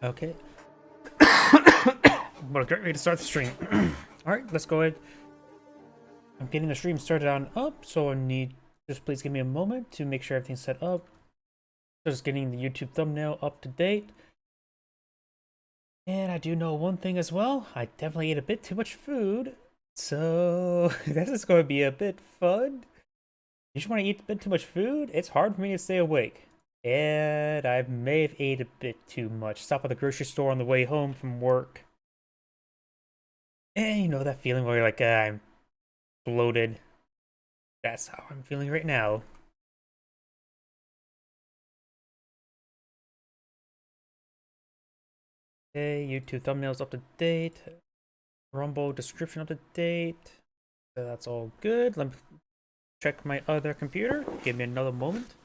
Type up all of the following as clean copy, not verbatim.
Okay. What a great way to start the stream. Alright, let's go ahead. I'm getting the stream started on up, so I need just please give me a moment to make sure everything's set up. Just getting the YouTube thumbnail up to date. And I do know one thing as well. I definitely ate a bit too much food. So this is going to be a bit fun. You just want to eat a bit too much food? It's hard for me to stay awake. And I may have ate a bit too much. Stop at the grocery store on the way home from work. And you know that feeling where you're like, I'm bloated. That's how I'm feeling right now. Okay, YouTube thumbnails up to date. Rumble description up to date. So that's all good. Let me check my other computer. Give me another moment.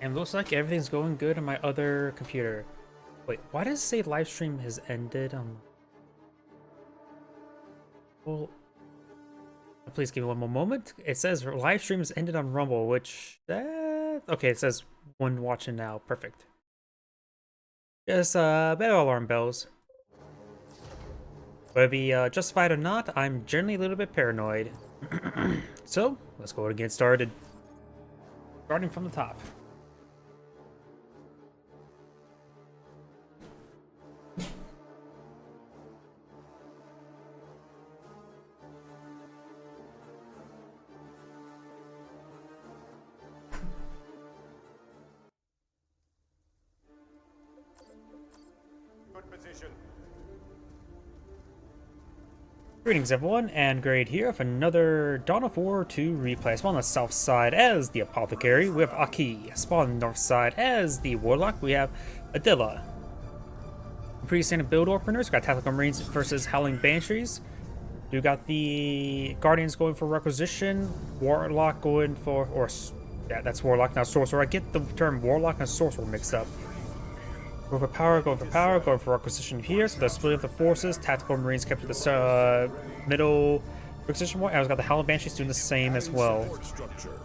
And looks like everything's going good on my other computer. Wait, why does it say live stream has ended? Well, please give me one more moment. It says live stream has ended on Rumble, which okay, it says one watching now. Perfect. Just better alarm bells. Whether it be justified or not, I'm generally a little bit paranoid. So let's go ahead and get started. Starting from the top. Greetings everyone, and Grade here with another Dawn of War 2 replay. Spawn on the south side as the Apothecary, we have Aki. Spawn on the north side as the Warlock, we have Adilla. Pretty standard build openers, we got Tactical Marines versus Howling Banshees. We got the Guardians going for Requisition, Warlock going for, yeah, that's Warlock, not Sorcerer. I get the term Warlock and Sorcerer mixed up. Go for power, go for power, go for requisition here. So they're splitting up the forces. Tactical Marines kept the middle requisition point. I was got the Howling Banshees doing the same as well.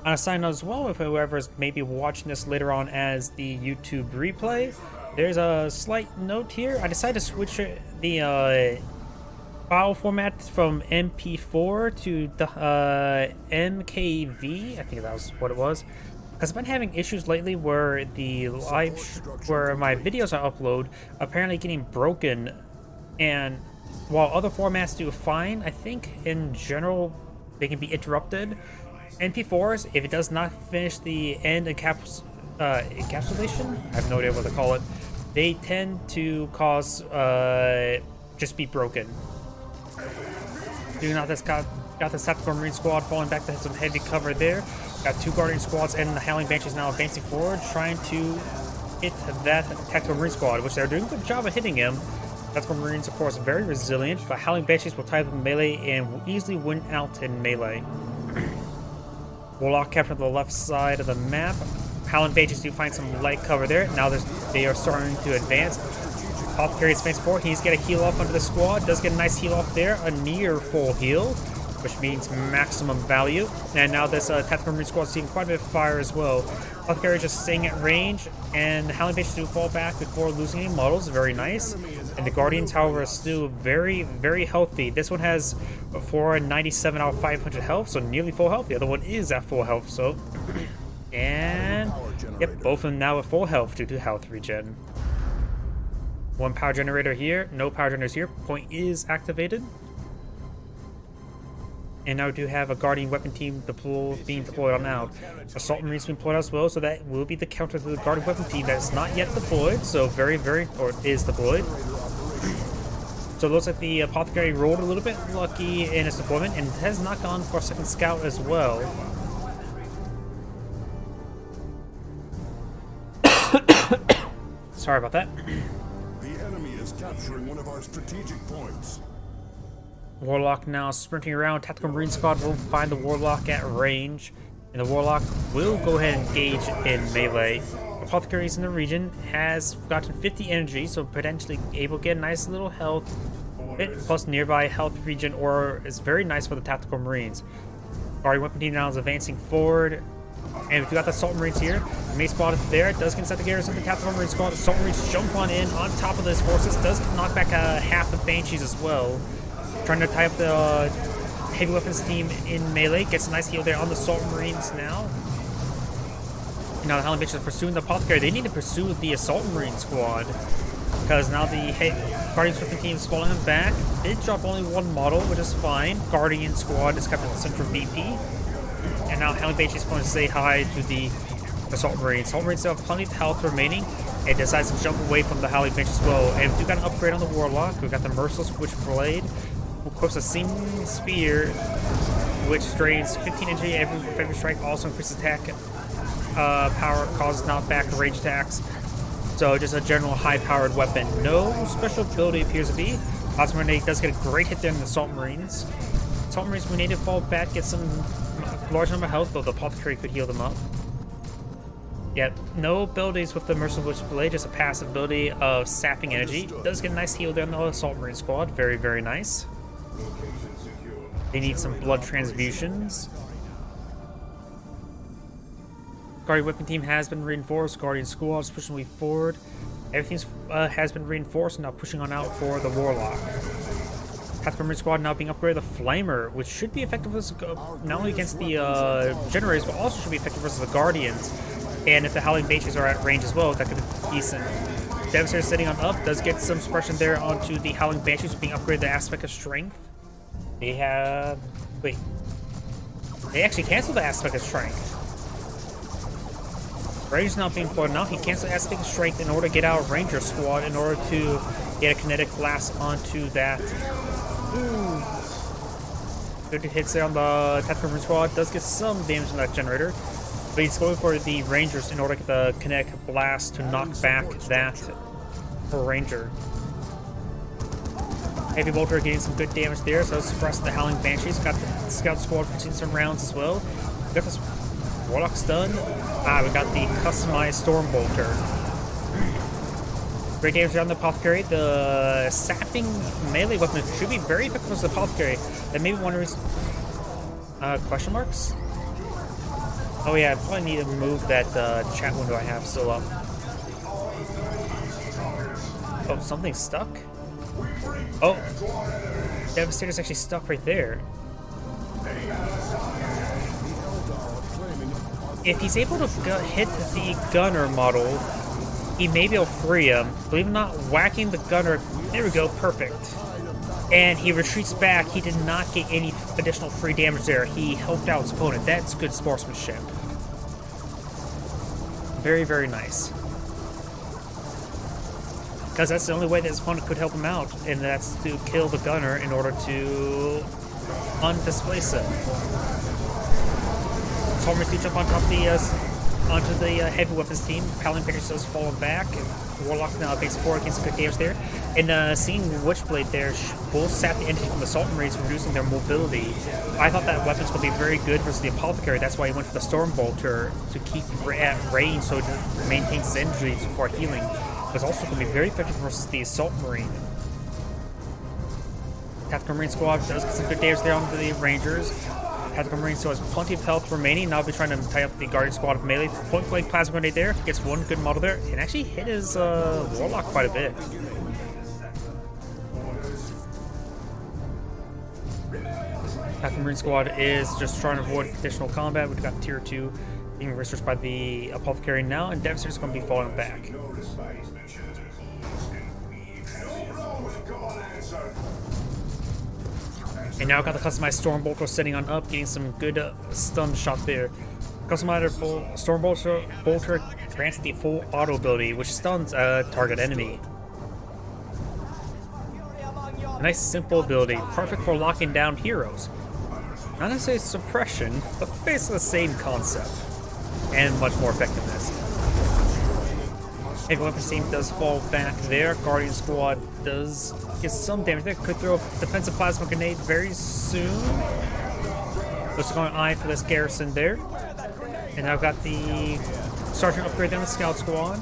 On a side note as well, if whoever's maybe watching this later on as the YouTube replay, there's a slight note here. I decided to switch the file format from MP4 to the MKV. I think that was what it was. Because I've been having issues lately where where my videos I upload apparently getting broken, and while other formats do fine, I think in general they can be interrupted. MP4s, if it does not finish the end encapsulation, I have no idea what to call it, they tend to cause just be broken. Do not this got the Tactical Marine squad falling back to some heavy cover there. Got two Guardian squads and the Howling Banshees now advancing forward, trying to hit that Tactical Marine squad, which they're doing a good job of hitting him. Tactical Marines, of course, very resilient, but Howling Banshees will tie up in melee and will easily win out in melee. Warlock captured the left side of the map. Howling Banshees do find some light cover there. Now they are starting to advance. Apothecary is advancing forward. He's getting a heal off under the squad. Does get a nice heal off there. A near full heal, which means maximum value. And now this Tactical Marine squad is seeing quite a bit of fire as well. Apothecary just staying at range, and the Howling Banshees do fall back before losing any models. Very nice. And the Guardians, however, are still very, very healthy. This one has 497 out of 500 health, so nearly full health. The other one is at full health, so... and... yep, both of them now at full health due to health regen. One power generator here. No power generators here. Point is activated. And now we do have a Guardian weapon team being deployed on out. Assault Marines being deployed as well, so that will be the counter to the Guardian weapon team that is not yet deployed, so or is deployed. So it looks like the Apothecary rolled a little bit lucky in its deployment, and has not gone for a second scout as well. Sorry about that. The enemy is capturing one of our strategic points. Warlock now sprinting around. Tactical Marine Squad will find the Warlock at range, and the Warlock will go ahead and engage in melee. Apothecaries in the region has gotten 50 energy, so potentially able to get a nice little health bit, plus nearby health regen aura is very nice for the Tactical Marines. Guardian Weapon Team now is advancing forward, and if you got the Assault Marines here, you may spot it there. It does get set the garrison of the Tactical Marine Squad. Assault Marines jump on top of those forces, does knock back half the Banshees as well. Trying to tie up the Heavy Weapons team in melee. Gets a nice heal there on the Assault Marines now. Now the Howling Banshees are pursuing the Apothecary. They need to pursue the Assault Marine Squad, because now the Guardian Weapon team is falling them back. Did drop only one model, which is fine. Guardian Squad is kept at the central VP. And now Howling Banshees is going to say hi to the Assault Marines. Assault Marines still have plenty of health remaining. It decides to jump away from the Howling Banshees as well. And we do got an upgrade on the Warlock. We've got the Merciless Witchblade, who equips a Seeming Spear, which drains 15 energy every strike, also increases attack power, causes knockback, range attacks. So just a general high-powered weapon. No special ability appears to be. Plasma Grenade does get a great hit there in the Assault Marines. Assault Marines, when they need to fall back, get some large number of health, though the Apothecary could heal them up. Yet, no abilities with the Merciless Witchblade, just a passive ability of sapping energy. Does get a nice heal there on the Assault Marine Squad. Very, very nice. They need some blood transfusions. Guardian Weapon Team has been reinforced. Guardian Squad is pushing way forward. Everything has been reinforced, now pushing on out for the Warlock. Tactical Marine Squad now being upgraded the Flamer, which should be effective not only against the Generators, but also should be effective versus the Guardians. And if the Howling Banshees are at range as well, that could be decent. Devastator sitting on up does get some suppression there onto the Howling Banshees, being upgraded the Aspect of Strength. They have... wait. They actually canceled the Aspect of Strength. Range not being employed now. He canceled Aspect of Strength in order to get out of Ranger Squad in order to get a kinetic blast onto that. Ooh. Good hits there on the Tactical Marine Squad. Does get some damage on that generator. But he's going for the Rangers in order to get the kinetic blast to knock back that Ranger. Heavy Bolter getting some good damage there, so suppress the Howling Banshees. Got the Scout Squad pitching some rounds as well. Got this Warlock stun. We got the customized Storm Bolter. Great damage on the Apothecary. The sapping melee weapon should be very effective as the Apothecary. That may be one reason. Question marks? Oh yeah, I probably need to move that chat window I have still up. Oh, something's stuck? Oh, Devastator's actually stuck right there. If he's able to hit the gunner model, he may be able to free him. Believe it or not, whacking the gunner, there we go, perfect. And he retreats back. He did not get any additional free damage there. He helped out his opponent. That's good sportsmanship. Very, very nice. Because that's the only way that his opponent could help him out, and that's to kill the gunner in order to undisplace him. Assault Marines do jump on top of onto the Heavy Weapons team. Howling Banshees does fall back. Warlock now makes 4 against good damage there. And seeing Witchblade there will sap the energy from the Assault Marines, reducing their mobility. I thought that weapon's going to be very good versus the Apothecary. That's why he went for the Storm Bolter to keep at range so it maintains his energy before healing. It's also going to be very effective versus the Assault Marine. Tactical Marine Squad does get some good damage there on the Rangers. Tactical Marine still has plenty of health remaining. Now I'll be trying to tie up the Guardian Squad of melee. Point blank Plasma Grenade there. Gets one good model there. And actually hit his Warlock quite a bit. Tactical Marine Squad is just trying to avoid additional combat. We've got tier 2 being researched by the Apothecary now. And Devastator's going to be falling back. And now got the customized Storm Bolter sitting on up, getting some good stun shot there. Customized Storm Bolter grants the full auto ability, which stuns a target enemy. A nice simple ability, perfect for locking down heroes. Not necessarily suppression, but basically the same concept. And much more effectiveness. Heavy Weapons team does fall back there. Guardian Squad does Get some damage there. Could throw a defensive plasma grenade very soon. Looks like an eye for this garrison there. And now got the sergeant upgrade on the scout squad.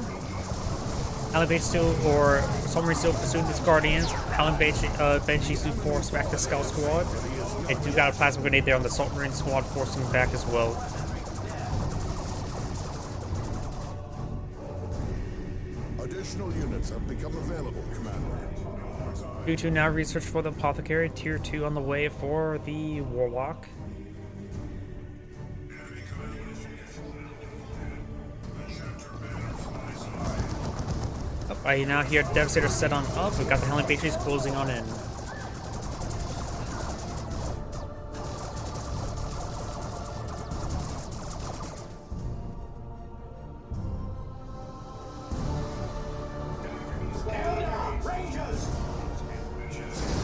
Howling still, or Submarine still pursuing these guardians. Howling Banshee to force back the scout squad. And do got a plasma grenade there on the Submarine squad, forcing them back as well. Additional units have become available, Commander. Due to now research for the Apothecary, Tier 2 on the way for the Warlock. I now hear Devastator set on up. We've got the Howling Banshees closing on in.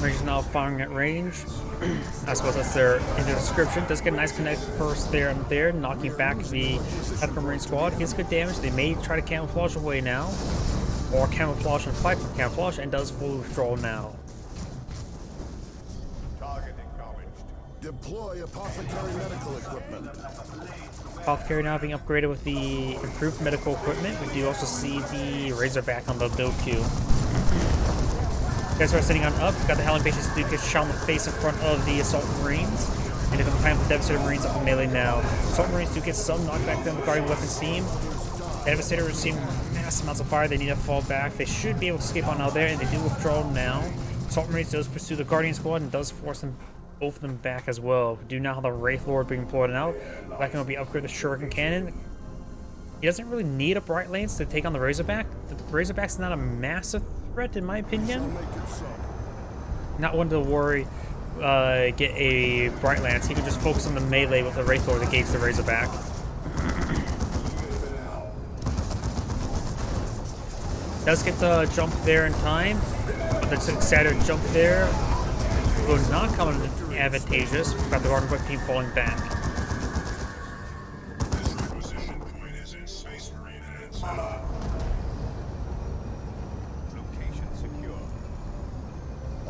Rangers now firing at range. I suppose that's their in the description. Does get a nice connect first there and there, knocking back the Tactical Marine squad. Gets good damage. They may try to camouflage away now, or camouflage and fight for camouflage, and does full withdrawal now. Target acknowledged. Deploy Apothecary medical equipment. Apothecary now being upgraded with the improved medical equipment. We do also see the Razorback on the build queue. Guys are sitting on up. Got the Howling Banshees to get shot in the face in front of the Assault Marines. And it's time for the Devastator Marines up in melee now. Assault Marines do get some knockback on the Guardian Weapons team. Devastator receive massive amounts of fire. They need to fall back. They should be able to escape on out there, and they do withdraw now. Assault Marines does pursue the Guardian squad and does force them, both of them back as well. We do now have the Wraith Lord being employed now. That can be upgraded to Shuriken Cannon. He doesn't really need a Bright Lance to take on the Razorback. The Razorback's not a massive threat in my opinion. Not one to worry, get a Bright Lance. He can just focus on the melee with the Wraith Lord against the Razorback. Does get the jump there in time, but the staggered jump there will not come in advantageous. We've got the Guardian Weapon team falling back.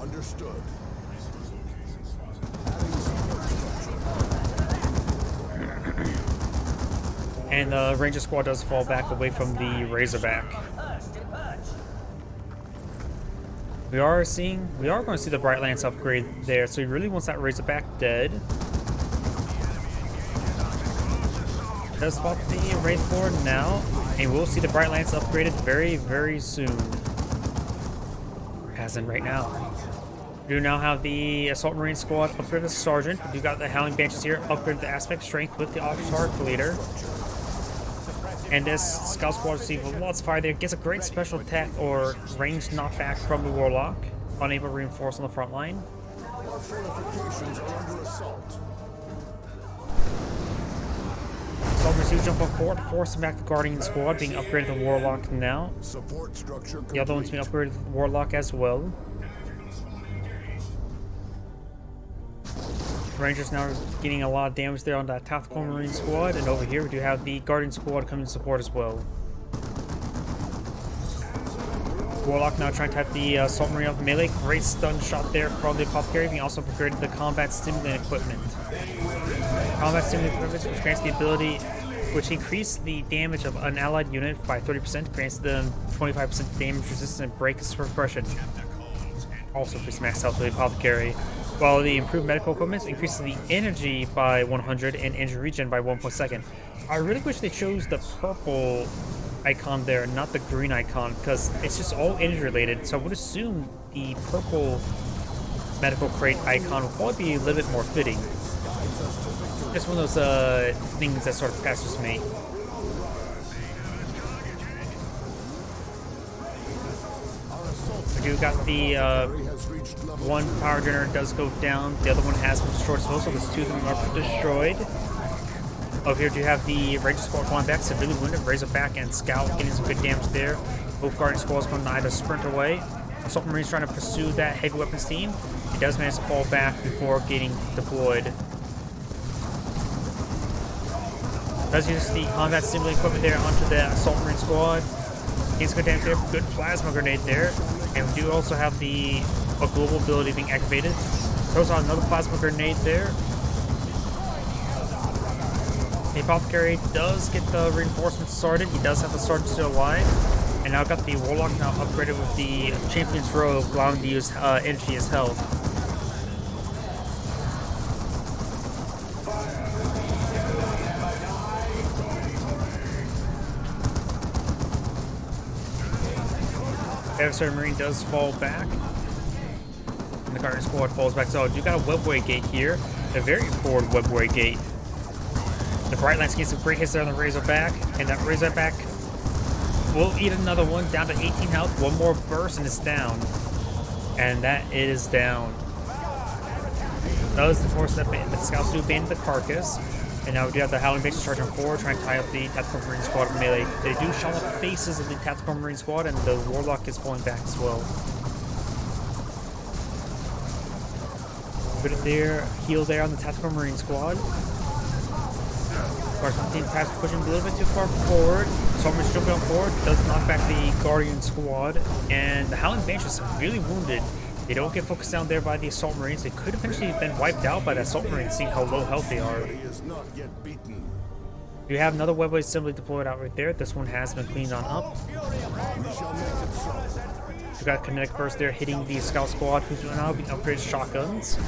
Understood. And the Ranger squad does fall back away from the Razorback. We are going to see the Bright Lance upgrade there, so he really wants that Razorback dead. Does spot the Wraith Lord now, and we'll see the Bright Lance upgraded very, very soon. As in right now. We do now have the Assault Marine squad upgraded to Sergeant. We do got the Howling Banshees here, upgraded to Aspect Strength with the Officer Leader. And this Scout Squad receives lots of fire there. Gets a great special attack or ranged knockback from the Warlock. Unable to reinforce on the front line. Our fortifications are under assault. Assault Marines jump on forward, forcing back the Guardian squad, being upgraded to Warlock now. Support structure complete. The other one's being upgraded to Warlock as well. Rangers now getting a lot of damage there on that Tactical Marine squad, and over here we do have the Guardian squad coming to support as well. Warlock now trying to type the Assault Marine up melee. Great stun shot there from the Apothecary, being also upgraded the Combat Stimulant equipment. Combat Stimulant equipment, which grants the ability, which increased the damage of an allied unit by 30%, grants them 25% damage resistance and break suppression. Also increased max health for the Apothecary. While the improved medical equipment increases the energy by 100 and injury regen by 1 per second. I really wish they chose the purple icon there, not the green icon, because it's just all energy related. So I would assume the purple medical crate icon would probably be a little bit more fitting. Just one of those things that sort of passes me. We do got the one power generator does go down, the other one has been destroyed as well, so there's two of them are destroyed. Over here, do you have the Ranger squad falling back, severely wounded, Razorback and Scout getting some good damage there. Both Guardian squads going to either sprint away. Assault Marines trying to pursue that heavy weapons team. He does manage to fall back before getting deployed. Does use the combat stimulant equipment there onto the Assault Marine squad. Gains good damage there, good plasma grenade there. And we do also have the A global ability being activated. Throws out another plasma grenade there. The Apothecary does get the reinforcements started. He does have the Sergeant still alive. And now got the Warlock now upgraded with the Champion's Robe, allowing him to use energy as health. Adversary Marine does fall back. And the Guardian Squad falls back. So you got a Webway Gate here. A very forward Webway Gate. The Bright Lance gets some great hits there on the Razorback. And that Razorback will eat another one. Down to 18 health. One more burst and it's down. And that is down. Does the force that the Scouts do abandon the carcass. And now we do have the Howling Bases charging forward, trying to tie up the Tactical Marine Squad with melee. They do shot the faces of the Tactical Marine Squad, and the Warlock is falling back as well. Bit of their heal there on the Tactical Marine Squad. Guardian perhaps pushing a little bit too far forward. Stormers jumping on forward, does knock back the Guardian Squad, and the Howling Banshee is severely wounded. They don't get focused down there by the Assault Marines. They could have eventually been wiped out by the Assault Marines, seeing how low health they are. You have another Webway assembly deployed out right there. This one has been cleaned on up. You got Kinetic Burst there hitting the Scout Squad, who's now being upgraded shotguns.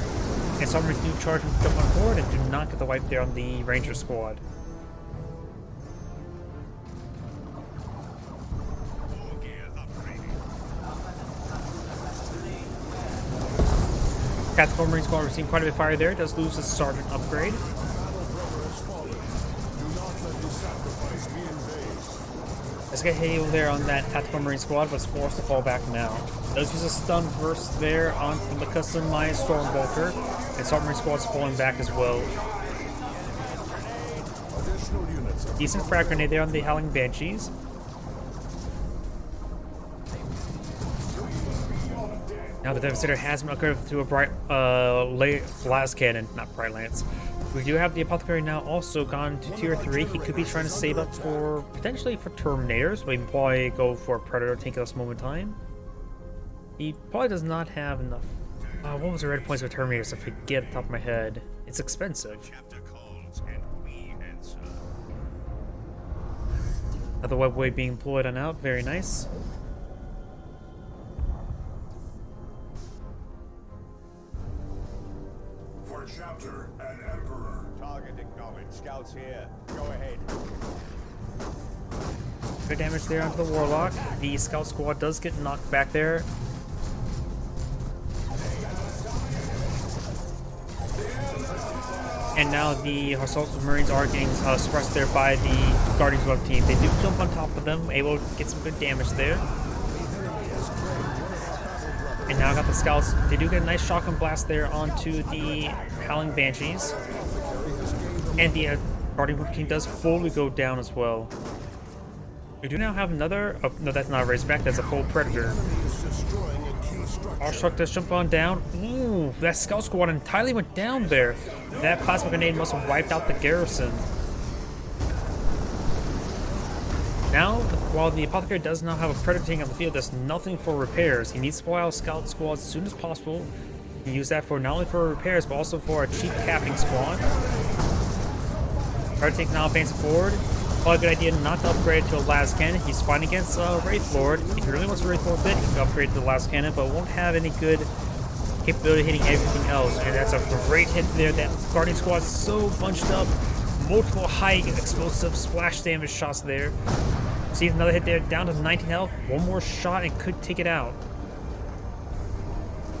And Assault Marines do charge and jump on forward and do not get the wipe there on the Ranger Squad. Tactical Marine Squad receiving quite a bit of fire there. Does lose the Sergeant upgrade. Let's get hail there on that Tactical Marine Squad, but is forced to fall back now. Does use a stun burst there on the customized Stormbolter, and Assault Marine Squad's falling back as well. Decent frag grenade there on the Howling Banshees. Now the Devastator has been upgraded to a bright Blast Cannon, not Bright Lance. We do have the Apothecary now also gone to tier 3. He could be trying to save up for, potentially for Terminators, but he can probably go for a Predator tank at this moment in time. He probably does not have enough. What was the red points for Terminators? I forget off the top of my head. It's expensive. Another Webway being deployed on out, very nice. Chapter and Emperor. Target acknowledged. Scouts here. Go ahead. Good damage there onto the Warlock. The Scout Squad does get knocked back there. And now the Assault Marines are getting suppressed there by the Guardians Web team. They do jump on top of them, able to get some good damage there. And now got the Scouts. They do get a nice shotgun blast there onto the Howling Banshees. And the Guardian Web team does fully go down as well. We do now have another... Oh, no, that's not a Razorback. That's a full Predator. Awestruck does jump on down. Ooh, that Scout Squad entirely went down there. That plasma grenade must have wiped out the garrison. Now, while the Apothecary does not have a Predator tank on the field, there's nothing for repairs. He needs to pull out a Scout Squad as soon as possible. He can use that for not only for repairs, but also for a cheap capping squad. Predator tank now advancing forward. Probably a good idea not to upgrade to a Las Cannon. He's fighting against Wraith Lord. If he really wants to Wraith Lord bit, he can upgrade to the Las Cannon, but won't have any good capability hitting everything else. And that's a great hit there. That Guardian Squad is so bunched up. Multiple high explosive splash damage shots there. Sees another hit there, down to 19 health. One more shot and could take it out.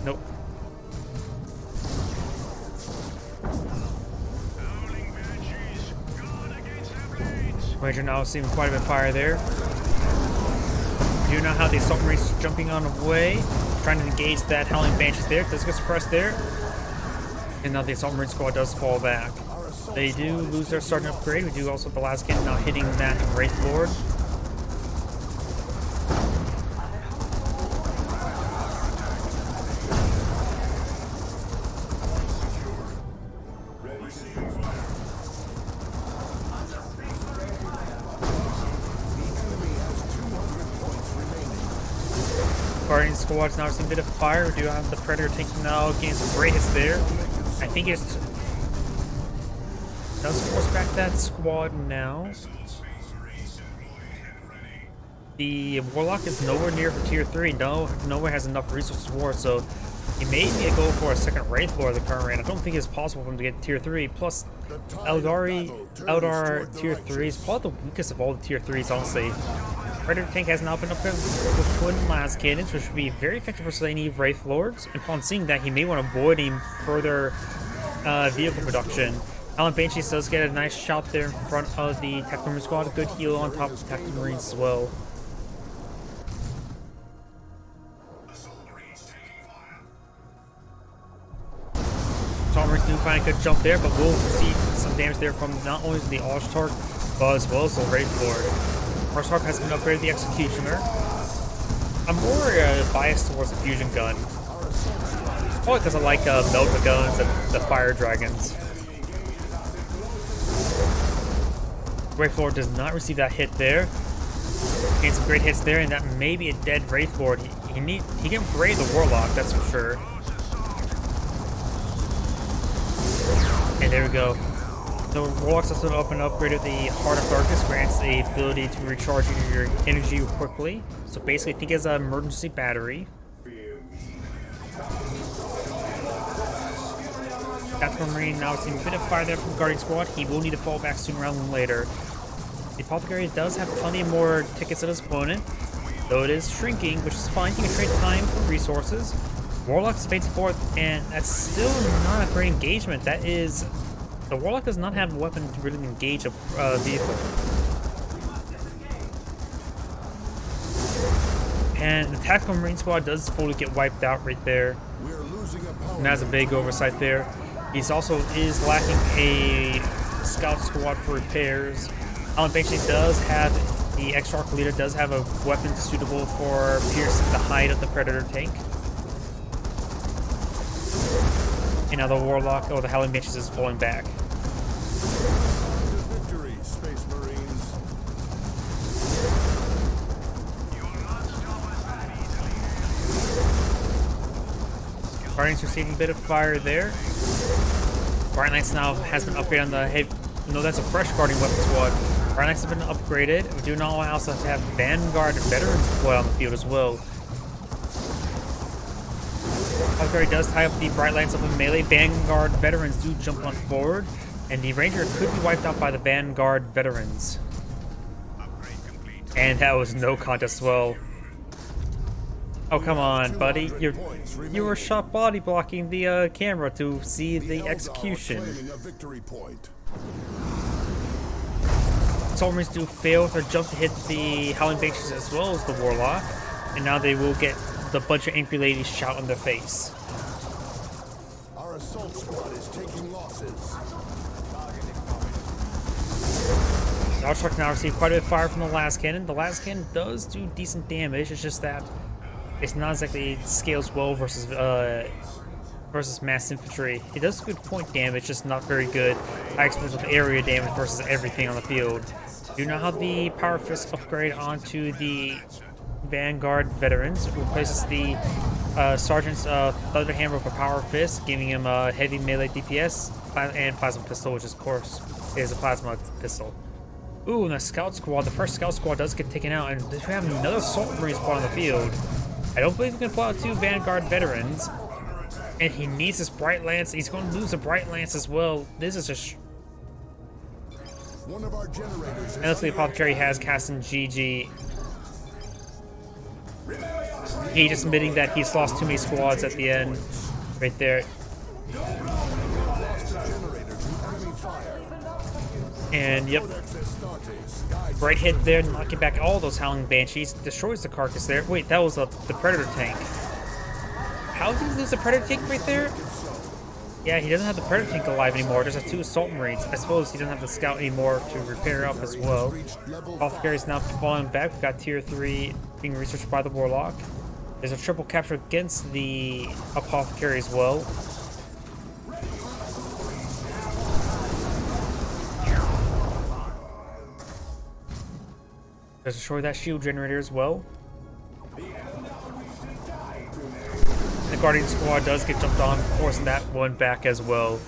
Nope. Ranger now seeing quite a bit of fire there. You do now have the Assault Marines jumping on the way, trying to engage that Howling Banshees there. Does get suppressed there. And now the Assault Marine Squad does fall back. They do lose their Sergeant upgrade. We do also have the last cannon now hitting that Wraith Lord. Guardian squad's now seeing a bit of fire. We do have the Predator tank now getting some great hits there. I think it does force back that squad now. The Warlock is nowhere near for tier 3. Nowhere has enough resources for it, so he may need to go for a second Wraith Lord at the current rate. I don't think it's possible for him to get tier 3. Plus, Eldar tier 3 is probably the weakest of all the tier 3s, honestly. Predator tank has now been upgraded with twin las cannons, which should be very effective versus any Wraith Lords. And upon seeing that, he may want to avoid him further vehicle production. Alan Banshees does get a nice shot there in front of the Tactical Marine squad. A good heal on top of the Tactical Marines as well. Marines do find a good jump there, but will receive some damage there from not only the Oshtark, but as well as the Wraith Lord. Oshtark has been upgraded to the Executioner. I'm more biased towards the fusion gun. Probably because I like Melta guns and the Fire Dragons. Wraith Lord does not receive that hit there. Gains some great hits there, and that may be a dead Wraith Lord. He can braid the Warlock, that's for sure. And there we go. The Warlock's also open upgraded the Heart of Darkness, grants the ability to recharge your energy quickly. So basically, think as an emergency battery. Tactical Marine now seeing a bit of fire there from the Guardian Squad. He will need to fall back sooner rather than later. The Apothecary does have plenty more tickets at his opponent, though it is shrinking, which is fine. He can trade time for resources. Warlock's advancing forward, and that's still not a great engagement. That is, the Warlock does not have a weapon to really engage a vehicle. And the Tactical Marine squad does fully get wiped out right there. And that's a big oversight there. He's also is lacking a scout squad for repairs. Alan Banshees does have, the Exarch leader does have a weapon suitable for piercing the hide of the Predator tank. And now the Warlock, or the Howling Banshees, is falling back. Victory, Space Marines. Guardians receiving a bit of fire there. Guardian Knights now has been upgraded on the heavy. No, that's a fresh Guardian weapon squad. Guardian Knights have been upgraded. We do now also have to have Vanguard veterans deployed on the field as well. Apothecary does tie up the Bright Lance of a melee. Vanguard veterans do jump on forward, and the Ranger could be wiped out by the Vanguard veterans. And that was no contest as well. Oh, come on, buddy. You were shot body blocking the camera to see the execution. Assault Marines do fail with their jump to hit the Howling Banshees as well as the Warlock, and now they will get the bunch of angry ladies shout on their face. Our assault squad is taking losses. The Oshtark now receive quite a bit of fire from the las cannon. The las cannon does do decent damage. It's just that it's not exactly scales well versus mass infantry. It does good point damage, just not very good high explosive area damage versus everything on the field. Do now have the Power Fist upgrade onto the Vanguard veterans. It replaces the Sergeant's Thunder Hammer with a Power Fist, giving him a heavy melee DPS and Plasma Pistol, which of course is a Plasma Pistol. Ooh, and the Scout Squad, the first Scout Squad does get taken out, and we have another Assault Marine squad on the field. I don't believe he can pull out 2 Vanguard veterans, and he needs his Bright Lance. He's going to lose a Bright Lance as well. This is just... One of our generators. And looks like the Apothecary has cast in GG. He just admitting that he's lost too many squads at the end. Right there. And yep. Great hit there, knocking back all those Howling Banshees. Destroys the carcass there. Wait, that was the Predator tank. How did he lose the Predator tank right there? Yeah, he doesn't have the Predator tank alive anymore. Just has 2 Assault Marines. I suppose he doesn't have the Scout anymore to repair up as well. Apothecary's now falling back. We've got tier 3 being researched by the Warlock. There's a triple capture against the Apothecary as well. Let's destroy that shield generator as well. the Guardian Squad does get jumped on, forcing that one back as well.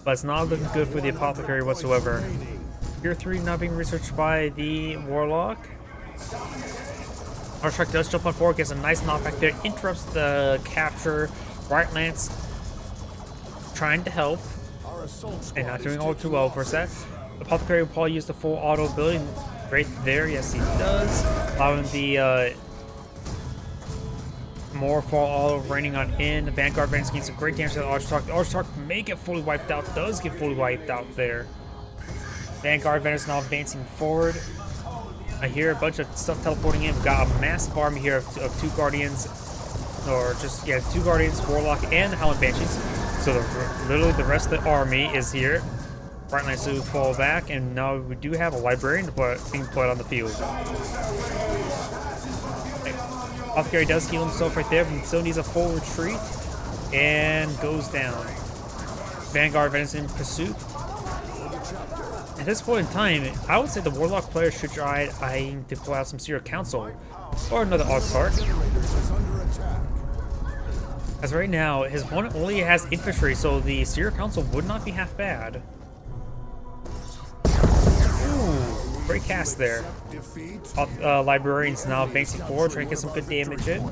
But it's not looking good for the Apothecary whatsoever. Tier 3 now being researched by the Warlock. Architect does jump on forward, gets a nice knockback there, interrupts the capture. Bright Lance trying to help, and not doing all too well for a set. Apothecary will probably use the full auto ability right there. Yes, he does. Allowing the more fall auto raining on in. The Vanguard Vengeance gains some great damage to the Architect. The Architect may get fully wiped out, does get fully wiped out there. Vanguard Vengeance now advancing forward. I hear a bunch of stuff teleporting in. We've got a massive army here of two Guardians, or just, yeah, two Guardians, Warlock, and Howling Banshees. So literally the rest of the army is here. Bright Lance will fall back, and now we do have a Librarian being put on the field. Apothecary does heal himself right there, but still needs a full retreat, and goes down. Vanguard Vengeance in pursuit. At this point in time, I would say the Warlock player should try eyeing to pull out some Seer Council or another Autarch. As right now, his opponent only has infantry, so the Seer Council would not be half bad. Ooh, great cast there. Librarian's now advancing forward, trying to get some good damage in.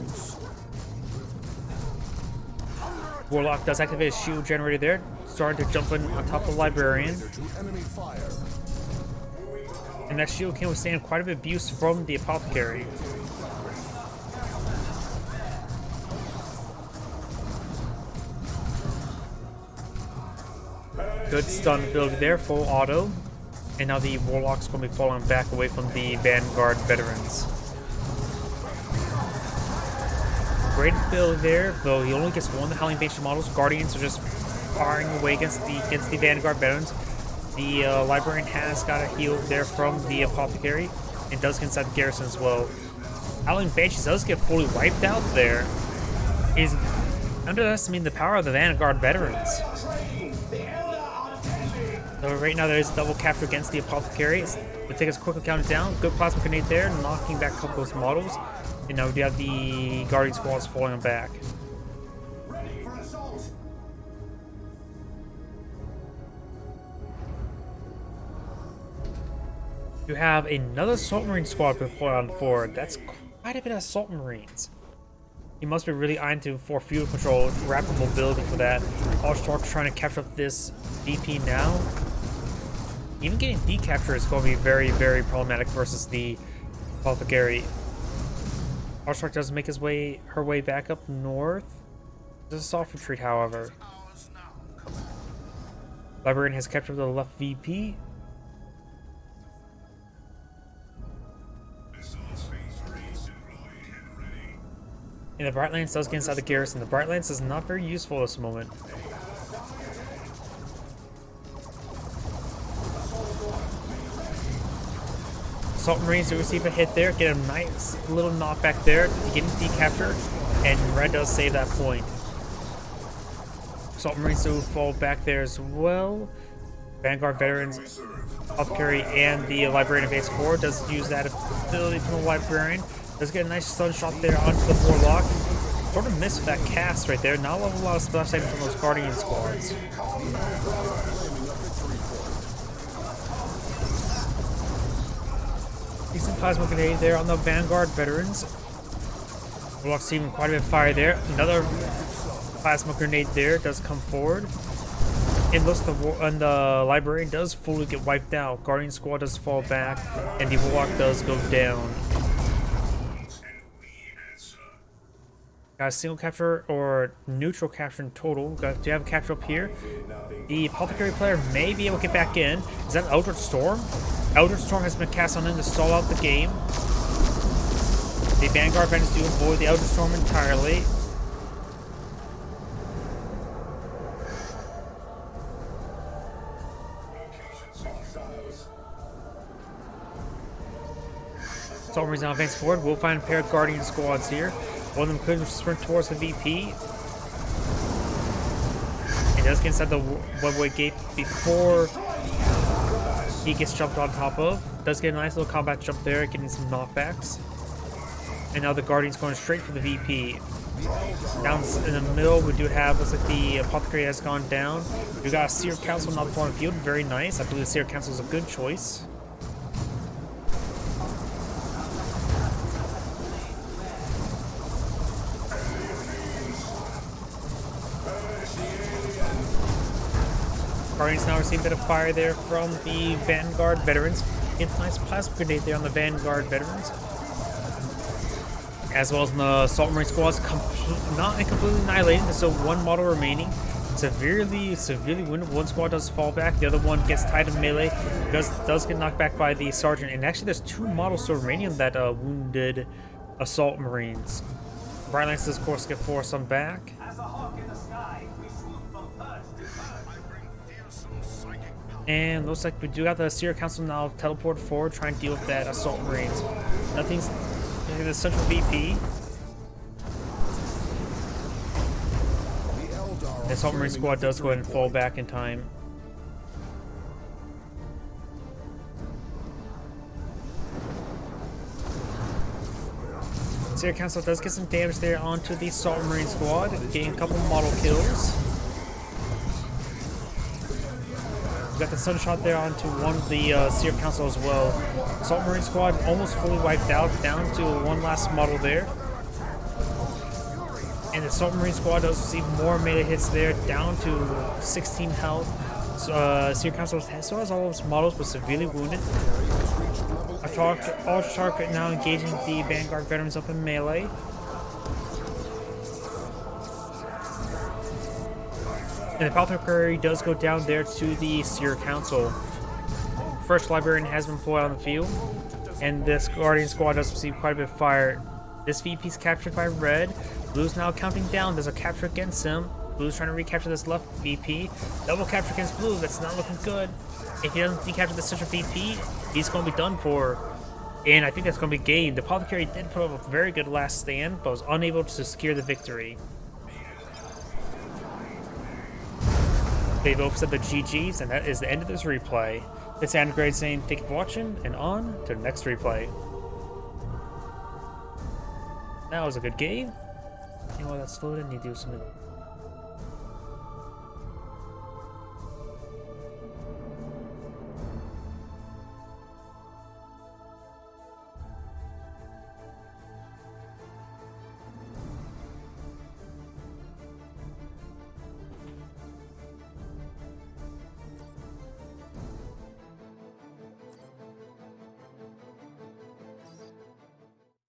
Warlock does activate his shield generator there, starting to jump in on top of the Librarian. And that shield can withstand quite a bit of abuse from the Apothecary. Good stun ability there, full auto. And now the Warlock's going to be falling back away from the Vanguard veterans. Great ability there, though he only gets one of the Howling Banshee models. Guardians are just firing away against the Vanguard veterans. The Librarian has got a heal there from the Apothecary, and does get inside the garrison as well. Howling Banshees does get fully wiped out there. He's underestimating the power of the Vanguard veterans. So right now there is a double capture against the Apothecary. The tickets quickly counted down. Good plasma grenade there, knocking back a couple of those models. And now we have the Guardian Squads falling back. You have another Assault Marine squad put on forward. That's quite a bit of Assault Marines. He must be really eyeing for field control, rapid mobility for that. Architect trying to capture up this VP now. Even getting decapture is going to be very, very problematic versus the Apothecary. Architect does make her way back up north. There's a soft retreat, however. Librarian has captured the left VP. And the Bright Lance does get inside the garrison. The Bright Lance is not very useful at this moment. Assault Marines do receive a hit there, get a nice little knockback there to get decaptured, and Red does save that point. Assault Marines do fall back there as well. Vanguard veterans, Apothecary, and the Librarian advance forward does use that ability from the Librarian. Does get a nice stun shot there onto the Warlock. Sort of missed that cast right there. Not a lot of splash damage from those Guardian squads. Decent plasma grenade there on the Vanguard veterans. Warlock's receiving quite a bit of fire there. Another plasma grenade there does come forward. And looks the Librarian does fully get wiped out. Guardian squad does fall back, and the Warlock does go down. Got a single capture or neutral capture in total. Do you have a capture up here? The Apothecary player may be able to get back in. Is that Eldritch Storm? Eldritch Storm has been cast on in to stall out the game. The Vanguard Vengeance do avoid the Eldritch Storm entirely. Assault Marines now advance forward. We'll find a pair of Guardian squads here. One of them could sprint towards the VP. He does get inside the one-way gate before he gets jumped on top of. Does get a nice little combat jump there, getting some knockbacks. And now the Guardian's going straight for the VP. Down in the middle, we do have, looks like the Apothecary has gone down. We got a Seer Council now on the field, very nice. I believe the Seer Council is a good choice. Guardians now receiving a bit of fire there from the Vanguard veterans. Nice plasma grenade there on the Vanguard veterans. As well as the Assault Marine squad's not completely annihilated. There's still one model remaining. Severely wounded. One squad does fall back. The other one gets tied in melee. Does get knocked back by the sergeant. And actually, there's two models still remaining on that wounded Assault Marines. Bright Lances, of course, get forced on back. And looks like we do got the Seer Council now teleported forward, trying to deal with that Assault Marines. Nothing's. The Central VP. The Assault Marine squad does go ahead and fall back in time. Seer Council does get some damage there onto the Assault Marine squad, getting a couple model kills. We got the Sunshot there onto one of the Seer Council as well. Assault Marine squad almost fully wiped out, down to one last model there. And the Assault Marine squad does receive more melee hits there, down to 16 health. So, Seer Council still has all of its models, but severely wounded. Archshark right now engaging the Vanguard veterans up in melee. And the Apothecary does go down there to the Seer Council. First Librarian has been deployed on the field, and this Guardian squad does receive quite a bit of fire. This VP is captured by Red. Blue's now counting down. There's a capture against him. Blue's trying to recapture this left VP. Double capture against Blue. That's not looking good. If he doesn't recapture the central VP, he's going to be done for. And I think that's going to be game. The Apothecary did put up a very good last stand, but was unable to secure the victory. They both said the GGs, and that is the end of this replay. It's Andgrade saying thank you for watching, and on to the next replay. That was a good game. You know what, that's loaded, and you do something.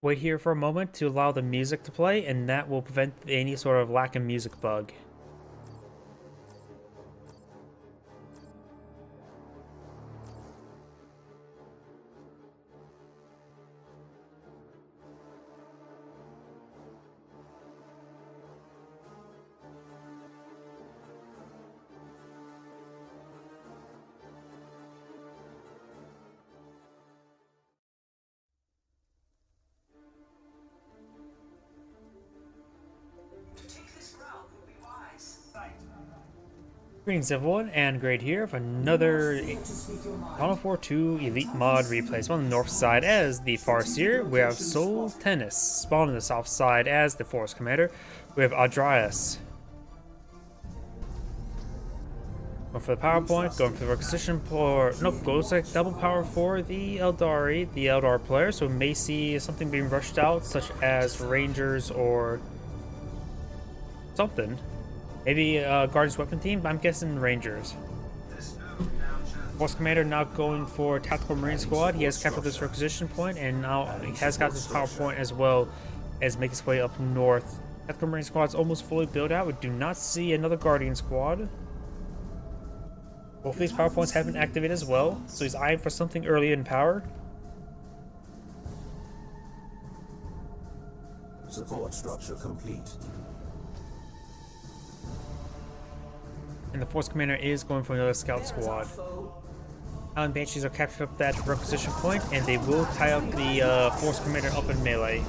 Wait here for a moment to allow the music to play, and that will prevent any sort of lack of music bug. Greetings everyone, Andgrade here for another Dawn of War 2 Elite Mod replay. So on the north side as the Farseer, we have Sol Tennis. Spawned on the south side as the Force Commander, we have Adrias. Going for the power point, going for the requisition for nope, goes like double power for the Eldari, the Eldar player, so we may see something being rushed out, such as Rangers or something. Maybe Guardians weapon team, but I'm guessing Rangers. Force Commander now going for Tactical Marine Squad. He has captured this requisition point, and now he has got this power point as well as make his way up north. Tactical Marine Squad's almost fully built out. We do not see another Guardian Squad. Both of these power points have been activated as well, so he's eyeing for something early in power. Support structure complete. And the Force Commander is going for another Scout Squad. Allen Banshees are captured up that requisition point, and they will tie up the Force Commander up in melee.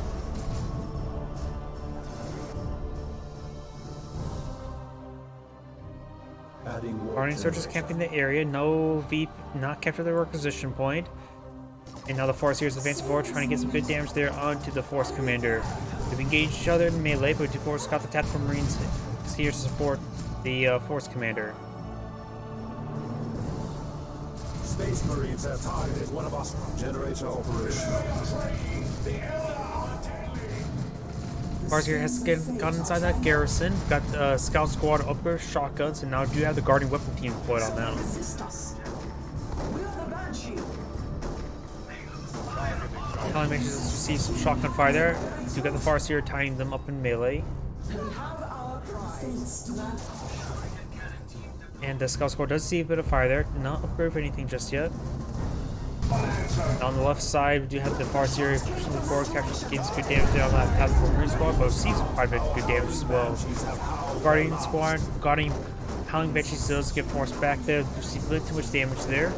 Guardian Searchers camping the area, no VP, not captured the requisition point. And now the Farseer is advancing forward, trying to get some good damage there onto the Force Commander. We've engaged each other in melee, but of course got the Tactical Marines here to support the Force Commander. Space Marines have targeted one of us. Generator operational. Farseer has gotten inside that garrison, got the Scout Squad upgrade shotguns, and now do have the Guardian Weapon Team deployed on them. Helen makes us receive some shotgun fire there. You got the Farseer tying them up in melee. And the Scout Squad does see a bit of fire there. Not upgrade for anything just yet. And on the left side, we do have the Farseer pushing the forward, getting some good damage there on that Tactical Marine Squad, but sees quite a bit of good damage as well. Guardian Squad, Guardian Howling Banshees does get forced back there. You see a bit too much damage there.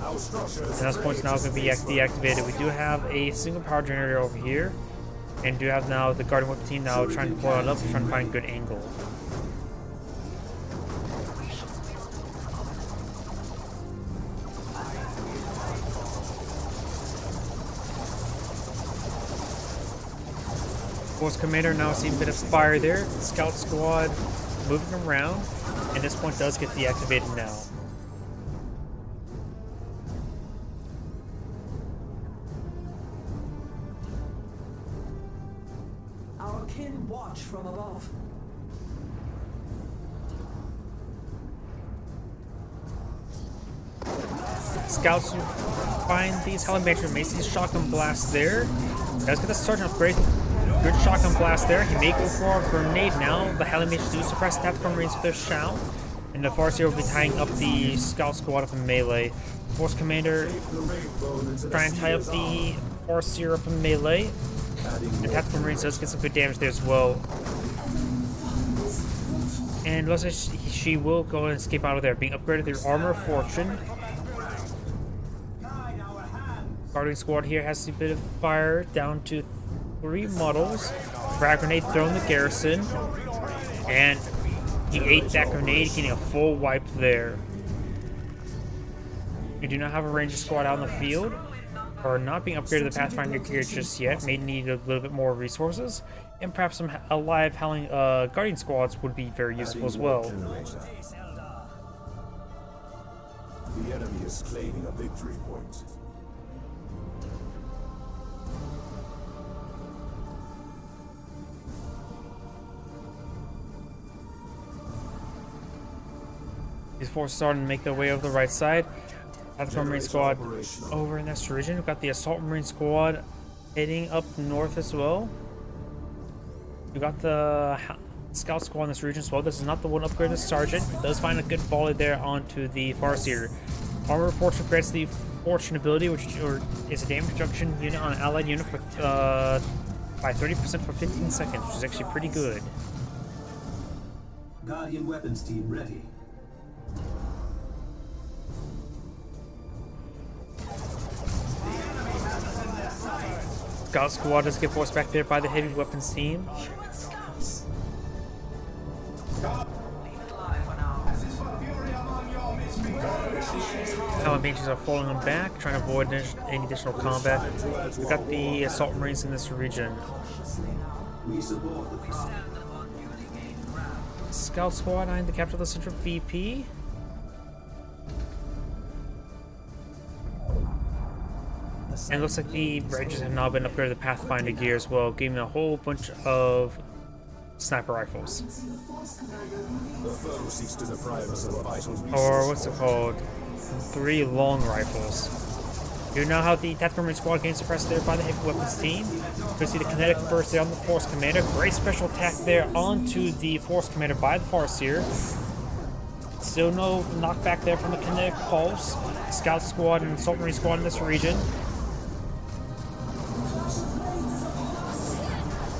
And those points now going to be deactivated. We do have a single power generator over here, and do have now the Guardian Weapon Team now trying to pull it up, trying to find a good angle. Force Commander now seeing a bit of fire there. Scout Squad moving around, and this point does get deactivated now. Our kin watch from above. Scouts who find these Howling Banshees, Macy's shotgun blast there. Does get the Sergeant upgrade. Good shotgun blast there. He may go for a grenade now. The Howling Banshees do suppress the Tactical Marines with their shout. And the Farseer will be tying up the Scout Squad up in melee. Force Commander trying to tie up the Farseer up in melee. The Tactical Marines does get some good damage there as well. And looks like she will go and escape out of there, being upgraded through Armor of Fortune. Guardian Squad here has a bit of fire down to 3 models. Frag grenade thrown in the garrison, and he ate that grenade, getting a full wipe there. We do not have a Ranger Squad out in the field, or not being upgraded to the Pathfinder gear just yet. May need a little bit more resources, and perhaps some alive Howling Guardian Squads would be very useful as well. The enemy is claiming a victory point. These forces starting to make their way over the right side. Tactical Marine Squad over in this region. We've got the Assault Marine Squad heading up north as well. We've got the Scout Squad in this region as well. This is not the one upgraded Sergeant. It does find a good volley there onto the Farseer. Armor of Fortune grants the Fortune ability, which is a damage reduction unit on an allied unit for, by 30% for 15 seconds, which is actually pretty good. Guardian Weapons Team ready. Scout Squad does get forced back there by the Heavy Weapons Team. Howling Banshees are falling them back, trying to avoid any additional combat. We've got the Assault Marines in this region. We support the cause. Scout Squad eyeing the capture of the Central VP. And it looks like the Rangers have now been upgraded to Pathfinder gear as well, giving a whole bunch of sniper rifles. The foe seeks to deprive us of vital resources. Or what's it called? 3 long rifles. You know how the Tactical Marine Squad getting suppressed there by the Heavy Weapons Team. You can see the kinetic burst there on the Force Commander. Great special attack there onto the Force Commander by the Farseer. Still no knockback there from the kinetic pulse. Scout Squad and Assault Marine Squad in this region.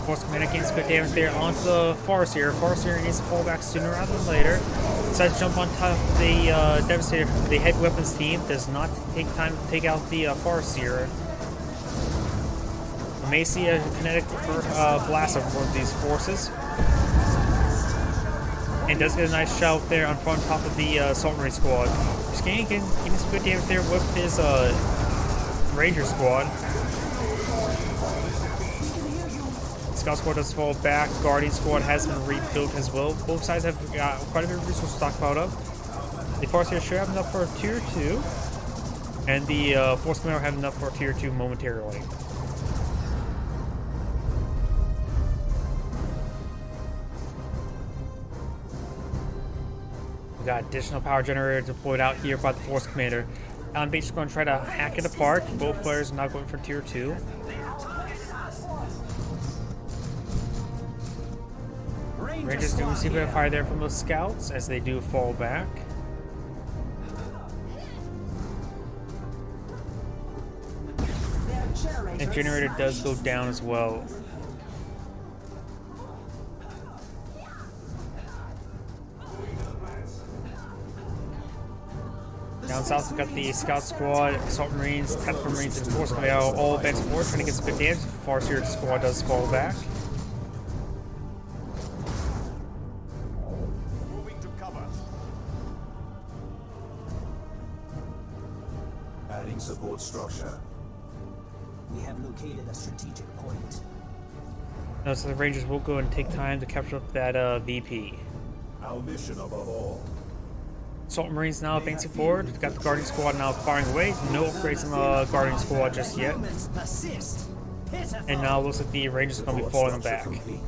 Force Commander gains good damage there onto the Farseer. Farseer needs to fall back sooner rather than later. Decides to jump on top of the Devastator. The Heavy Weapons Team does not take time to take out the Farseer. We may see a kinetic blast of one of these forces. And does get a nice shout there on top of the Assault Marine Squad. Just getting some good damage there with his Ranger Squad. Scout Squad does fall back. Guardian Squad has been rebuilt as well. Both sides have got quite a bit of resources stockpiled up. The Farseer should have enough for tier 2. And the Force Commander have enough for tier 2 momentarily. We got additional power generator deployed out here by the Force Commander. I'm basically going to try to hack it apart. Both players are now going for tier 2. Rangers do receive a bit of fire there from those scouts as they do fall back. And generator does go down as well. Down south, we've got the Scout Squad, Assault Marines, Tactical Marines, and Force Command all advancing forward, trying to get some good damage. Farseer Squad does fall back. Moving to cover. Adding support structure. We have located a strategic point. Now, so the Rangers will go and take time to capture up that VP. Our mission above all. Assault Marines now advancing forward. We've got the Guardian Squad now firing away. No upgrades in the Guardian Squad just yet. And now it looks like the Rangers are going to be falling back. Complete.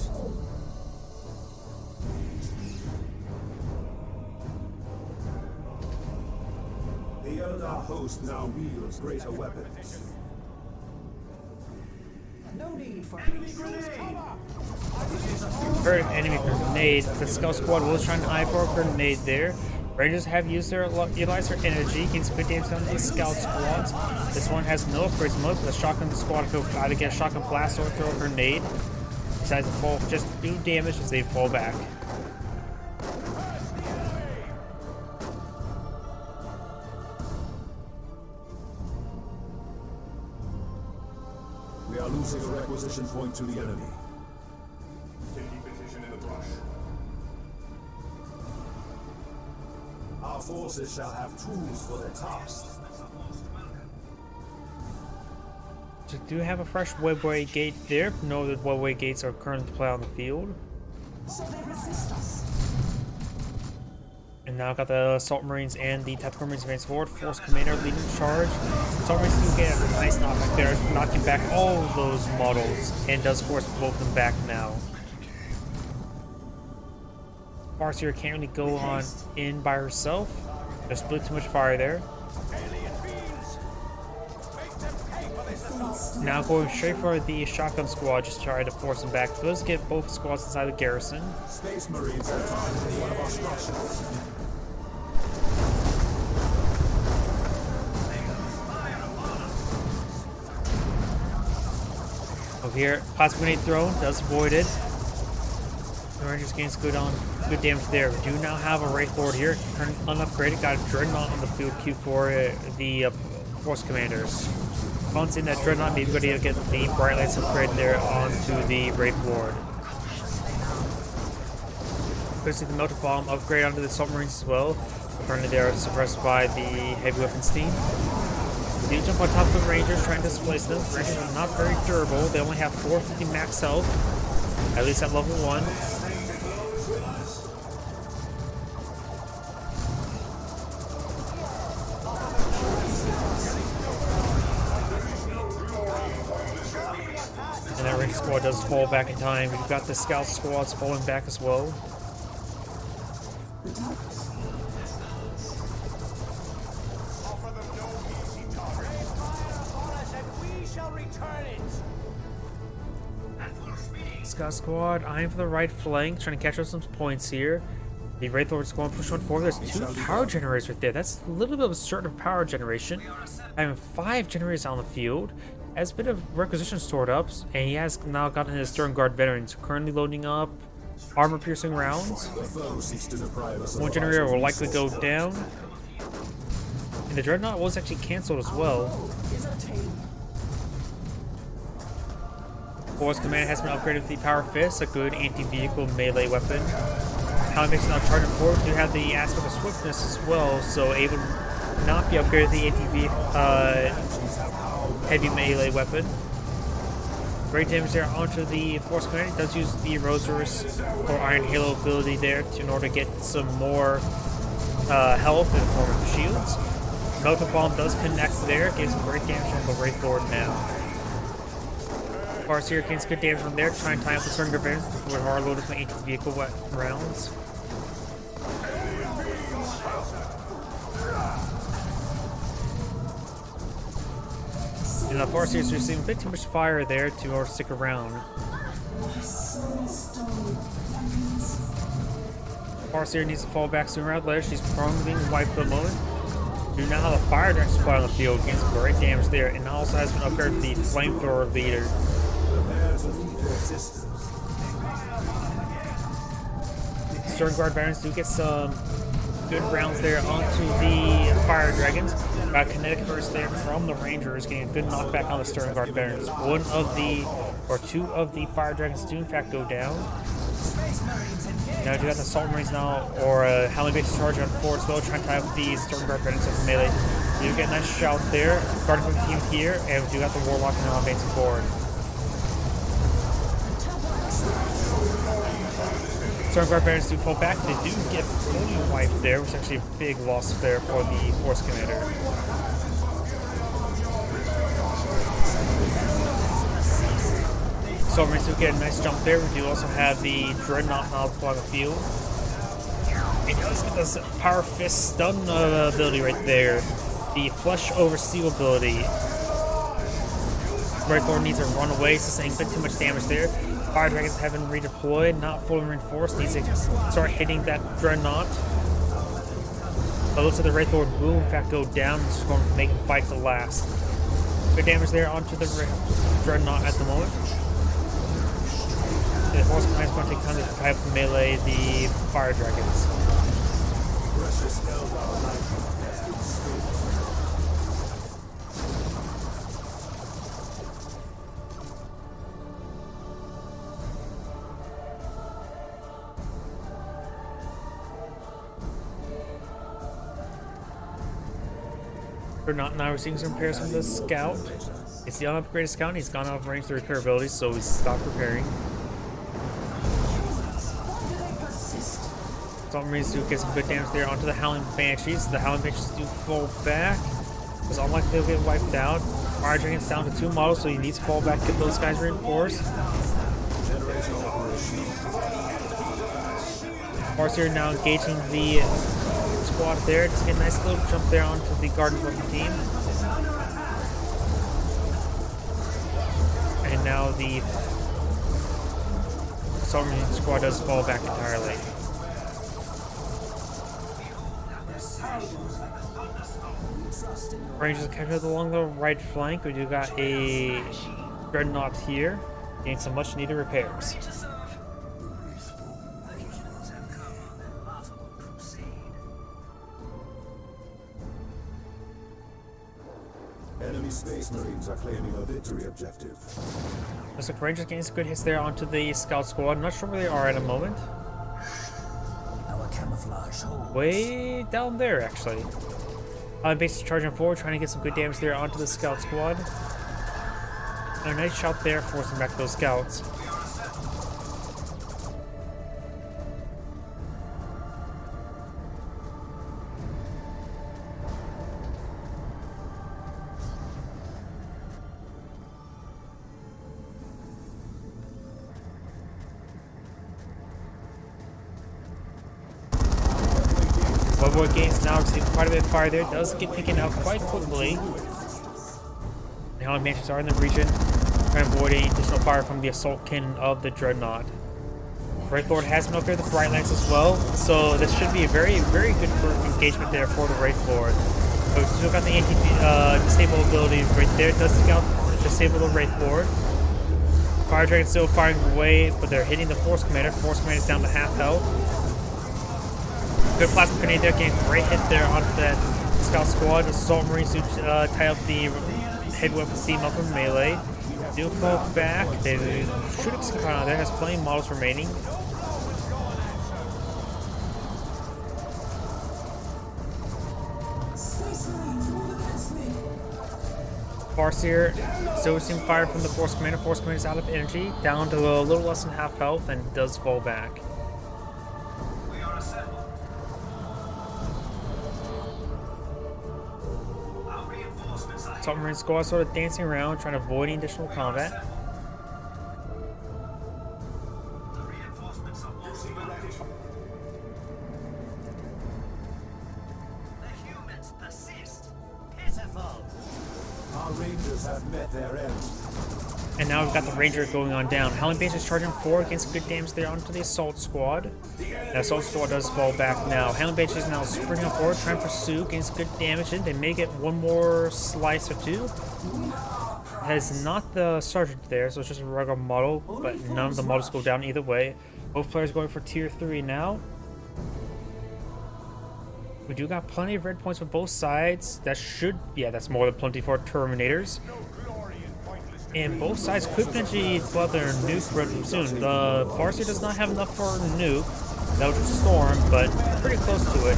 The Eldar host now wields greater weapons. No need for Heard an enemy grenade. The Scout Squad was trying to eye for a grenade there. Rangers have used their utilize their energy, gain some good damage on these Scout Squads. This one has no upgrades mode, but the Shotgun Squad could either get a Shotgun Blast or throw a grenade. Besides, the fall just do damage as they fall back. We are losing a requisition point to the enemy. Taking position in the brush. Our forces shall have tools for their task. So do have a fresh webway gate there. No other webway gates are currently deployed on the field. so they resist us. And now got the Assault Marines and the Tactical Marines advancing forward. Force Commander leading the charge. Assault Marines do get a nice knockback there, knocking back all of those models, and does force both of them back now. Farseer can't really go on in by herself. There's split too much fire there. Now going straight for the Shotgun Squad, just trying to force them back. Does get both squads inside the garrison. Space Marines have targeted one of our structures. Over here, plasma grenade thrown, does avoid it. The Rangers gains good damage there. We do now have a Wraith Lord here, unupgraded, got a Dreadnought on the field queue for the Force Commanders. Once in that Dreadnought, maybe we're going to get the Bright Lights upgrade there onto the Wraith Lord. Pushing the Melted Bomb upgrade onto the Submarines as well. Apparently they are suppressed by the Heavy Weapons team. They do jump on top of the Rangers, trying to displace them. The Rangers are not very durable. They only have 450 max health, at least at level 1. And that Ranger Squad does fall back in time. We've got the Scout Squads falling back as well. Offer them no easy target. Raise fire upon us and we shall return it. Scout Squad eyeing for the right flank, trying to catch up some points here. The Wraith Lord is going to push one forward. There's 2 power generators right there. That's a little bit of a short of power generation. Having 5 generators on the field. Has a bit of requisition stored up, and he has now gotten his Stern Guard veterans, currently loading up armor-piercing rounds. The foe seeks to deprive us of One our generator will vital likely go resources. down. And the Dreadnought was actually cancelled as well. Is a tame. Force Command has been upgraded with the Power Fist, a good anti-vehicle melee weapon. Helmets now charging forward do have the aspect of swiftness as well, so able to not be upgraded with the anti-vehicle heavy melee weapon. great damage there onto the Force Commander. He does use the Rosaris or Iron Halo ability there in order to get some more health in the form of shields. Melta Bomb does connect there, gives some great damage from the Wraith Lord now. Farseer gains good damage from there, trying to tie up the Stormguard Barons with hard loaded from anti-vehicle rounds. And the Farseer is receiving a bit too much fire there to stick around. Farseer needs to fall back sooner or later. She's prone to being wiped for the moment. You now have a fire dragon supply on the field, gains some great damage there, and also has been upgraded to the flamethrower leader. Prepare to meet your sisters. Stormguard Barons do get some good rounds there onto the fire dragons. Got kinetic burst there from the Rangers, getting a good knockback on the Stormguard Barons. Two of the fire dragons do in fact go down. Now you got the Assault Marines now, or Howling Base charge on forward as well, trying to tie up the Stormguard Barons with melee. You get a nice shout there, guarding from the team here, and you got the Warlock now advancing forward. Stormguard Barons do fall back. They do get fully wiped there, which is actually a big loss there for the Force Commander. Assault Marines do get a nice jump there. We do also have the Dreadnought now on the field. It does get this Power Fist stun ability right there. The Flesh over Steel ability. Wraith Lord needs to run away, sustaining a bit too much damage there. Fire Dragons have been redeployed, not fully reinforced. Needs to start hitting that Dreadnought. But looks like the Wraith Lord will in fact go down. It's just going to make him fight to last. Good damage there onto the Dreadnought at the moment. The Force Command is going to take time to type melee the Fire Dragons. Precious Eldar life has been stolen. Dreadnought now receiving some repairs from the Scout. It's the unupgraded Scout, and he's gone out of range to repair abilities, so we stopped repairing. Assault Marines do get some good damage there onto the Howling Banshees. The Howling Banshees do fall back. It's unlikely they'll get wiped out. Fire Dragon's down to 2 models, so he needs to fall back to get those guys reinforced. Farseer now engaging the squad there. Just get a nice little jump there onto the Guardian of the team. And now the Assault Marine squad does fall back entirely. Rangers captured along the right flank. We do got a Dreadnought here, getting some much needed repairs. Enemy Space Marines are claiming a victory objective. Looks like Rangers getting some good hits there onto the Scout squad. Not sure where they are at the moment. Our camouflage hold. Way down there, actually. Base is charging forward, trying to get some good damage there onto the Scout squad. And a nice shot there, forcing back those Scouts. Bloodborne gains now receiving quite a bit of fire there. Does get taken out quite quickly. The Howling Banshees are in the region, trying to avoid any additional fire from the Assault Cannon of the Dreadnought. Wraith Lord has been upgraded the Bright Lance as well, so this should be a very, very good engagement there for the Wraith Lord. But we still got the anti-disable ability right there. It does take out disable the Wraith Lord. Fire Dragon still firing away, but they're hitting the Force Commander. Force Commander is down to half health. Good plasma grenade there, getting a great hit there onto that Scout squad. Assault Marines to tie up the heavy weapon steam up in melee. Do fall back. They should escape out of there. Has plenty of models remaining. Farseer still receiving fire from the Force Commander. Force Commander is out of energy, down to a little less than half health, and does fall back. We are assembled. Our reinforcements are Assault Marine squad sort of dancing around, trying to avoid any additional combat. The reinforcements are walking up. The humans persist. Pitiful. Our Rangers have met their end. And now we've got the Ranger going on down. Howling Base is charging forward, getting some good damage there onto the Assault Squad. The Assault Squad does fall back now. Howling Base is now sprinting forward, trying to pursue, getting some good damage in. They may get one more slice or two. Has not the Sergeant there, so it's just a regular model, but none of the models go down either way. Both players going for tier 3 now. We do got plenty of red points for both sides. That should, yeah, that's more than plenty for Terminators. And both sides could potentially pull out their nuke relatively soon. The Farseer does not have enough for a nuke. That was just Storm, but pretty close to it.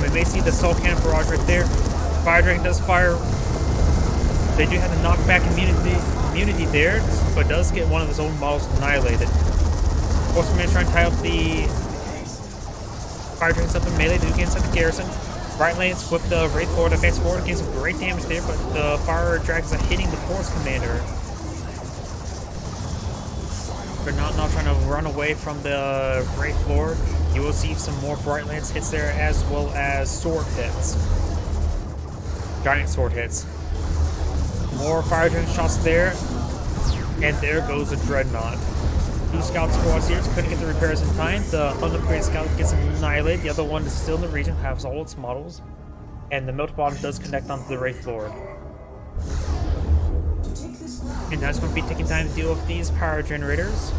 We may see the Assault Cannon barrage right there. Fire Dragon does fire. They do have the knockback immunity there, but does get one of his own models annihilated. Force Commander trying to tie up the Fire Dragons up in melee. They do get inside the garrison. Right lanes with the Wraith Lord advance forward, getting some great damage there, but the Fire Dragons are hitting the Force Commander. They're not trying to run away from the Wraith Lord. You will see some more Bright Lance hits there, as well as sword hits. Giant sword hits. More Fire Dragon shots there, and there goes the Dreadnought. Two Scout Squads here couldn't get the repairs in time. The unupgraded Scout gets annihilated. The other one is still in the region, has all its models. And the Melt Bottom does connect onto the Wraith Lord. And now it's going to be taking time to deal with these power generators.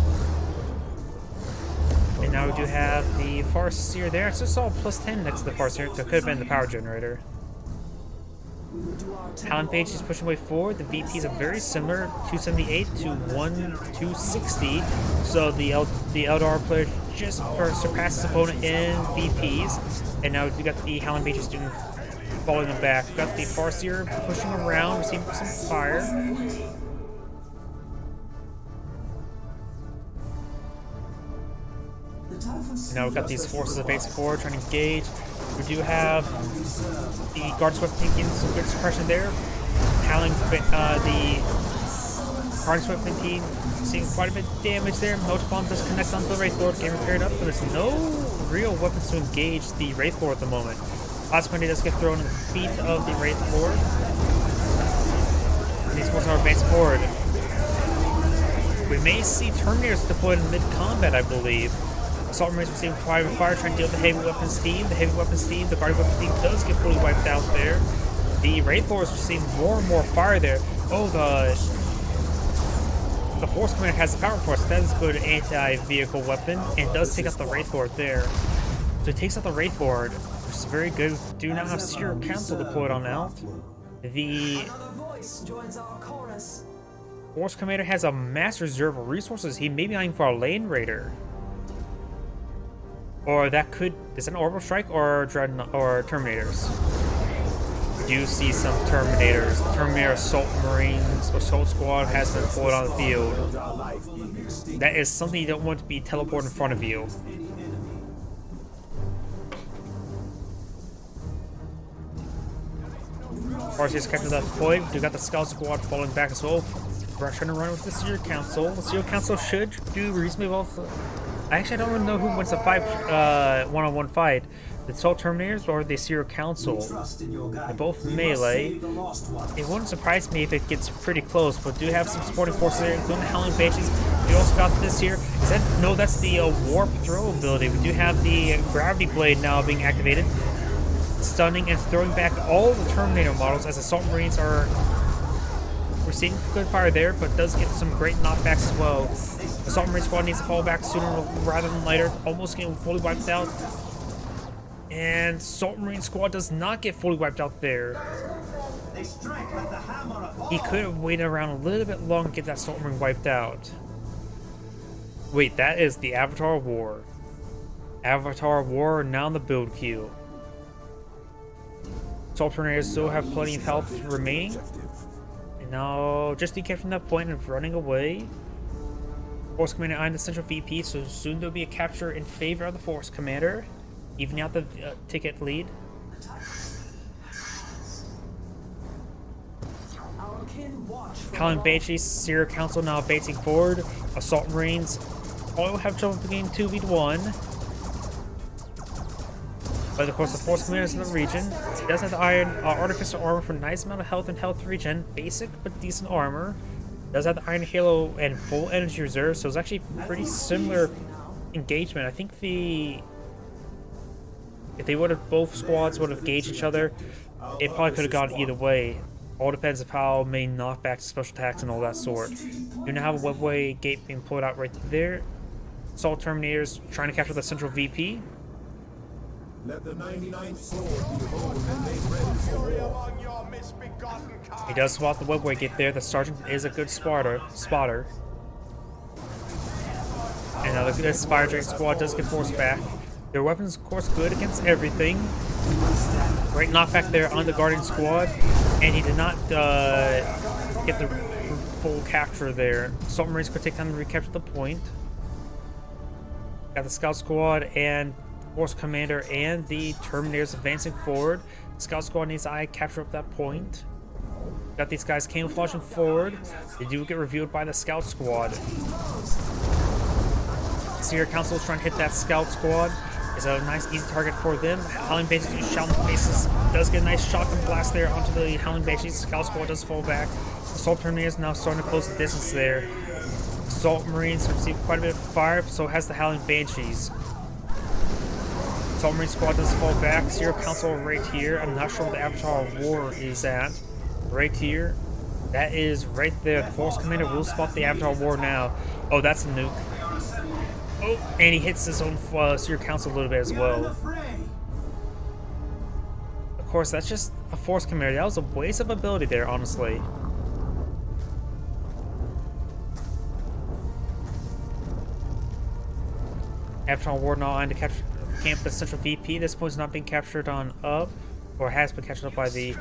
And now we do have the Farseer there. It's just all +10 next to the Farseer. That could have been the power generator. Howling Page is pushing way forward. The VPs are very similar, 278 to 260. So the Eldar player just surpasses his opponent in VPs. And now we got the Howling Pages doing falling them back. We got the Farseer pushing around, receiving some fire. And now we've got these forces advancing forward, trying to engage. We do have the Guard Swept Team getting some good suppression there. The Guard Swept Team seeing quite a bit of damage there. Melch Bomb does connect onto the Wraith Lord, getting repaired up, but there's no real weapons to engage the Wraith Lord at the moment. Last Monday does get thrown in the feet of the Wraith Lord. And these forces are advancing forward. We may see Terminators deployed in mid-combat, I believe. Assault Marines receiving private fire, trying to deal with the heavy weapons team. The heavy weapons team, the guard weapons team does get fully wiped out there. The Wraith Lord is receiving more and more fire there. Oh, the Force Commander has the Power Force. That is a good anti-vehicle weapon, and does take out the Wraith Lord there. So he takes out the Wraith Lord, which is very good. Do not have Seer Council deployed on now. The Force Commander has a mass reserve of resources. He may be eyeing for a Lane Raider. Or that could, is it an Orbital Strike or Dreadnought or Terminators? We do see some Terminators. Terminator Assault Marines, Assault Squad has been deployed on the field. That is something you don't want to be teleported in front of you. Farseer's captured that deployed. We got the Scout Squad falling back as well. We're trying to run with the Seer Council. The Seer Council should do reasonably well. Actually, I don't really know who wins a one-on-one fight. The Assault Terminators or the Seer Council. They're both melee. It wouldn't surprise me if it gets pretty close, but do have some supporting forces there, including the Howling Banshees. We also got this here. No, that's the Warp Throw ability. We do have the Gravity Blade now being activated, stunning and throwing back all the Terminator models as Assault Marines are receiving good fire there, but does get some great knockbacks as well. Assault Marine Squad needs to fall back sooner rather than later, almost getting fully wiped out. And Assault Marine Squad does not get fully wiped out there. He could have waited around a little bit long to get that Assault Marine wiped out. Wait, that is the Avatar War. Avatar War now in the build queue. Assault Tornadoes still have plenty of health remaining. Objective. And now, just to get from that point of running away, Force Commander eyeing the central VP, so soon there'll be a capture in favor of the Force Commander, evening out the ticket lead. Our kin watch from Howling above. Banshees, Seer Council now advancing forward. Assault Marines all have trouble beginning 2v1. But of course, the Force Commander is in the region. He does have the Iron Artificer armor for a nice amount of health and health regen. Basic but decent armor. Does have the Iron Halo and full energy reserve, so it's actually pretty similar engagement. I think if they would have, both squads would have gauged each other, it probably could have gone either way. All depends of how many knockbacks, special attacks, and all that sort. You now have a webway gate being pulled out right there. Assault Terminators trying to capture the central VP. Let the 99th sword be honed and made ready for Fury war. among your misbegotten kind. He does spot the webway gate there. The sergeant is a good spotter. And now this Fire Dragon squad does get forced back. Their weapons, of course, good against everything. Great knockback there on the Guardian squad, and he did not get the full capture there. Assault Marines could take time to recapture the point. Got the Scout squad and Force Commander and the Terminators advancing forward. Scout squad needs to capture up that point. Got these guys camouflaging forward. They do get reviewed by the Scout squad. Seer Council is trying to hit that Scout squad. Is a nice easy target for them. Howling Banshees shouting faces. Does get a nice shotgun blast there onto the Howling Banshees. Scout squad does fall back. Assault Terminators now starting to close the distance there. Assault Marines receive quite a bit of fire, so has the Howling Banshees. Assault Marine squad does fall back. Seer Council right here. I'm not sure where the Avatar of War is at. Right here. That is right there. The Force Commander will spot the Avatar of War now. Oh, that's a nuke. Oh, and he hits his own Seer Council a little bit as well. Of course, that's just a Force Commander. That was a waste of ability there, honestly. Avatar War now on to capture camp the central VP. This point is not being captured on up, or has been captured up by the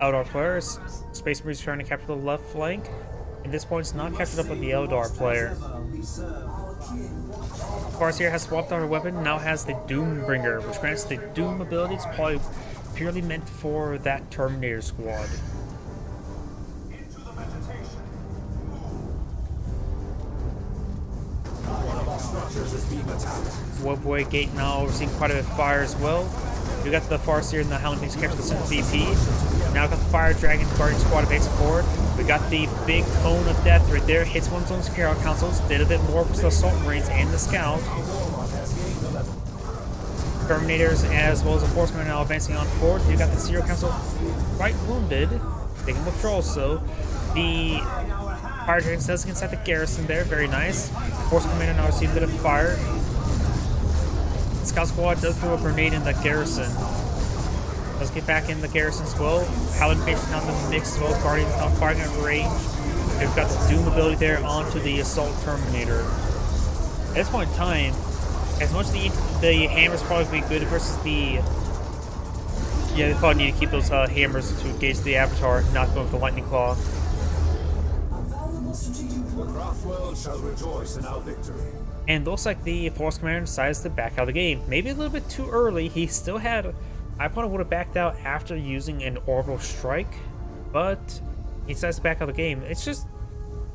Eldar players. Space Marines trying to capture the left flank. And this point is not captured up by the Eldar player. Farseer has swapped out her weapon, now has the Doombringer, which grants the Doom ability. It's probably purely meant for that Terminator squad. Into the vegetation. One of our structures is being attacked. Webway gate now receiving quite a bit of fire as well. We got the Farseer and the Howling Banshees capture the central VP. Now got the Fire Dragon Guardian squad advancing forward. We got the big cone of death right there. Hits one of those Scout Councils. Did a bit more for the Assault Marines and the Scout. Terminators as well as the Force Commander now advancing on forward. You got the Seer Council quite wounded. Taking withdrawal, so the Fire Dragon does get inside the garrison there. Very nice. Force Commander now receiving a bit of fire. Scout Squad does throw a grenade in the garrison. Let's get back in the garrison as well. Howling Banshees now in the mix as well. Guardians now firing at range. They've got the Doom ability there onto the Assault Terminator. At this point in time, as much as the hammers probably be good versus the... Yeah, they probably need to keep those hammers to engage the Avatar, not go with the Lightning Claw. A valuable strategic The Craft world shall rejoice in our victory. And looks like the Force Commander decides to back out of the game. Maybe a little bit too early. He still had... I probably would have backed out after using an Orbital Strike, but he decides to back out of the game. It's just...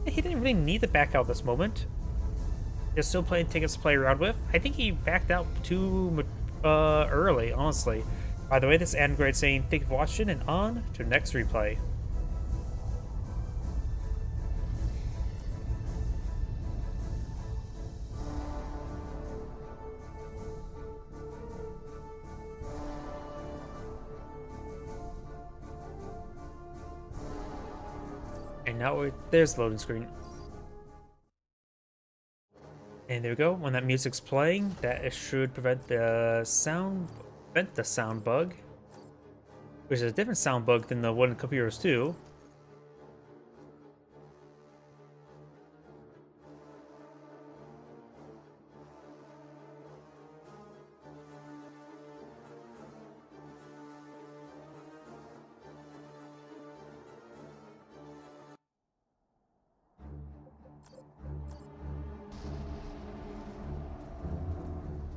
He didn't really need to back out at this moment. There's still plenty of tickets to play around with. I think he backed out too early, honestly. By the way, this is Android saying thank you for watching, and on to the next replay. And now there's the loading screen. And there we go. When that music's playing, that should prevent the sound bug, which is a different sound bug than the one in Computer Heroes 2.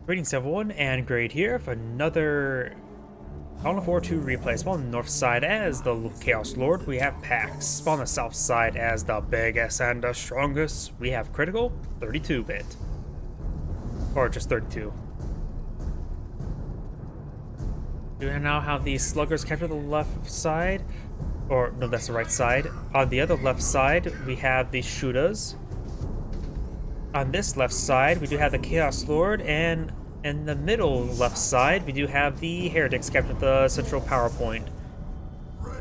Greetings everyone, and Grade here for another Dawn of War 2 replay. Spawn on the north side as the Chaos Lord, we have Pax. Spawn on the south side as the biggest and the strongest, we have Critical, 32-bit. Or just 32. We now have the Sluggers capture the left side. Or, no, that's the right side. On the other left side, we have the Shooters. On this left side, we do have the Chaos Lord, and in the middle left side, we do have the Heretics captured the central power point.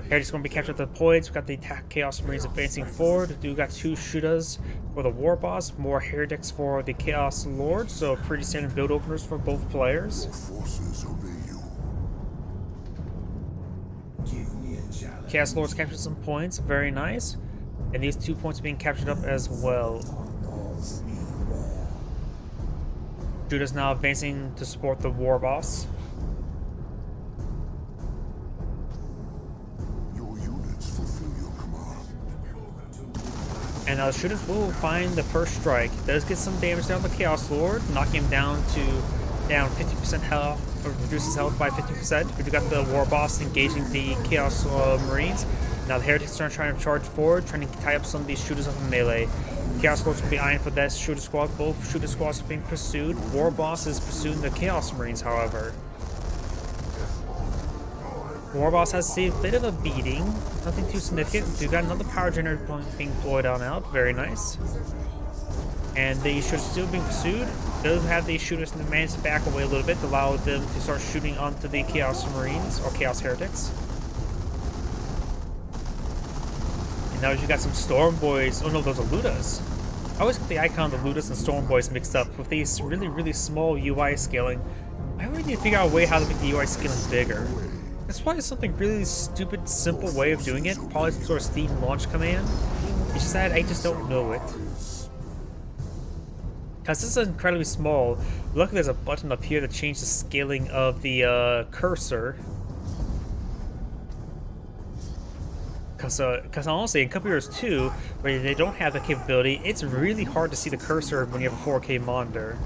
Heretics going to be captured at the points. We've got the Chaos Marines advancing forward. We've got 2 Shooters for the War Boss, more Heretics for the Chaos Lord, so pretty standard build openers for both players. Forces obey you. Give me a challenge. Chaos Lord's captured some points, very nice. And these 2 points are being captured up as well. Judah's now advancing to support the War Boss. Your units fulfill your command. And the Shooters will find the first strike. Does get some damage down the Chaos Lord, knocking him down 50% health, or reduces health by 50%. We've got the War Boss engaging the Chaos Marines. Now the Heretics are trying to charge forward, trying to tie up some of these Shooters up in melee. Chaos Lords will be eyeing for that Shooter Squad. Both Shooter Squads are being pursued. War Boss is pursuing the Chaos Marines, however. War Boss has seen a bit of a beating. Nothing too significant. We've got another power generator being deployed on out. Very nice. And the Shooters still being pursued. Does have the Shooters manage to back away a little bit to allow them to start shooting onto the Chaos Marines, or Chaos Heretics. And now you got some Storm Boys. Oh no, those are Ludas. I always get the icon of the Ludas and Storm Boys mixed up with these really small UI scaling. I really need to figure out a way how to make the UI scaling bigger. That's probably something really stupid, simple way of doing it. Probably some sort of Steam launch command. It's just that I just don't know it. Because this is incredibly small. Luckily there's a button up here to change the scaling of the cursor. Because honestly, in Cup Heroes 2, where they don't have the capability, it's really hard to see the cursor when you have a 4K monitor.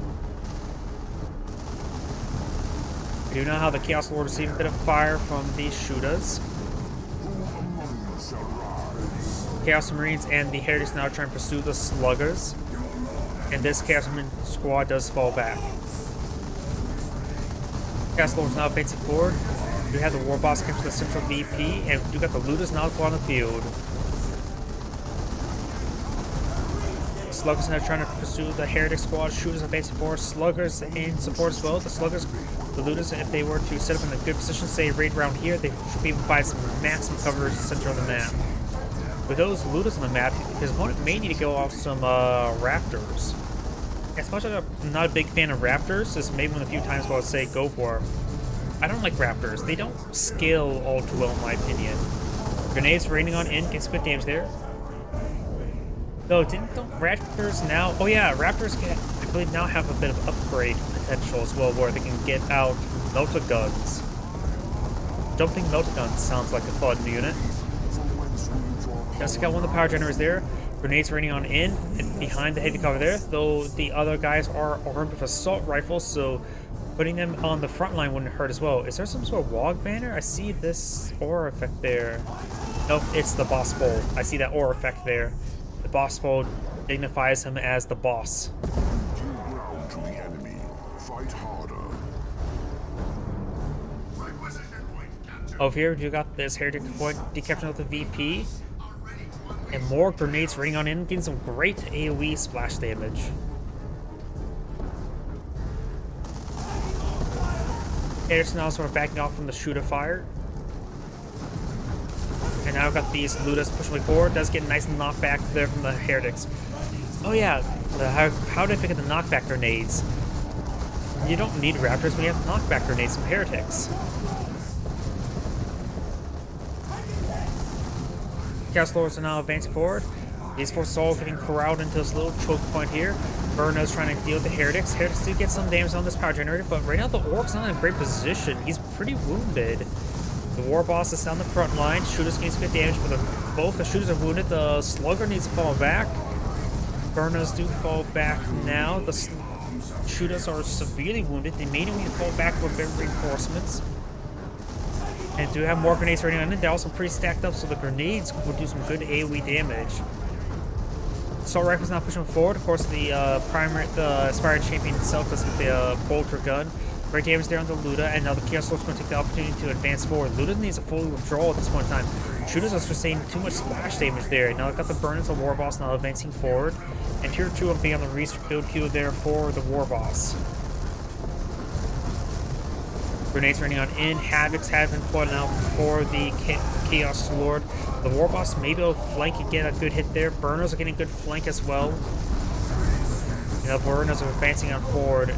We do know how the Chaos Lord is receiving a bit of fire from these Shooters. Chaos Marines and the Heretics now trying to pursue the Sluggers. And this Chaos Marine squad does fall back. Chaos Lord's now advancing forward. We have the War Boss capture the central VP, and we got the Ludas now go on the field. Sluggers now trying to pursue the Heretic squad. Shooters advancing forward. Sluggers in support as well. The Sluggers, the Ludas, if they were to set up in a good position, say right around here, they should be able to find some maximum coverage in the center of the map. With those Ludas on the map, his opponent may need to go off some Raptors. As much as I'm not a big fan of Raptors, this may be one of the few times where I'll say go for them. I don't like Raptors. They don't scale all too well in my opinion. Grenades raining on in, gets good damage there. Though, didn't the Raptors now... Oh yeah, Raptors can, I believe, now have a bit of upgrade potential as well, where they can get out melter guns. Jumping melter guns sounds like a fun unit. Just got one of the power generators there. Grenades raining on in, and behind the heavy cover there, though the other guys are armed with assault rifles, so putting them on the front line wouldn't hurt as well. Is there some sort of WOG banner? I see this aura effect there. Nope, it's the boss bowl. I see that aura effect there. The boss bowl dignifies him as the boss. Give ground to the enemy. Fight harder. Over here, you got this Heretic point decapturing with the VP. And more grenades raining on in, getting some great AoE splash damage. Heretics now sort of backing off from the Shooter fire. And now I've got these Ludas pushing forward. Does get a nice knockback there from the Heretics. Oh yeah, how did I forget the knockback grenades? You don't need Raptors when you have knockback grenades from Heretics. Chaos Lords are now advancing forward. These forces all getting corralled into this little choke point here. Burno's trying to deal with the Heretics. Heretics do get some damage on this power generator, but right now the Orc's not in a great position. He's pretty wounded. The War Boss is down the front line. Shooters gain some good damage, but both the Shooters are wounded. The Slugger needs to fall back. Burnos do fall back now. The Shooters are severely wounded. They may need to fall back for better reinforcements. And do have more grenades running on it. They're also pretty stacked up, so the grenades will do some good AoE damage. Assault rifle's not pushing forward. Of course, the Aspired Champion itself does get the bolter gun. Great damage there on the Luda, and now the Chaos Lord's going to take the opportunity to advance forward. Luda needs a full withdrawal at this point in time. Shooters are sustained too much splash damage there. Now I've got the Burners of War Boss now advancing forward. And tier 2 will be on the rebuild queue there for the War Boss. Grenades running on in. Havocs have been put out for the Chaos Lord. The War Boss may be able to flank and get a good hit there. Burners are getting a good flank as well. Now Burners are advancing on forward.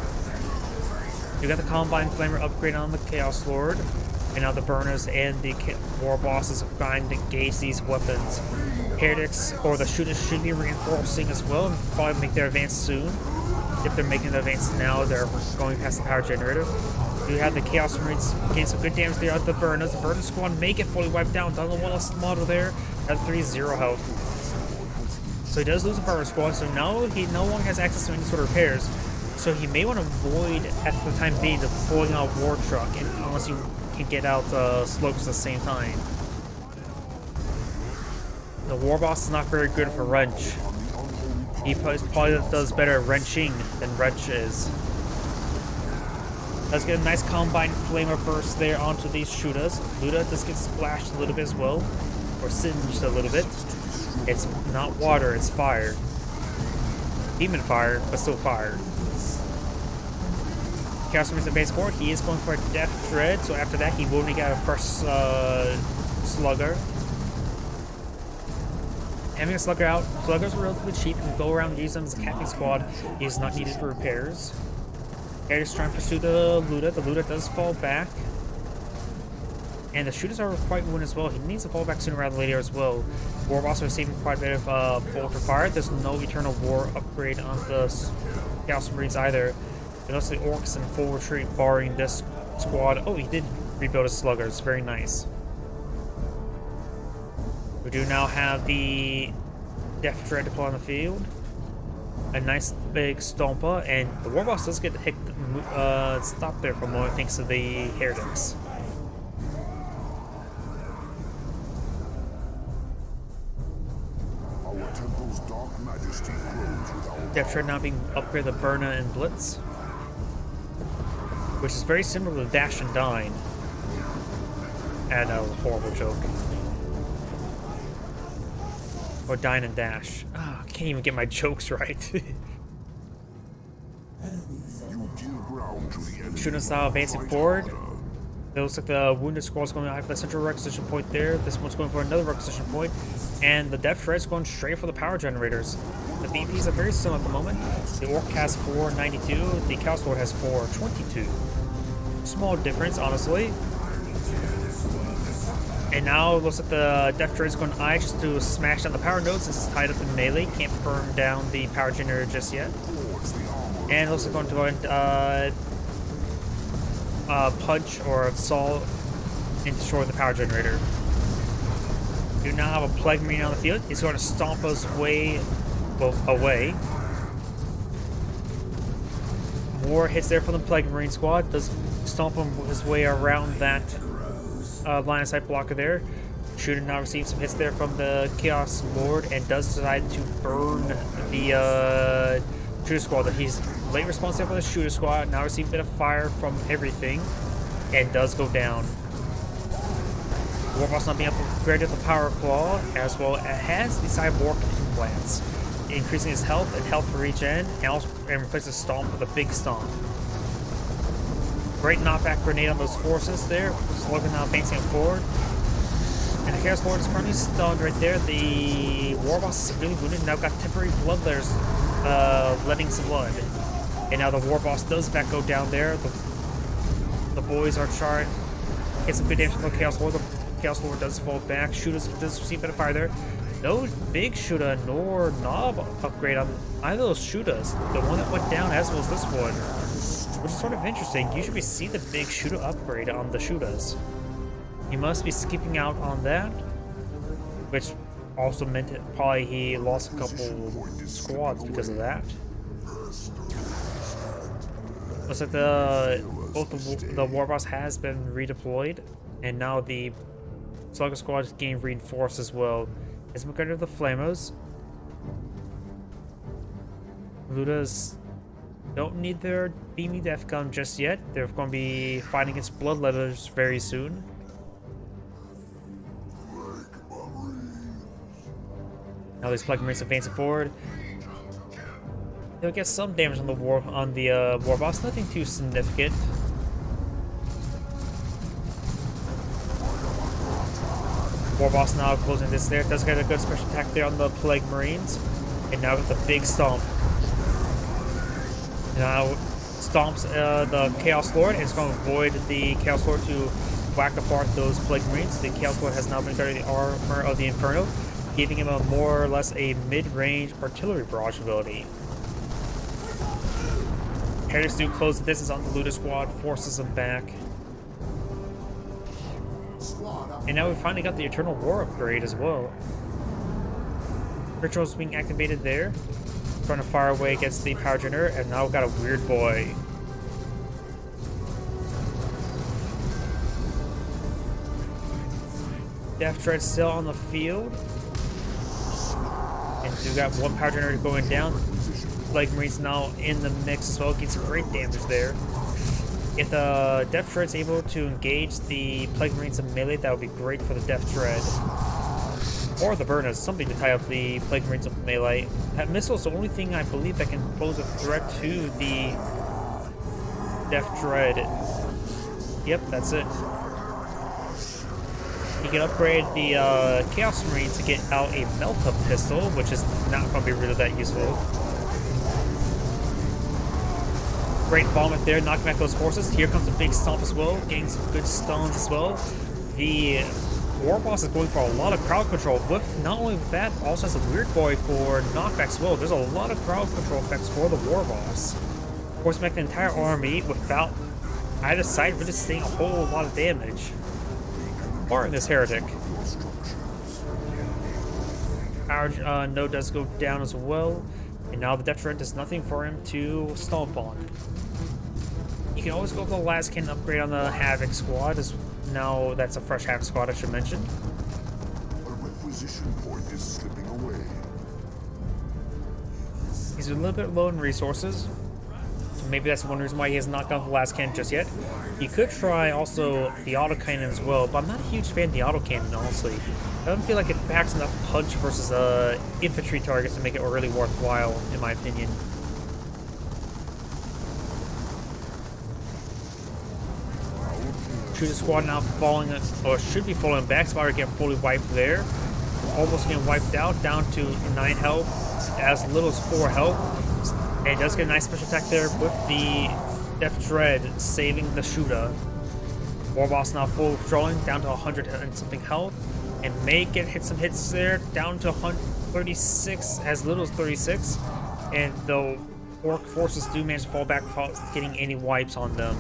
You got the Combine Flamer upgrade on the Chaos Lord. And now the Burners and the War Bosses are trying to engage these weapons. Heretics, or the Shooters, should be reinforcing as well and probably make their advance soon. If they're making the advance now, they're going past the power generator. You have the Chaos Marines getting some good damage there at the Burners. The Burner Squad may get fully wiped down. Down the one model there at 3-0 health. So he does lose the Burner Squad, so now he no longer has access to any sort of repairs. So he may want to avoid, at the time being, the pulling out War Truck, unless you can get out Slopes at the same time. The War Boss is not very good for Wrench. He probably does better at wrenching than Wrench is. Let's get a nice Combine Flamer burst there onto these Shooters. Luda does get splashed a little bit as well, or singed a little bit. It's not water, it's fire. Demon fire, but still fire. Chaos Marines advance forward. He is going for a Death Dread, so after that he will only get a first Slugger. Having a Slugger out, Sluggers are relatively cheap. You can go around and use them as a capping squad. He is not needed for repairs. Heretics trying to pursue the Luda. The Luda does fall back. And the Shooters are quite wounded as well. He needs to fall back sooner rather than later as well. War Boss are receiving quite a bit of bolter fire. There's no Eternal War upgrade on the Chaos Marines either. And also the Orcs in full retreat, barring this squad. Oh, he did rebuild his Sluggers. Very nice. We do now have the Death Dread deployed on the field. A nice big Stompa, and the War Boss does get hit, stopped there for a moment thanks to the Heretics. Our temple's dark majesty grows with our Death Dread now being upgraded to Burna and Blitz, which is very similar to Dash and Dine. And a horrible joke. Or Dine and Dash. Oh, I can't even get my jokes right. You give ground to the enemy. Shooters now advancing forward. It looks like the Wounded Squad's going for the central requisition point there. This one's going for another requisition point. And the Death Dread's going straight for the power generators. The BPs are very similar at the moment. The Orc has 492, the Chaos Lord has 422. Small difference, honestly. And now it looks like the Death Dread's going to just to smash down the power nodes since it's tied up in melee. Can't burn down the power generator just yet. And it looks like going to go and punch or assault and destroy the power generator. We do now have a Plague Marine on the field. He's going to stomp his way away. More hits there from the Plague Marine squad. Does stomp his way around that line of sight blocker there. Shooter now receives some hits there from the Chaos Lord and does decide to burn the Shooter Squad. He's late responsive for the Shooter Squad, now receiving a bit of fire from everything and does go down. War Boss not being able to upgrade the Power Claw, as well as has the Cyborg implants, increasing his health and health for regen, and replaces Stomp with a big Stomp. Great knockback grenade on those forces there. Slugger now advancing forward. And the Chaos Lord is currently stunned right there. The War Boss is really wounded. Now got temporary bloodletters letting some blood. And now the War Boss does back go down there. The boys are trying to get some good damage from the Chaos Lord. The Chaos Lord does fall back. Shooters does receive a bit of fire there. No big shooter nor knob upgrade on either of those shooters. The one that went down as was this one. Which is sort of interesting. Usually we see the big shooter upgrade on the shooters. He must be skipping out on that, which also meant that probably he lost a couple squads because of that. Looks like the war boss has been redeployed, and now the Slugger Squad is getting reinforced as well. As we go to the Flamos, Ludas don't need their beamy death gun just yet. They're going to be fighting against Bloodletters very soon. Now these Plague Marines advancing forward. They'll get some damage on the war boss, nothing too significant. War boss now closing this there. Does get a good special attack there on the Plague Marines, and now with the big stomp. Now stomps the Chaos Lord, and it's going to avoid the Chaos Lord to whack apart those Plague Marines. The Chaos Lord has now been guarding the armor of the Inferno, giving him a more or less a mid-range artillery barrage ability. Heretics do close the distance on the Looter Squad, forces them back. And now we finally got the Eternal War upgrade as well. Rituals being activated there. Trying to fire away against the power generator, and now we've got a weird boy. Death Dread still on the field. And we got one power generator going down. Plague Marines now in the mix as well, getting some great damage there. If the Death Dread's able to engage the Plague Marines in melee, that would be great for the Death Dread. Or the Burners, something to tie up the Plague Marines with melee. That missile is the only thing I believe that can pose a threat to the Death Dread. Yep, that's it. You can upgrade the Chaos Marine to get out a Melt-Up pistol, which is not going to be really that useful. Great vomit there, knocking back those forces. Here comes a big stomp as well, getting some good stones as well. The War Boss is going for a lot of crowd control. With not only that, also has a weird boy for knockback as well. There's a lot of crowd control effects for the War Boss. Force back the entire army without either side really staying a whole lot of damage. Or in this Heretic. Our node does go down as well. And now the Death Dread does nothing for him to stomp on. You can always go for the last cannon upgrade on the Havoc squad. Now that's a fresh Havoc squad, I should mention. A requisition point is slipping away. He's a little bit low in resources. So maybe that's one reason why he has not gone for the last cannon just yet. He could try also the autocannon as well, but I'm not a huge fan of the autocannon, honestly. I don't feel like it packs enough punch versus infantry targets to make it really worthwhile, in my opinion. Shooter squad now falling, or should be falling back. Spider getting fully wiped there. Almost getting wiped out, down to 9 health, as little as 4 health. And he does get a nice special attack there with the Death Dread saving the Shooter. War Boss now full throwing, down to 100 and something health. And may hit some hits there, down to 136, as little as 36. And the Orc forces do manage to fall back without getting any wipes on them.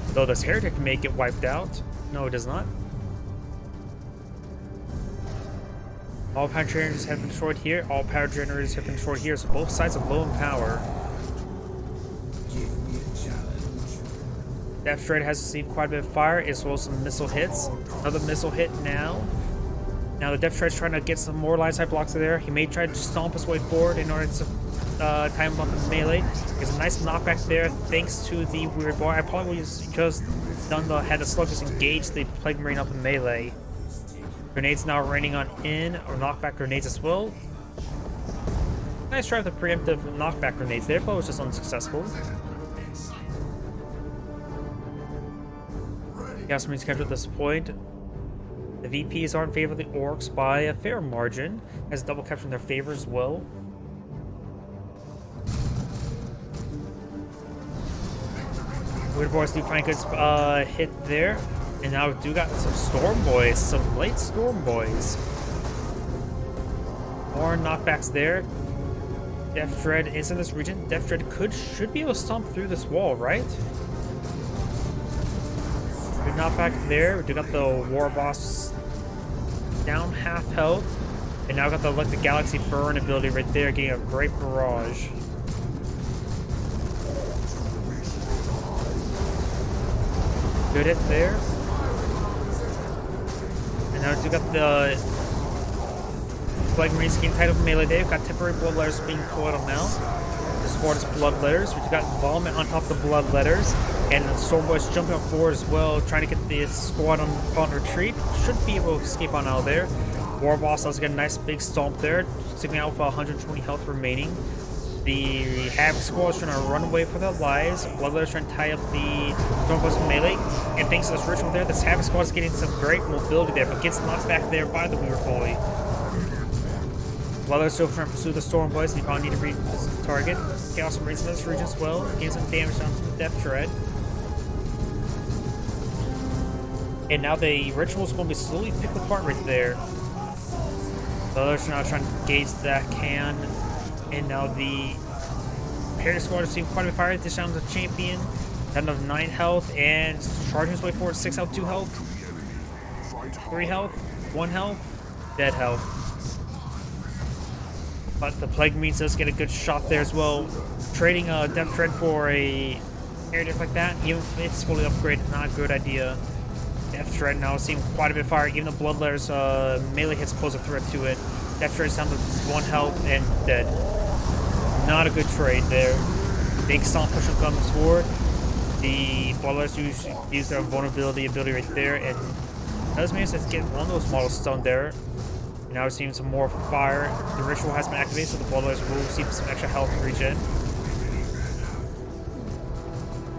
Though this Heretic may get wiped out. No, it does not. All power generators have been destroyed here. All power generators have been destroyed here, so both sides are low in power. Death Dread has received quite a bit of fire, as well as some missile hits. Another missile hit now. Now the Death Dread's trying to get some more line side blocks there. He may try to stomp his way forward in order to time him up in melee. There's a nice knockback there thanks to the weird boy. I probably would have just had the Sluggers engage the Plague Marine up in melee. Grenades now raining on in, or knockback grenades as well. Nice try with the preemptive knockback grenades there, but it was just unsuccessful. Chaos Marines captured at this point. The VPs are in favor of the Orcs by a fair margin, as double capture in their favor as well. Weird Boys do find a good hit there. And now we do got some Storm Boys, some late Storm Boys. More knockbacks there. Death Dread is in this region. Death Dread should be able to stomp through this wall, right? Good knockback there. We do got the War Boss down half health. And now we got the Let the Galaxy Burn ability right there, getting a great barrage. Good hit there. And now we got the Plague Marines getting tied up in melee there. We've got temporary bloodletters being pulled on now. The squad is bloodletters. We've got vomit on top of the bloodletters. And the Stormboys jumping up forward as well, trying to get the squad on retreat. Should be able to escape on out of there. War Boss also got a nice big stomp there, sticking out with 120 health remaining. The Havoc squad is trying to run away for their lives. Bloodletters trying to tie up the Stormboys in melee. And thanks to this ritual there, this Havoc squad is getting some great mobility there, but gets knocked back there by the Weird Boy. Bloodletters still trying to pursue the Stormboys. You probably need to reach this target. Chaos Marines in this region as well, getting some damage down to the Death Dread. And now the ritual is going to be slowly picked apart right there. The others are now trying to gauge that can. And now the Heritage Squad is seeing quite a bit of fire. This down to the champion. Down to 9 health and charging his way forward. 6 health, 2 health, 3 health, 1 health, dead health. But the Plague Marines does get a good shot there as well. Trading a Death Dread for a Heritage like that, even if it's fully upgraded, not a good idea. Death Dread now seeing quite a bit of fire. Even the Bloodletters melee hits pose a threat to it. Death Dread is down to 1 health and dead. Not a good trade there. Big stomp push comes forward. The Bloodletters use their vulnerability ability right there, and does manage to get one of those models stunned there. And now we're seeing some more fire. The ritual has been activated, so the Bloodletters will receive some extra health regen.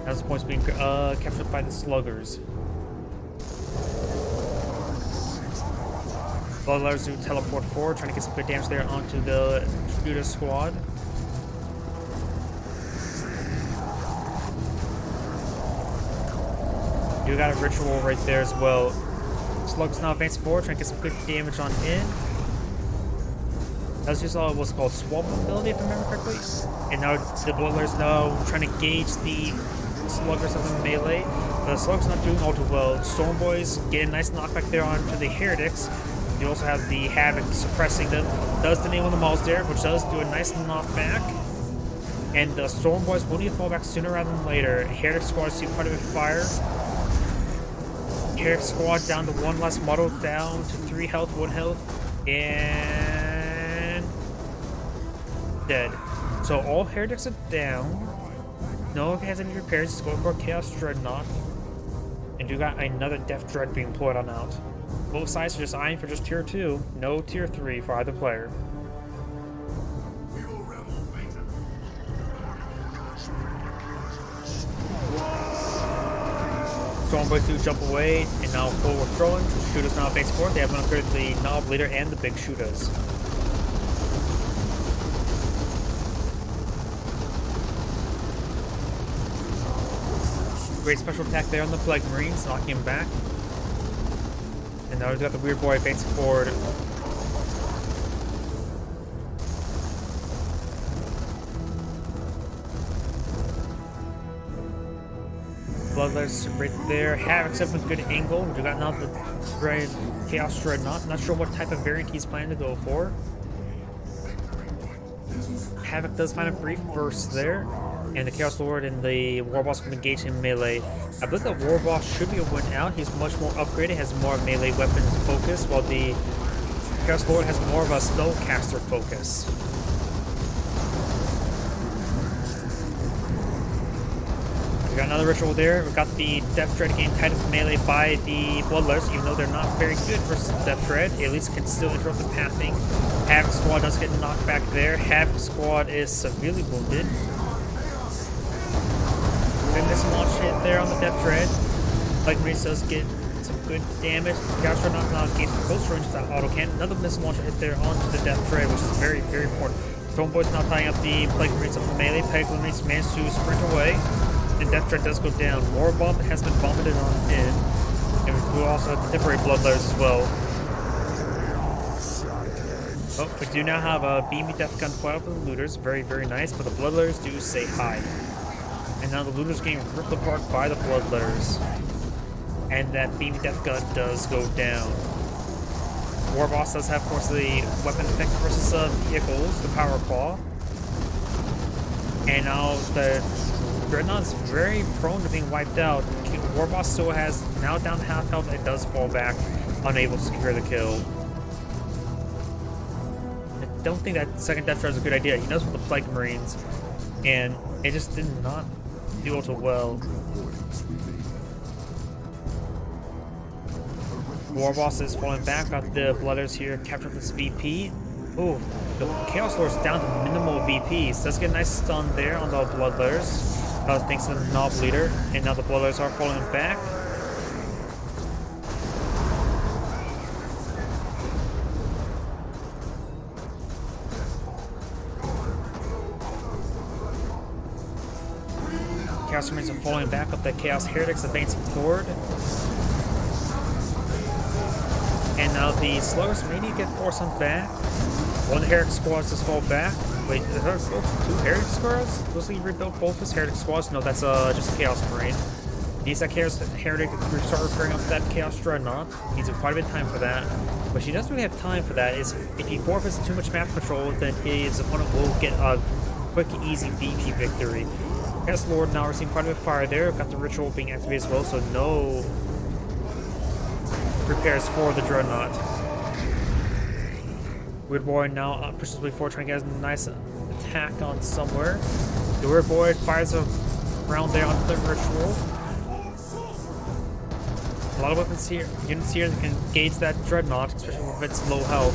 Now the points being captured by the Sluggers. Bloodletters do teleport forward, trying to get some good damage there onto the Judah squad. You got a ritual right there as well. Slugs now advancing forward, trying to get some good damage on in. That's just what's called swap ability, if I remember correctly. And now the Bloodletters now trying to gauge the Sluggers of the melee. The Sluggers not doing all too well. Stormboys get a nice knockback there onto the Heretics. You also have the Havoc suppressing them. Does the name of the Mauls there, which does do a nice knockback. And the Stormboys will need to fall back sooner rather than later. Heretic Squad see quite a bit of fire. Heretic Squad down to 1 last model, down to 3 health, 1 health, and dead. So all Heretics are down. No one has any repairs. It's going for a Chaos Dreadnought. And you got another Death Dread being pulled on out. Both sides are just eyeing for just tier 2, no tier 3 for either player. Stormboys do jump away and now full withdrawing. Shooters now advance forward. They have upgraded the Knob Leader and the Big Shooters. Great special attack there on the Plague Marines, knocking him back. And now we've got the Weird Boy advancing forward. Bloodletters right there. Havoc's up with good angle. We got now the Chaos Dreadnought. Not sure what type of variant he's planning to go for. Havoc does find a brief burst there. And the Chaos Lord and the War Boss can engage in melee. I believe the War Boss should be a win out. He's much more upgraded, has more melee weapons focus, while the Chaos Lord has more of a spellcaster focus. We got another ritual there. We got the Death Dread getting tied up melee by the Bloodletters, even though they're not very good versus Death Dread. At least can still interrupt the pathing. Havoc Squad does get knocked back there. Havoc Squad is severely wounded. Then this launch hit there on the Death Dread. Plague Marines does get some good damage. Chaos Dread not gain close range to that auto cannon. Another missile launcher hit there onto the Death Dread, which is very, very important. Stormboys now tying up the Plague Marines up the melee. Plague Marines manage to sprint away. The Death Dread does go down. War Bomb has been vomited on in. And we also have the temporary Bloodletters as well. Oh, we do now have a beamy death gun fly up with the Looters. Very, very nice. But the Bloodletters do say hi. And now the Looters getting ripped apart by the Bloodletters. And that beamy death gun does go down. War Boss does have, of course, the weapon effect versus vehicles, the Power Claw. And now the Dreadnought is very prone to being wiped out. War Boss still has now down to half health and does fall back, unable to secure the kill. I don't think that second Death Drive is a good idea. He does with the Plague Marines, and it just did not do all too well. War Boss is falling back. Got the Blooders here, capturing this VP. Ooh, the Chaos Lord's down to minimal VPs. Does get a nice stun there on the Bloodletters. Thanks to the Knob Leader. And now the Bloodletters are falling back. Chaos Marines are falling back with the Chaos Heretics advancing forward. And now the Sluggers may need to get forced on back. One of the Heretic squads just fall back. Wait, are there both two Heretic squads? Does he rebuild both his Heretic squads? No, that's just a Chaos Marine. Needs that Chaos Heretic to start repairing up that Chaos Dreadnought. Needs quite a bit of time for that. But she doesn't really have time for that. If he forfeits too much map control, then his opponent will get a quick, easy VP victory. Chaos Lord now receiving quite a bit of fire there. Got the Ritual being activated as well, so no repairs for the Dreadnought. Weird Boy now pushes way forward, trying to get a nice attack on somewhere. The Weird Boy fires a round there onto the Ritual. A lot of weapons here, units here that can engage that Dreadnought, especially with its low health.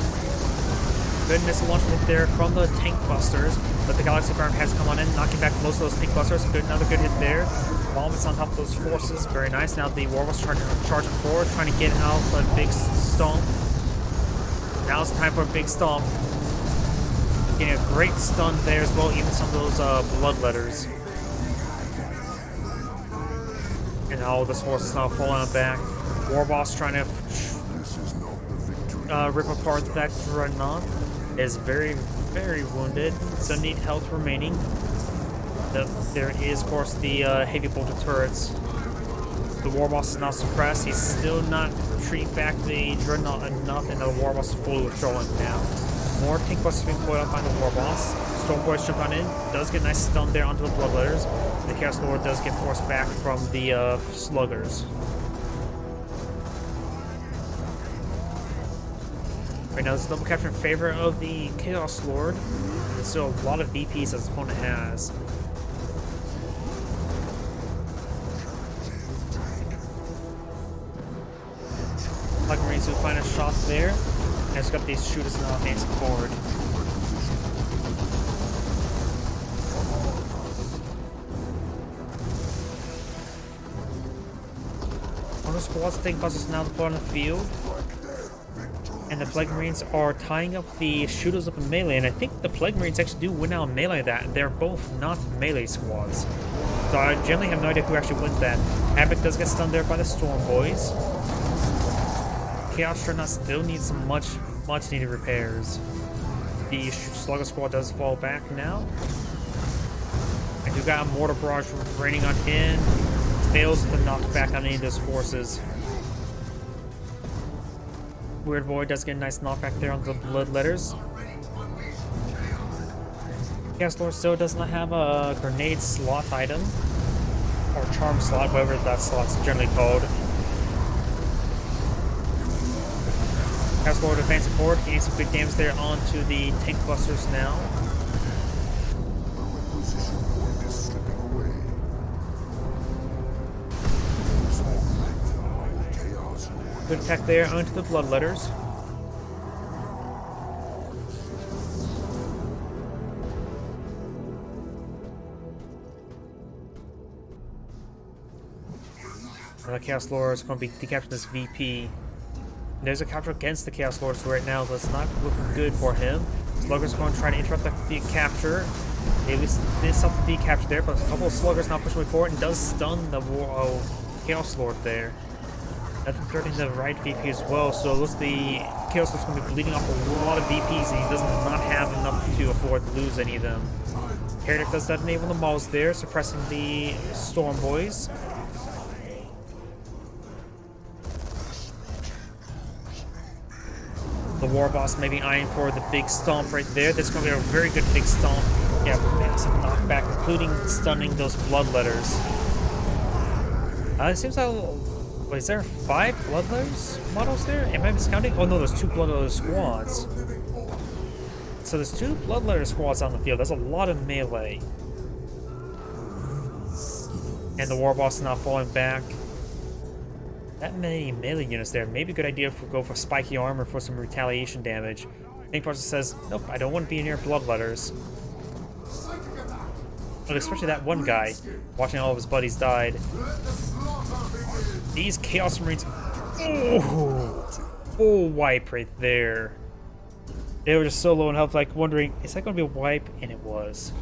Good missile launch hit there from the Tank Busters, but the Galaxy Barb has come on in, knocking back most of those Tank Busters. Another good hit there. Bomb is on top of those forces, very nice. Now the War was charging forward, trying to get out for a big stomp. Now it's time for a big stomp. Getting a great stun there as well, even some of those Bloodletters. And all this force is now falling on back. War Boss trying to rip apart that Dreadnought. Is very, very wounded. So need health remaining. There is, of course, the heavy bolter turrets. The War Boss is now suppressed. He's still not retreating back the Dreadnought enough, and the War Boss is fully withdrawing now. More Tank Busters being put up by the War Boss. Storm Boys jump on in. Does get a nice stun there onto the Bloodletters. The Chaos Lord does get forced back from the Sluggers. Right now, this is double capture in favor of the Chaos Lord. There's still a lot of VPs that his opponent has. Plague Marines will find a shot there. And it's got these shooters now advancing forward. One of the squads Tank Busters now deployed on the field. And the Plague Marines are tying up the shooters up in melee, and I think the Plague Marines actually do win out in melee that. They're both not melee squads. So I generally have no idea who actually wins that. Havoc does get stunned there by the Storm Boys. Chaos Dreadnought still needs some much needed repairs. The Slugger squad does fall back now. And you've got a Mortar Barrage raining on in. Fails to knock back on any of those forces. Weird Boy does get a nice knockback there on the Bloodletters. Chaos Lord still does not have a grenade slot item. Or charm slot, whatever that slot's generally called. Chaos Lord advancing forward, getting some big damage there onto the Tank Busters now. Good attack there onto the Bloodletters. The Chaos Lord is going to be decapitating this VP. There's a capture against the Chaos Lord, so right now that's not looking good for him. Sluggers are going to try to interrupt the capture. They at least did something to decapture there, but a couple of Sluggers now pushing way forward and does stun the Chaos Lord there. That's threatening the right VP as well, so it looks the Chaos Lord's going to be bleeding off a lot of VPs, and he does not have enough to afford to lose any of them. Heretic does detonate one of the Mauls there, suppressing the Storm Boys. The War Boss may be eyeing for the big stomp right there. That's going to be a very good big stomp. Yeah, massive knockback, including stunning those bloodletters. It seems like... Wait, is there 5 bloodletters models there? Am I miscounting? Oh no, there's 2 bloodletter squads. So there's 2 bloodletter squads on the field. That's a lot of melee. And the war boss is not falling back. That many melee units there. Maybe a good idea if we go for spiky armor for some retaliation damage. Tank Person says, nope, I don't want to be near bloodletters. But especially that one guy, watching all of his buddies died. These Chaos Marines, full wipe right there. They were just so low in health, like wondering, is that going to be a wipe? And it was.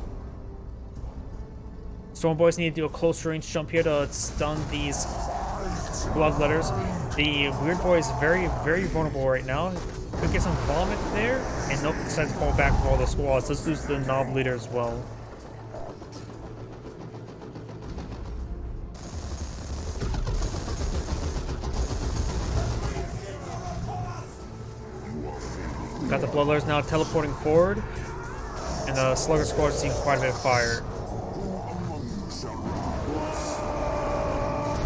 Storm Boys need to do a close range jump here to stun these bloodletters. The Weird Boy is very, very vulnerable right now. Could get some vomit there, and nope, decides to fall back with all the squads. Let's lose the Knob Leader as well. Got the Bloodletters now teleporting forward, and the Slugger squad is seeing quite a bit of fire.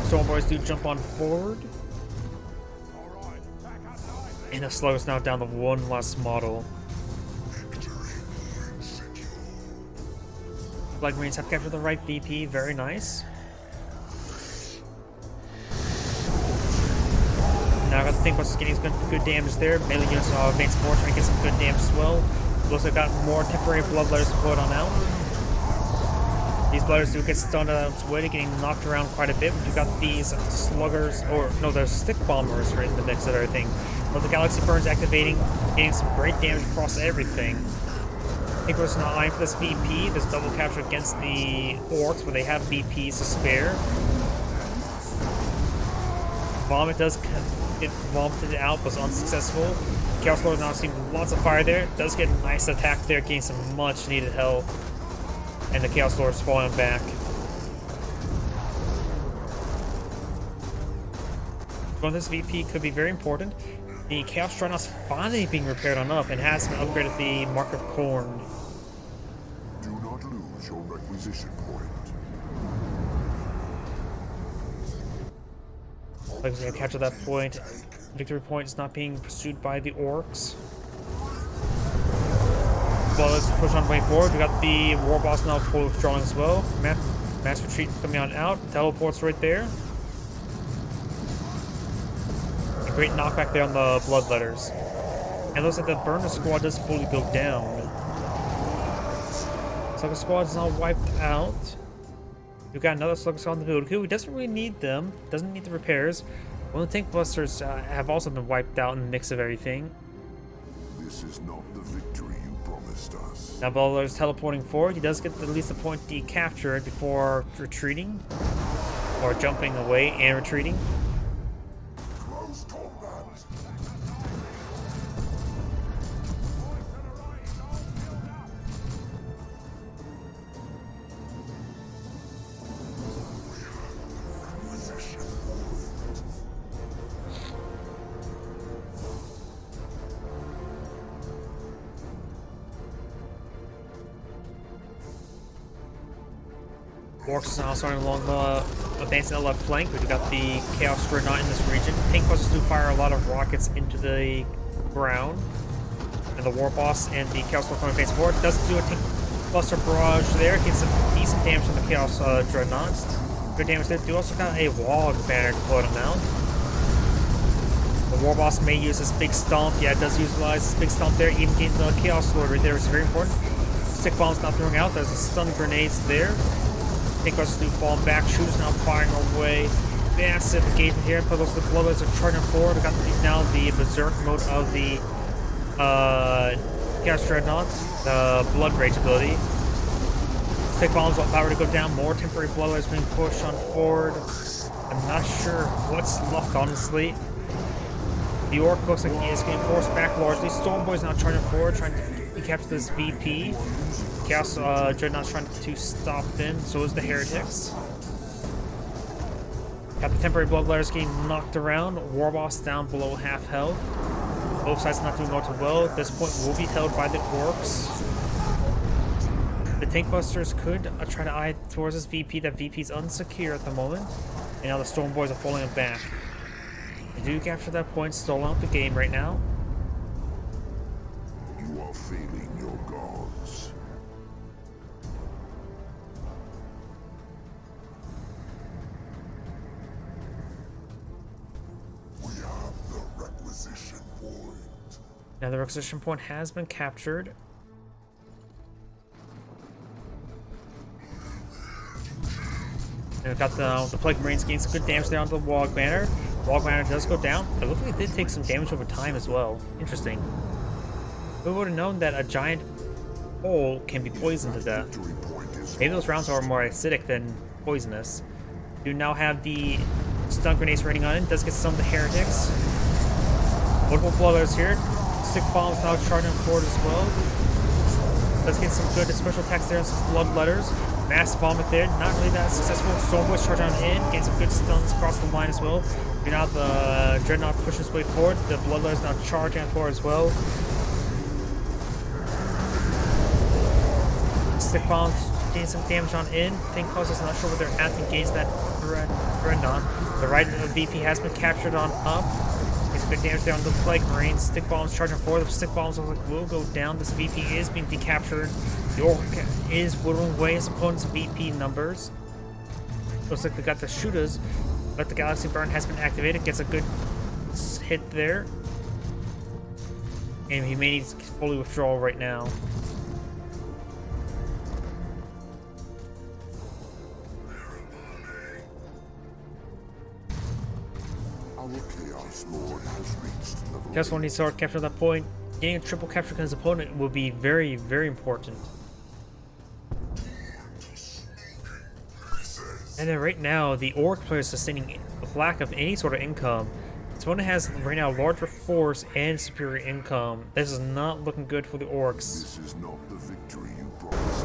Storm Boys do jump on forward. And the Slugger's now down to 1 last model. Black Marines have captured the right VP, very nice. Now I got to think what's getting good damage there. Melee units are main support trying to get some good damage as well. Looks like got more temporary bloodletters to put on out. These bloodletters do get stunned out of its way, getting knocked around quite a bit. But you got these sluggers, or no, there's stick bombers right in the mix of everything. But the Galaxy Burns activating, getting some great damage across everything. I think we're just not eyeing for this VP. This double capture against the Orcs where they have VPs to spare. Vomit does get vomited out, but unsuccessful. Chaos Lord now seeing lots of fire there. Does get a nice attack there, getting some much needed health. And the Chaos Lord is falling back. Going this VP could be very important. The Chaos Dreadnought's finally being repaired on up and has been upgraded the Mark of Khorne. Do not lose your requisition point. Like we're gonna capture that point. Victory point is not being pursued by the Orcs. Well, let's push on way forward. We got the War Boss now full withdrawing as well. Mass Retreat coming on out. Teleports right there. A great knockback there on the Bloodletters. And it looks like the Burner Squad does fully go down. Slugger Squad is now wiped out. We've got another Slugger Squad in the field who doesn't really need them. Doesn't need the repairs. One of the Tank Busters have also been wiped out in the mix of everything. This is not the victory you promised us. Now Bloodletter's teleporting forward. He does get at least a point decaptured before retreating. Or jumping away and retreating. Close combat. Orcs now starting along the advancing the left flank. We've got the Chaos Dreadnought in this region. Tank Busters do fire a lot of rockets into the ground. And the War Boss and the Chaos Lord coming face forward. Doesn't do a Tank Buster barrage there. Gets some decent damage from the Chaos Dreadnought. Good damage there. Do also got a Wog banner to put him out. The War Boss may use his big stomp. Yeah, it does utilize his big stomp there. Even getting the Chaos Lord right there is very important. Stick bombs not throwing out. There's a stun grenades there. Tank Busters do fall back. Shooters now firing away. Massive engagement here. Puzzles the Bloodletters are charging forward. We've got now the Berserk mode of the Chaos Dreadnought, the Blood Rage ability. Stick bombs allow power to go down. More temporary Bloodletters being pushed on forward. I'm not sure what's left, honestly. The Orc looks like he is getting forced back largely. Storm Boy's now charging forward, trying to capture this VP. Chaos Dreadnought's trying to stop them, so is the Heretics. Got the temporary Bloodletters getting knocked around. War Boss down below half health. Both sides not doing all too well. At this point will be held by the Orcs. The tank busters could try to eye towards this VP. That VP's unsecure at the moment. And now the Storm Boys are falling him back. They do capture that point, stolen out the game right now. You are failing your gods. We have the requisition point. Now the requisition point has been captured. And we've got the Plague Marines getting some good damage down to the Wog Banner. Wog Banner does go down. It looks like it did take some damage over time as well. Interesting. Who would have known that a giant hole can be poisoned to death? Victory point is Maybe those rounds are more acidic than poisonous. You now have the stun grenades raining on it. Does get some of the heretics. Multiple bloodletters here. Stick bombs now charging forward as well. Does get some good special attacks there and some bloodletters. Mass vomit there, not really that successful. Stormboys charge on in, getting some good stuns across the line as well. You now the Dreadnought pushes his way forward. The bloodletters now charging forward as well. Stick bombs getting some damage on in. Tank causes not sure where they're at to engage that Dreadnought. The right VP has been captured on up. Gets good damage there on the Plague Marines. Stick bombs charging forward. The stick bombs will go down. This VP is being decaptured. The Orc is whittling away his opponent's VP numbers. Looks like they got the shooters, but the Galaxy Burn has been activated. Gets a good hit there. And he may need to fully withdraw right now. our Chaos Lord has reached level. Chaos Lord needs to start capturing that point. Getting a triple capture against his opponent will be very, very important. And then right now, the Orc player is sustaining a lack of any sort of income. His opponent has right now larger force and superior income. This is not looking good for the Orcs. This is not the victory you promised us.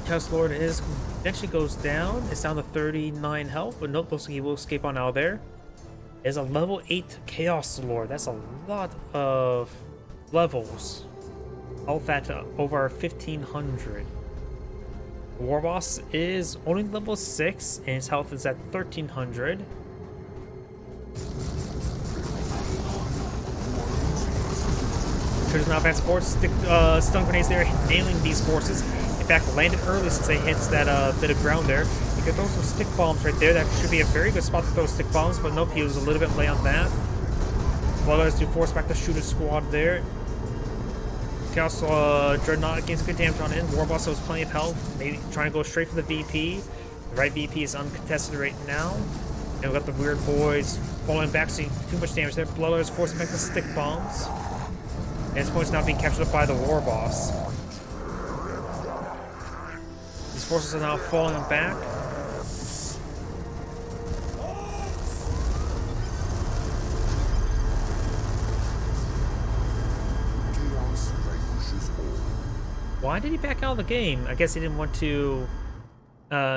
Chaos Lord is eventually goes down. It's down to 39 health, but nope, looks like he will escape on out of there. It's a level 8 Chaos Lord. That's a lot of levels. Health at over 1500. The War Boss is only level 6, and his health is at 1300. Shooters now advance forward. Stun grenades there, nailing these forces. In fact, landed early since they hits that bit of ground there. You can throw some stick bombs right there. That should be a very good spot to throw stick bombs, but nope, he was a little bit late on that. Bloodletters do force back the shooter squad there. Chaos Dreadnought gains good damage on in. Warboss has plenty of health. Maybe trying to go straight for the VP. The right VP is uncontested right now. And we've got the weird boys falling back, seeing too much damage there. Bloodletters forcing back the stick bombs. And this point's now being captured up by the Warboss. These forces are now falling back. Why did he back out of the game? I guess he didn't want to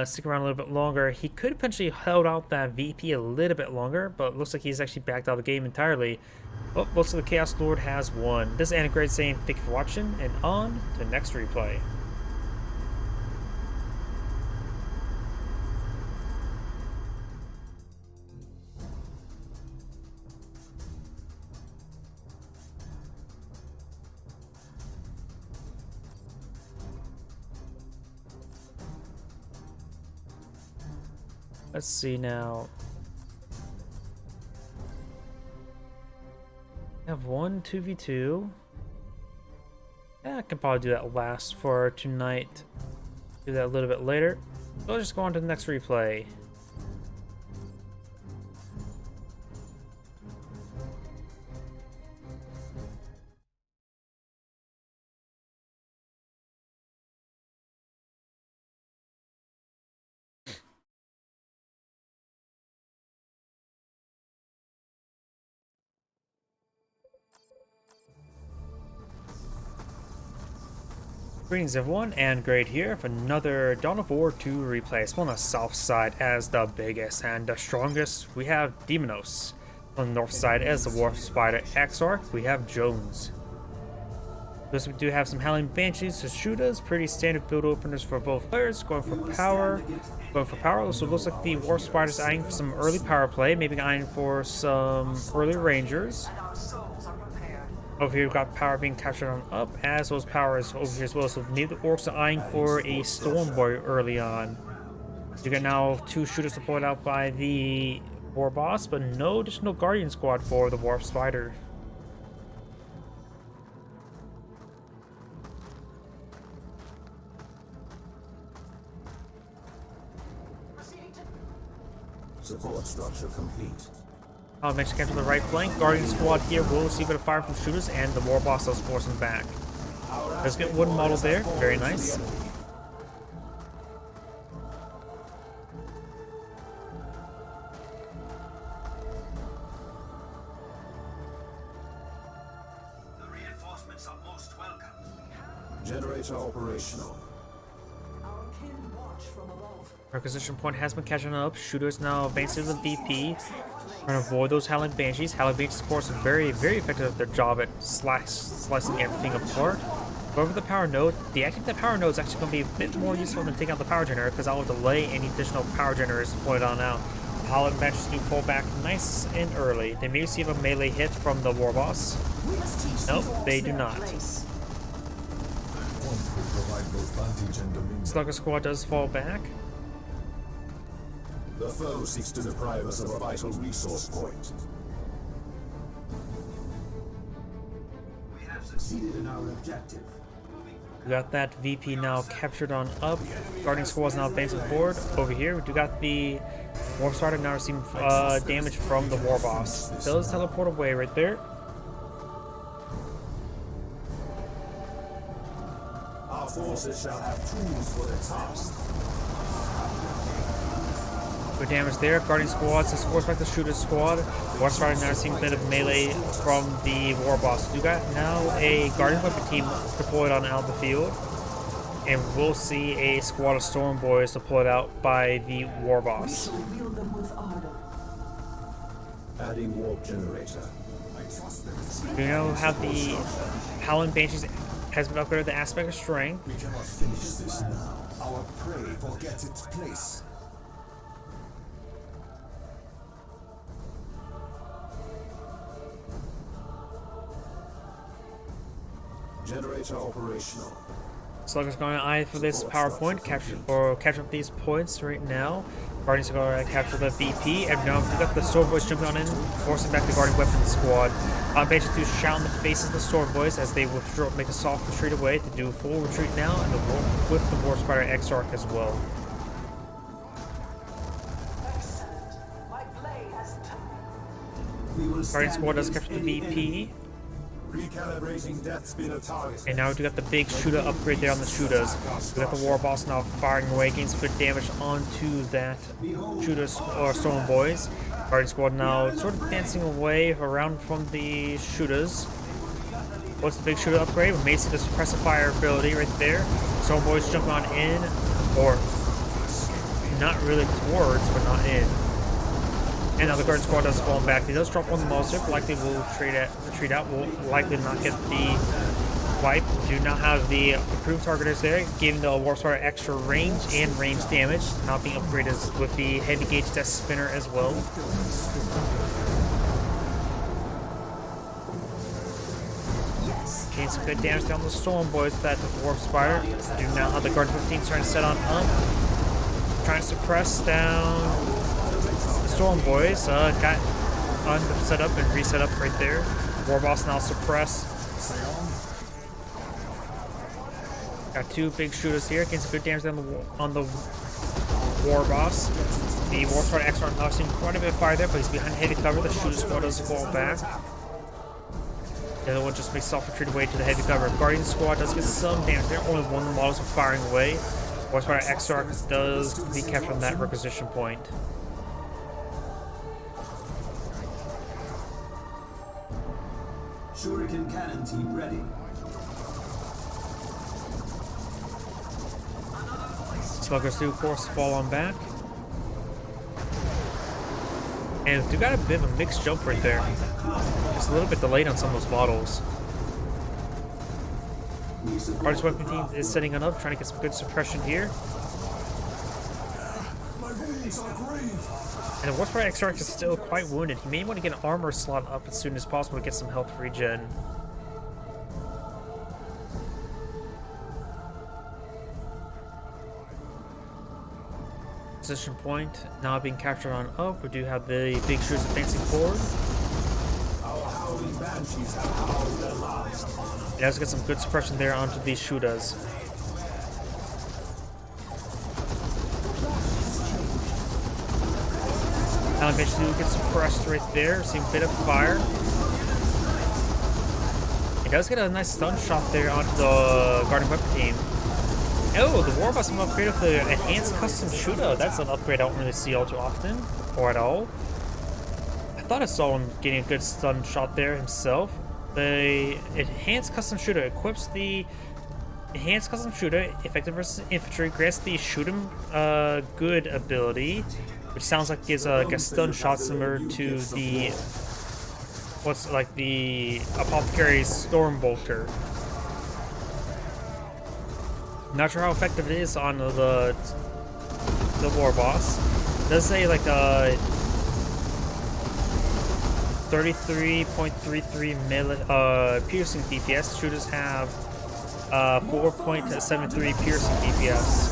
stick around a little bit longer. He could have potentially held out that VP a little bit longer, but it looks like he's actually backed out of the game entirely. Oh, looks like the Chaos Lord has won. This is Anagrade saying thank you for watching, and on to the next replay. Let's see now. I have 2v2. Yeah, I can probably do that last for tonight. Do that a little bit later. So let's just go on to the next replay. Greetings everyone, and Grade here for another Dawn of War 2 replay. It's on the south side as the biggest and the strongest. We have Demonos. On the north side, as the Warp Spider Exarch, we have Jones. Thus, we do have some Howling Banshees to shoot us. Pretty standard build openers for both players. Going for power. So it looks like the Warp Spider's eyeing for some early power play. Maybe eyeing for some early Rangers. Over here, we've got power being captured on up, as well as power is over here as well. So neither orcs are eyeing for a Storm Boy early on. You got now 2 shooters deployed out by the War Boss, but no additional Guardian Squad for the Warp Spider. Support structure complete. Mention capture the right flank. Guardian Squad here will receive a bit of fire from shooters, and the War Boss does force him back. Let's get wooden model there. Very nice. The reinforcements are most welcome. Generator operational. Our kin watch from above. Requisition point has been catching up. Shooters now advancing to the VP. Trying to avoid those Howling Banshees. Howling Banshees, of course, are very, very effective at their job at slicing everything apart. However, the power node, the active the power node is actually going to be a bit more useful than taking out the power generator, because that will delay any additional power generators deployed on out. The Howling Banshees do fall back nice and early. They may receive a melee hit from the War Boss. We must teach Nope, these orcs they do their not. place. Slugger Squad does fall back. The foe seeks to deprive us of a vital resource point. We have succeeded in our objective. We got that VP now captured on up. Guardian Squad is now advancing forward. Over here, we do got the Warp Spider now receiving damage from the War Boss. Does teleport away right there. Our forces shall have tools for the task. Good damage there. Guardian Squad says force back the Shooter Squad. War Spider now receiving a bit of melee from the War Boss. We got now a Guardian Weapon team deployed on out the field. And we'll see a squad of Storm Boys deployed out by the War Boss. We shall wield them with ardor. Adding warp generator. We now have the Howling Banshees has been upgraded the aspect of strength. We cannot finish this now. Our prey forgets its place. Generator operational. Slugger's going to eye for this PowerPoint, capture up these points right now. Guardians are going to capture the VP, and now we've got the Sword Boys jumping on in, forcing back the Guardian Weapons Squad. Banshees do shout in the faces of the Sword Boys as they withdraw, make a soft retreat away to do a full retreat now, and with the Warp Spider Exarch as well. Excellent. My blade has Guardian Squad does capture the VP. Recalibrating death spinner target. And now we do got the big shooter upgrade there on the shooters. We got the War Boss now firing away, getting some good damage onto that shooter or Storm Boys. Guardian Squad now sort of dancing away around from the shooters. What's the big shooter upgrade? We may see the suppressive fire ability right there. Storm Boys jumping on in, or not really towards, but not in. And now the Guardian Squad does fall back. He does drop on the Monster, likely will retreat out, will likely not get the wipe. Do not have the approved targeters there, giving the Warp Spider extra range and range damage, not being upgraded with the heavy gauge death spinner as well. Getting some good damage down the Storm Boys with that Warp Spider. Do now have the Guardian 15 starting to set on up. Trying to suppress down Storm Boys, got set up and reset up right there. War Boss now suppressed. Got 2 big shooters here, getting some good damage on the War Boss. The Warp Spider Exarch now seeing quite a bit of fire there, but he's behind heavy cover. The shooter squad does fall back. The other one just makes self-retreat away to the heavy cover. Guardian Squad does get some damage there, only one of the models are firing away. Warp Spider Exarch does be captured on that requisition point. Shuriken cannon team ready. Sluggers do, of course, fall on back. And we got a bit of a mixed jump right there. Just a little bit delayed on some of those models. Artist weapon team is setting it up, trying to get some good suppression here. And the Warspite Exarch is still quite wounded. He may want to get an armor slot up as soon as possible to get some health regen. Position point now being captured on up. We do have the big shooters advancing forward. It has to get some good suppression there onto these shooters. Now eventually get suppressed right there. See a bit of fire. It does get a nice stun shot there onto the Guardian Weapon team. Oh, the Warboss have upgraded with the Enhanced Custom Shooter. That's an upgrade I don't really see all too often, or at all. I thought I saw him getting a good stun shot there himself. The Enhanced Custom Shooter equips the Enhanced Custom Shooter, effective versus infantry, grants the shoot 'em good ability, which sounds like gives a stun shot similar to the what's like the Apothecary's Stormbolter. Not sure how effective it is on the Warboss. It does say like 33.33 piercing DPS. Shooters have 4.73 piercing DPS.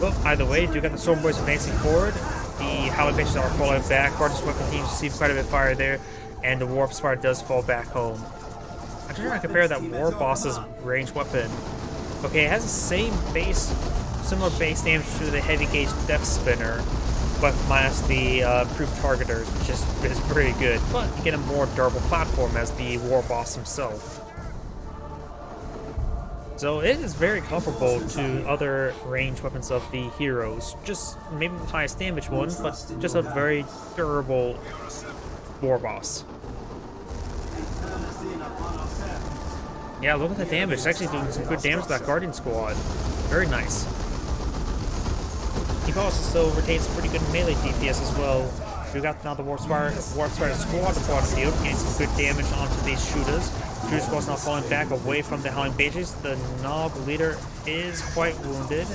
Well, either way, do got the Storm Boys advancing forward. The Howling Banshees are falling back. Guardian's weapon teams receive quite a bit of fire there, and the Warp Spire does fall back home. I'm trying to compare that Warboss's ranged weapon. Okay, it has the same base, similar base damage to the heavy gauge Death Spinner, but minus the improved targeters, which is pretty good. But you get a more durable platform as the Warboss himself. So it is very comparable to other ranged weapons of the heroes. Just maybe the highest damage one, but just a very durable Warboss. Yeah, look at the damage. It's actually doing some good damage to that Guardian squad. Very nice. He also still retains pretty good melee DPS as well. We got now the Warp Spider squad upon the field, getting some good damage onto these shooters. Shooter squad's now falling back away from the Howling Banshees. The Nob leader is quite wounded.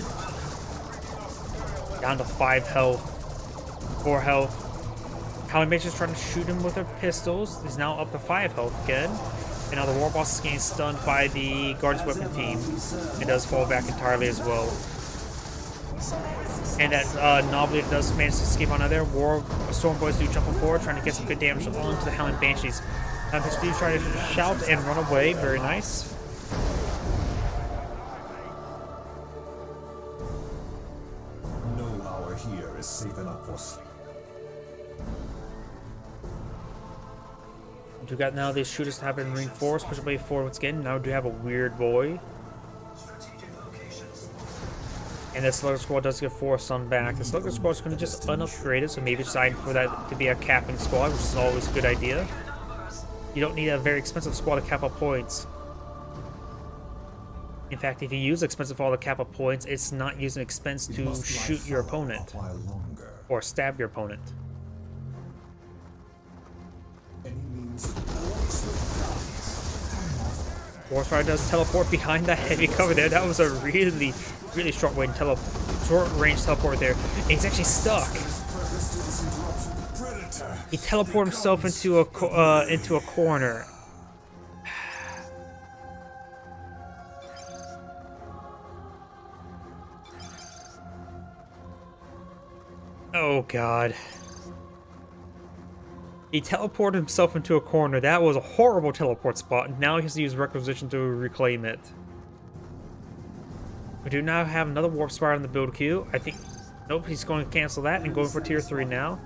Down to 5 health, 4 health. Howling Banshees trying to shoot him with their pistols. He's now up to 5 health again. And now the Warboss is getting stunned by the Guardian's weapon team. It does fall back entirely as well. And that Nob leader does manage to escape on there. Storm Boys do jump forward, trying to get some good damage onto the Howling Banshees. Banshees do try to shout and run away. Very nice. No hour here is safe enough for sleep. We got now these shooters have been reinforced, push away forward once again. Now we do have a weird boy. And the Slugger Squad does get 4 stun back. The Slugger Squad is going to just unupgrade it, so maybe decide for that to be a capping squad, which is always a good idea. You don't need a very expensive squad to cap up points. In fact, if you use expensive all to cap up points, it's not using expense to shoot your opponent or stab your opponent. Warspire does teleport behind that heavy cover there. That was a really short range teleport there. And he's actually stuck. He teleported himself into a corner. Oh god. He teleported himself into a corner. That was a horrible teleport spot. Now he has to use Requisition to reclaim it. We do now have another Warp Spire on the build queue. I think... Nope, he's going to cancel that and going for tier 3 now.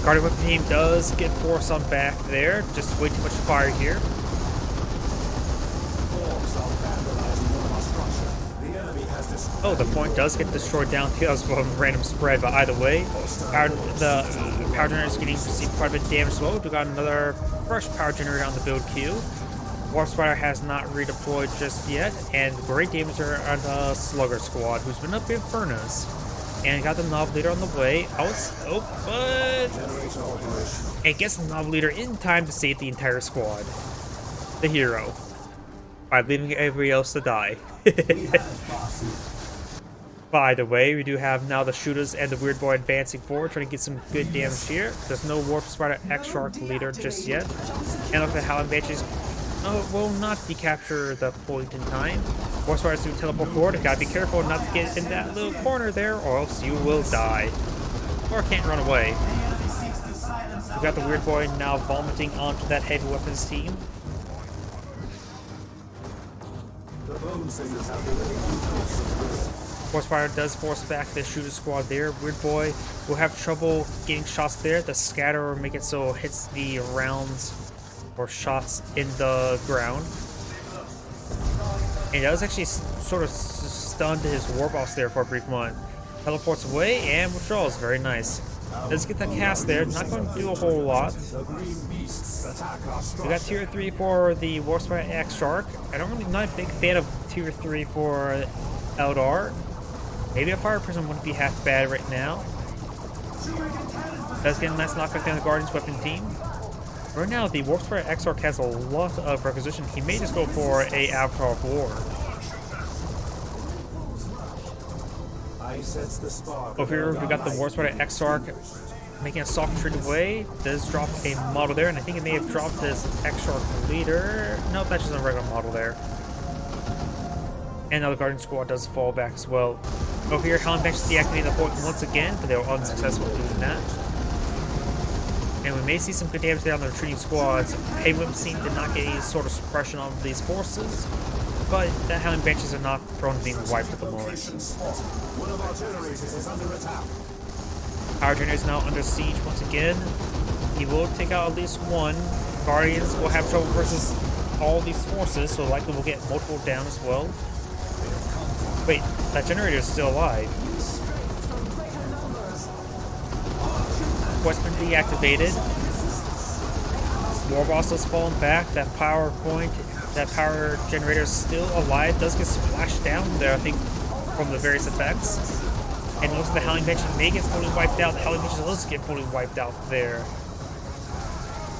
Guardian Weapon team does get forced on back there. Just way too much fire here. Oh, the point does get destroyed down here as well, random spread, but either way, the power generator is getting received quite a bit of damage as well. We got another fresh power generator on the build queue. Warp Spider has not redeployed just yet, and great damage are on the Slugger Squad, who's been up in Furnace. And got the Nob Leader on the way. But Generator operation. it gets the Nob Leader in time to save the entire squad. The hero. By leaving everybody else to die. By the way, we do have now the shooters and the Weird Boy advancing forward, trying to get some good damage here. There's no Warp Spider X-Shark leader just yet. And look at how Banshees will not be capture the point in time. Warp Spiders do teleport forward. You gotta be careful not to get in that little corner there, or else you will die. Or can't run away. We got the Weird Boy now vomiting onto that heavy weapons team. The bone singers have been Warp Spider does force back the shooter squad there. Weird Boy will have trouble getting shots there. The scatter will make it so it hits the rounds or shots in the ground. And it does actually sort of stun his war boss there for a brief moment. Teleports away and withdraws. Very nice. Let's get the cast there. Not going to do a whole lot. The green beasts attack our We structure. got tier 3 for the Warp Spider X Shark. I'm not a big fan of tier 3 for Eldar. Maybe a Fire Prism wouldn't be half bad right now. Does get a nice knockback on the Guardian's weapon team. Right now, the Warp Spider X Shark has a lot of requisition. He may just go for a Avatar of War. I sense the spark. Over here, we got the Warp Spider X Shark making a soft retreat away. Does drop a model there, and I think it may have dropped his X Shark leader. No, that's just a regular model there. And now the Guardian Squad does fall back as well. Over here, Howling Banshee deactivating the point once again, but they were unsuccessful doing that. And we may see some good damage there on the retreating squads. Heavy Weapons team did not get any sort of suppression on these forces, but the Howling Banshees are not prone to being wiped at the moment. Location spotted. One of our generators is under attack. Our generator is now under siege once again. He will take out at least one. Guardians will have trouble versus all these forces, so likely we'll get multiple down as well. Wait, that generator is still alive. What's been deactivated? War Boss has fallen back. That power point, that power generator is still alive. Does get splashed down there, I think, from the various effects. And it looks like the Howling Banshee may get fully wiped out. The Howling Banshee does get fully wiped out there.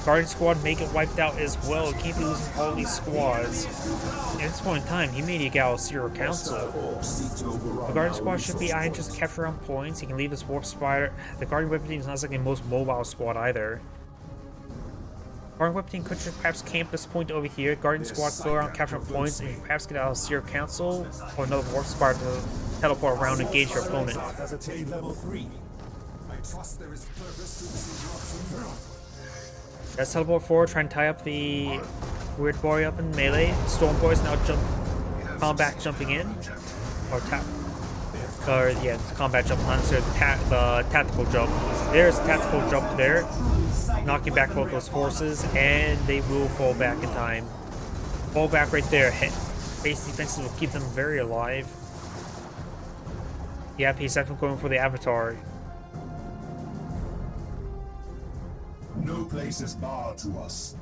Guardian Squad may get wiped out as well. Can't be losing all these squads. At this point in time, he may need to Zero Council. Orcs seek to overrun The Guardian our Squad should be resources. eyeing just to capture on points. He can leave his Warp Spider. The Guardian Weapon Team is not like the most mobile squad either. Guardian Weapon Team could just perhaps camp this point over here. Guardian Squad go around capturing points and perhaps get out of Zero Council or another Warp Spider to teleport around and engage your opponent. Spark has attained level 3. I trust there is purpose to this eruption. Let's teleport forward, try and tie up the Weird Boy up in melee. Storm Boy's now combat jumping in. Or tap. Or, yeah, it's combat jump, not necessarily the tactical jump. There's a tactical jump there. Knocking back both those forces, and they will fall back in time. Fall back right there. Base defenses will keep them very alive. Yeah, he's definitely going for the Avatar. No place is barred to us.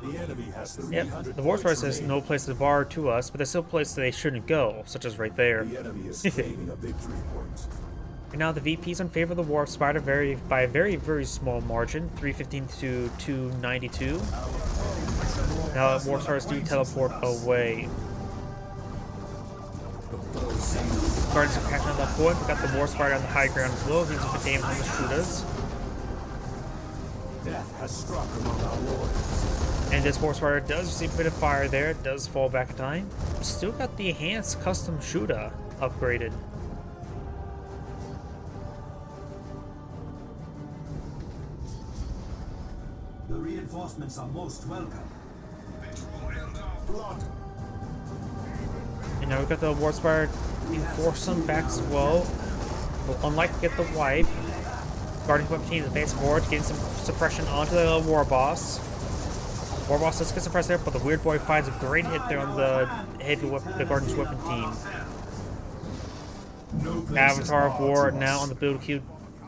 The enemy has 300 Yep, the Warp Spider points says remaining. no place to bar to us, but there's still places they shouldn't go, such as right there. The enemy is claiming a victory point. And now the VP's in favor of the Warp Spider by a very, very small margin, 315 to 292. Now Warp Spiders do teleport away. Guardians are catching on that point. We got the Warp Spider on the high ground as well. These are good damage on the shooters. Death has struck among our warriors. And this Warp Spider does receive a bit of fire there. It does fall back in time. Still got the enhanced custom shooter upgraded. The reinforcements are most welcome. Blood. And now we've got the Warp Spider being forced some back as well. Will unlikely get the wipe. Guardian Weapon Team advance forward, getting some suppression onto the War Boss. War Boss does get suppressed there, but the Weird Boy finds a great hit there on the heavy weapon, the Guardian's Weapon Team. No place is Avatar of barred War to now us. on the build queue,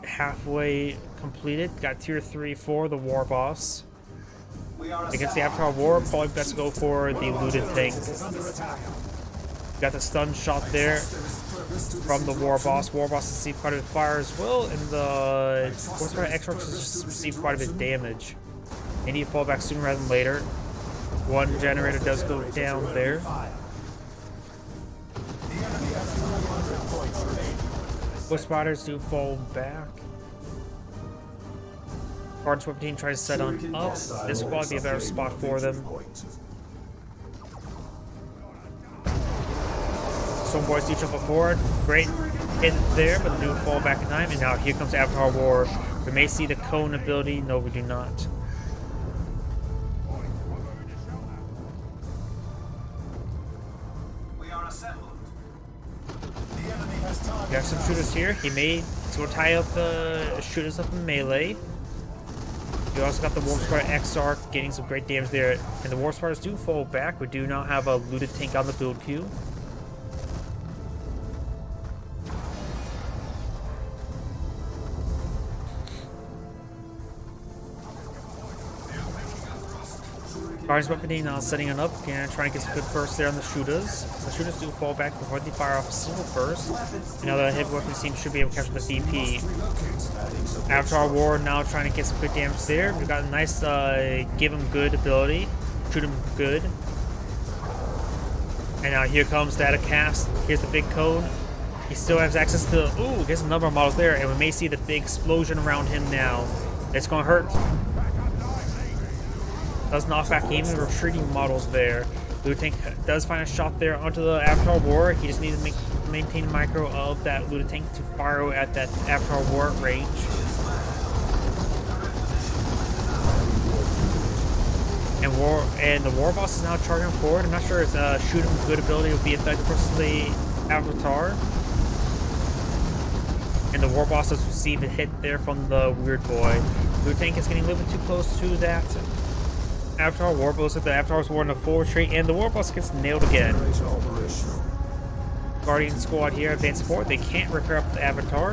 halfway completed. Got tier 3 for the War Boss. Against the Avatar War, probably best to go for the looted tank. Got the stun shot there from the War Boss. War Boss received quite a bit of fire as well, and the War Spider Exarch has received quite a bit of damage. They need to fall back sooner rather than later. One generator does go down there. War Spiders do fall back. Guardians Weapon Team tries to set on up. This will probably be a better spot for them. Some boys do jump forward. Great hit there, but they do fall back in time. And now here comes Avatar War. We may see the cone ability. No, we do not. We are assembled. We got some shooters here. He may sort of tie up the shooters up in melee. We also got the Warp Spider Exarch getting some great damage there. And the Warp Spiders do fall back. We do now have a looted tank on the build queue. Guardians Weapon Team now setting it up, and trying to get some good bursts there on the shooters. The shooters do fall back before they fire off a single burst. And now the heavy weapons team should be able to capture the VP. Avatar War now trying to get some good damage there. We've got a nice give him good ability, shoot him good. And now here comes the cast. Here's the big cone. He still has access to, ooh, gets a number of models there, and we may see the big explosion around him now. It's gonna hurt. Does knock back even retreating models there. Looted Tank does find a shot there onto the Avatar War. He just needs to maintain micro of that Looted Tank to fire at that Avatar War range. And the War Boss is now charging forward. I'm not sure if shooting good ability will be effective versus the Avatar. And the War Boss has received a hit there from the Weird Boy. Looted Tank is getting a little bit too close to that Avatar War Boss. At the Avatar's War in a full retreat, and the War Boss gets nailed again. Guardian Squad here advancing forward. They can't repair up the Avatar.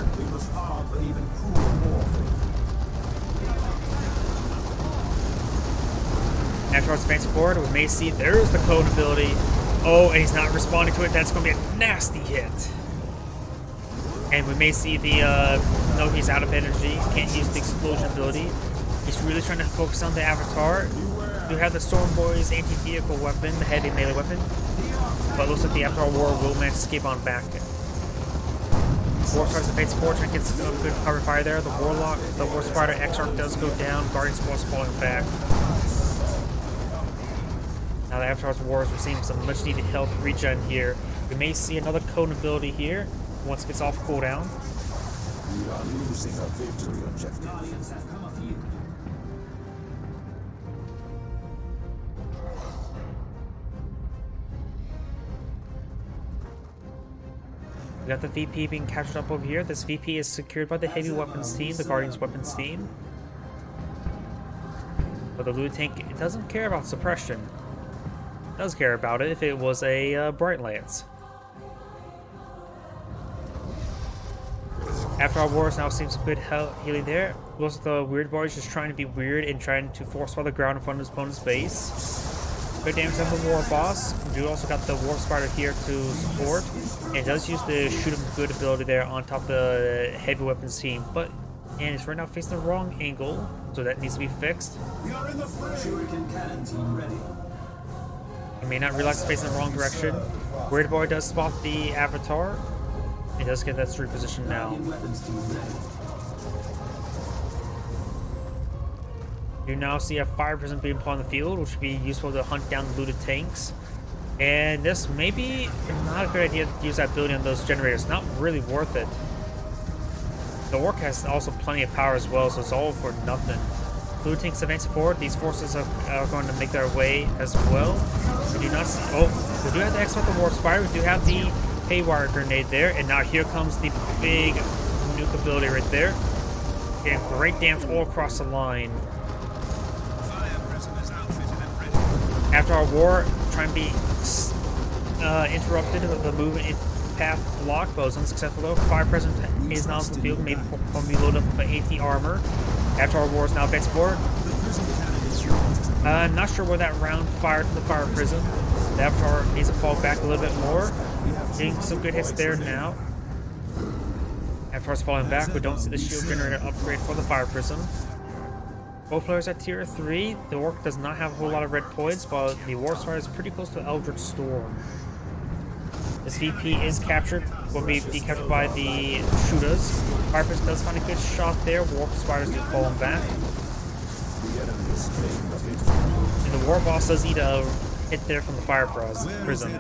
Avatar's advancing forward. We may see there's the cone ability. Oh, and he's not responding to it. That's going to be a nasty hit. And we may see the no, he's out of energy. He can't use the explosion ability. He's really trying to focus on the Avatar. We have the Storm Boy's anti-vehicle weapon, the heavy melee weapon. But it looks like the Avatar War will manage to escape on back. War starts to face forward, trying to get some good cover fire there. The Warlock, the War Spider Exarch does go down. Guardian Squad's falling back. Now the Avatar's War is receiving some much needed health regen here. We may see another cone ability here once it gets off cooldown. We are losing a victory objective. Guardians have come of you. We got the VP being captured up over here. This VP is secured by the heavy weapons team, the Guardians weapons team. But the Looted Tank, it doesn't care about suppression. It does care about it if it was a Bright Lance. After our wars now seems some good healing there. Looks like the Weird Boy is just trying to be weird and trying to force fire the ground in front of his opponent's base. Good damage on the War Boss. We do also got the War Spider here to support. And it does use the shoot him good ability there on top of the heavy weapons team. And it's right now facing the wrong angle, so that needs to be fixed. We are in the fray. Shuriken cannon team ready. You may not realize it's facing the wrong direction. Weird Boy does spot the Avatar. He does get that street position now. Guardian weapons team ready. You now see a fire prism being put on the field, which would be useful to hunt down the looted tanks. And this may be not a good idea to use that ability on those generators. Not really worth it. The Orc has also plenty of power as well, so it's all for nothing. Looted tanks advancing forward. These forces are going to make their way as well. We do not see. Oh, we do have to export the War Spider. We do have the Haywire Grenade there, and now here comes the big nuke ability right there. Getting great damage all across the line. After our war, trying to be interrupted, the movement path blocked, but was unsuccessful though. Fire present is now on the field, maybe when we load up with AT armor. After our war is now advancing forward. I'm not sure where that round fired from the Fire Prism. The Avatar needs to fall back a little bit more. Getting some good hits there now. Avatar's falling back. We don't see the shield generator upgrade for the Fire Prism. Both players at tier 3. The Orc does not have a whole lot of red points, but the Warp Spider is pretty close to Eldritch Storm. This VP is captured, will be captured by the Shudas. Fire Prism does find a good shot there. Warp Spiders do falling back. And the War Boss does eat a hit there from the Fire Prism.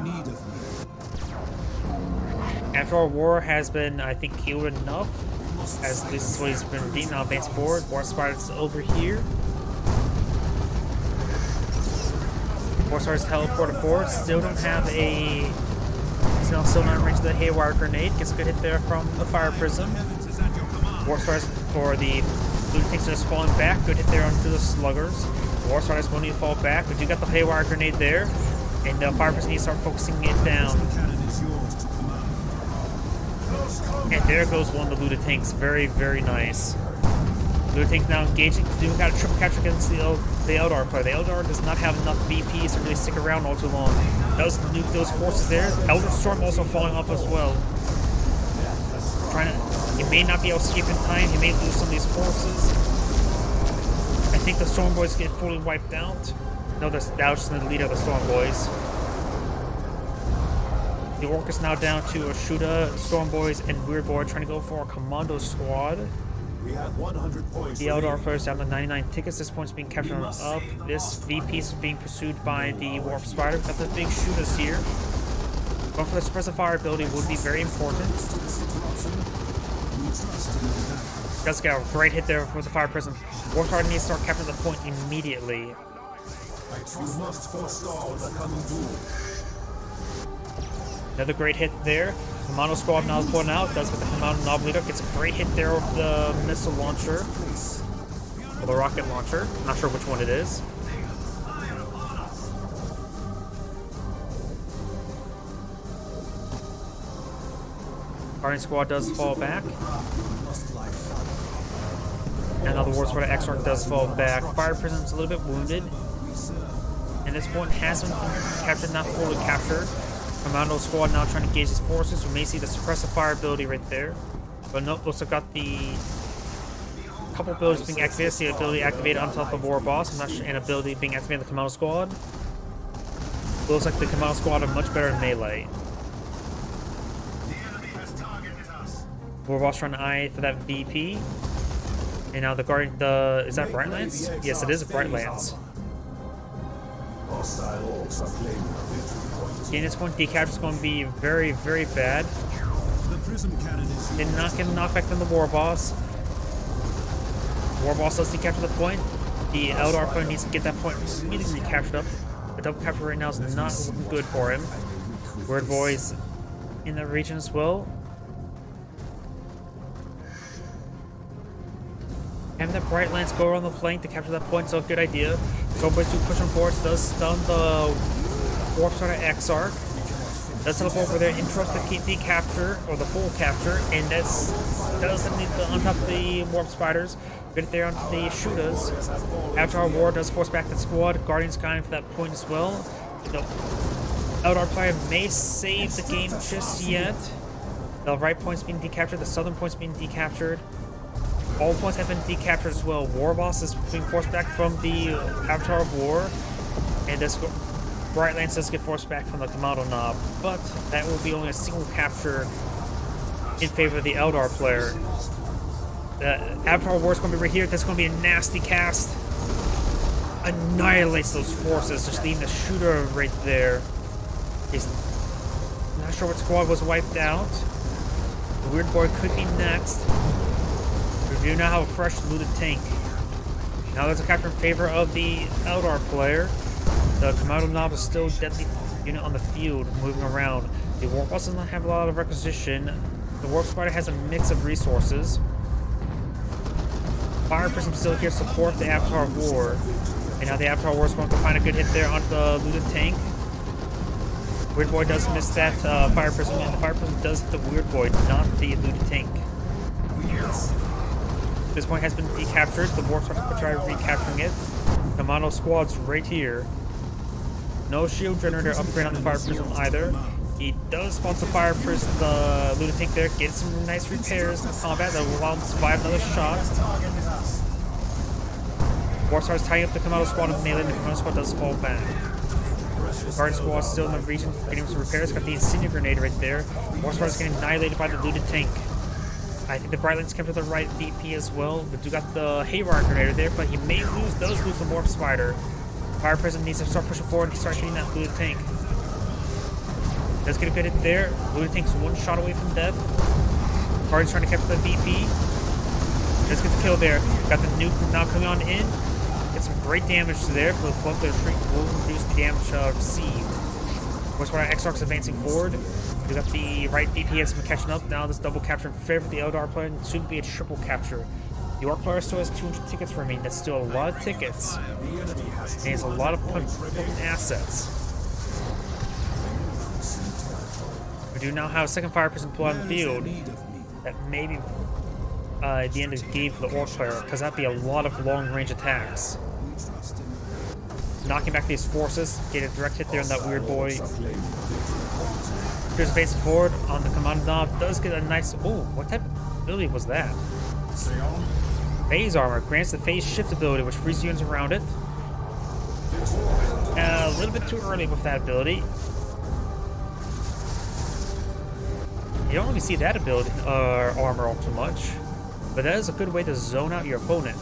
After our war has been, I think, healed enough, as this is what he's been redeemed. Now advance forward. War Spider's over here. War Spider's teleported forward. Still don't have a. Still not in range of the Haywire Grenade. Gets a good hit there from the Fire Prism. War Spider's for the Blue Tanks just falling back. Good hit there onto the Sluggers. War Spider's won't need to fall back, but you got the Haywire Grenade there. And the Fire Prism needs to start focusing it down. And there goes one of the Luda Tanks. Very, very nice. Luda Tank now engaging. We got a triple capture against the Eldar player. The Eldar does not have enough VPs to really stick around all too long. Does nuke those forces there. Eldritch Storm also falling off as well. He may not be able to escape in time. He may lose some of these forces. I think the Storm Boys get fully wiped out. No, that was just the leader of the Storm Boys. The Orc is now down to Ashuda, Storm Boys, and Weird Boy trying to go for a commando squad. We have 100 points. The Eldar players down to 99 tickets. This point's being captured on up. This VP is being pursued by the Warp Spider. Got the big shooters here. Going for the suppressive fire ability would be very important. Does get a great hit there with the Fire Prism. Warp Spider needs to start capturing the point immediately. You must forestall the coming doom. Another great hit there. Commando Squad now pulling out. Does get the Commando Knob Leader. Gets a great hit there with the missile launcher. Or the rocket launcher. Not sure which one it is. Guardian Squad does fall back. And now the War Spider Exarch does fall back. Fire Prism's a little bit wounded. And this point has been captured, not fully captured. Commando Squad now trying to gauge his forces. We may see the suppressive fire ability right there. But nope, looks like got the couple abilities being activated. See the ability activated on top of the War Boss. I'm not sure, and ability being activated in the Commando Squad. Looks like the Commando Squad are much better in melee. War Boss trying to eye for that VP. And now the Guardian, is that Bright Lance? Yes, it is a Bright Lance. Getting this point, decapture is going to be very, very bad. Did not get a knockback from the War Boss. War Boss does decapture the point. The Eldar player needs to get that point immediately captured up. The double capture right now is not looking good for him. Weird Boy's in the region as well. Having that Bright Lance go around the flank to capture that point is a good idea. Storm Boys do push him forward, does stun the Warp Spider Exarch. Does teleport over there, interrupt the capture, or the full capture, and that's does need the on top of the Warp Spiders. Get it there onto the Shudas. After our war does force back the squad, Guardian's going for that point as well. The Eldar player may save the game just yet. The right point's being decaptured, the southern point's being decaptured. All points have been decaptured as well. War Boss is being forced back from the Avatar of War, and this Bright Lance does get forced back from the Commando Knob, but that will be only a single capture in favor of the Eldar player. The Avatar of War is going to be right here. That's going to be a nasty cast. Annihilates those forces, just leaving the shooter right there. He's not sure what squad was wiped out. The Weird Boy could be next. We do now have a fresh looted tank. Now there's a capture in favor of the Eldar player. The Commando Knob is still deadly unit on the field, moving around. The Warp Boss does not have a lot of requisition. The Warp Spider has a mix of resources. Fire Prism still here to support the Avatar of War. And now the Avatar of War is going to find a good hit there onto the looted tank. Weird Boy does miss that Fire Prism, and the Fire Prism does hit the Weird Boy, not the looted tank. This point has been decaptured. The Warp Spider will try recapturing it. Commando squad's right here. No shield generator upgrade on the Fire Prism either. He does spawn the Fire Prism, the Lunatic there, get some nice repairs in combat that will allow him to survive another shot. Warstar's tying up the Commando squad and melee, and the Commando squad does fall back. Guard squad still in the region, getting some repairs. Got the Incendiary Grenade right there. Warstar is getting annihilated by the Looted Tank. I think the Brightlights came to the right VP as well. But do got the Haywire Grenadier there, but he may does lose the Warp Spider. Fire Prism needs to start pushing forward and start hitting that Looted Tank. Does get a good hit there. Looted Tank's one shot away from death. Guard's trying to capture the VP. Does get the kill there. Got the nuke now coming on in. Get some great damage there. The Flood Clear Shrink will reduce the damage received. Of course, when our Exarch's advancing forward, we got the right VP has been catching up. Now this double capture in favor of the Eldar player, and soon to be a triple capture. The Orc player still has 200 tickets remaining. That's still a lot of tickets. And he has a lot of potent assets. We do now have a second Fire Prism pull out in the field. That may be at the end of the game for the Orc player, because that'd be a lot of long-range attacks. Knocking back these forces, get a direct hit there on that weird boy. Here's base forward on the command knob. Does get a nice. Oh, what type of ability was that? Phase armor grants the phase shift ability, which frees units around it. A little bit too early with that ability. You don't really see that ability armor all too much, but that is a good way to zone out your opponent.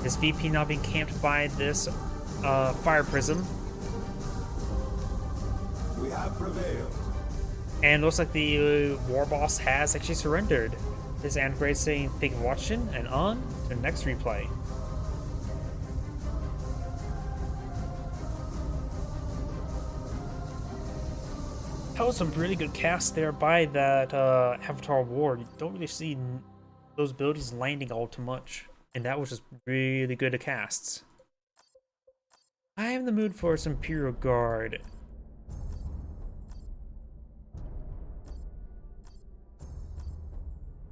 This VP now being camped by this Fire Prism. We have prevailed. And looks like the war boss has actually surrendered. This is Andgrade saying thank you for watching, and on to the next replay. That was some really good cast there by that Avatar War. You don't really see those abilities landing all too much. And that was just really good at casts. I am in the mood for some Imperial Guard.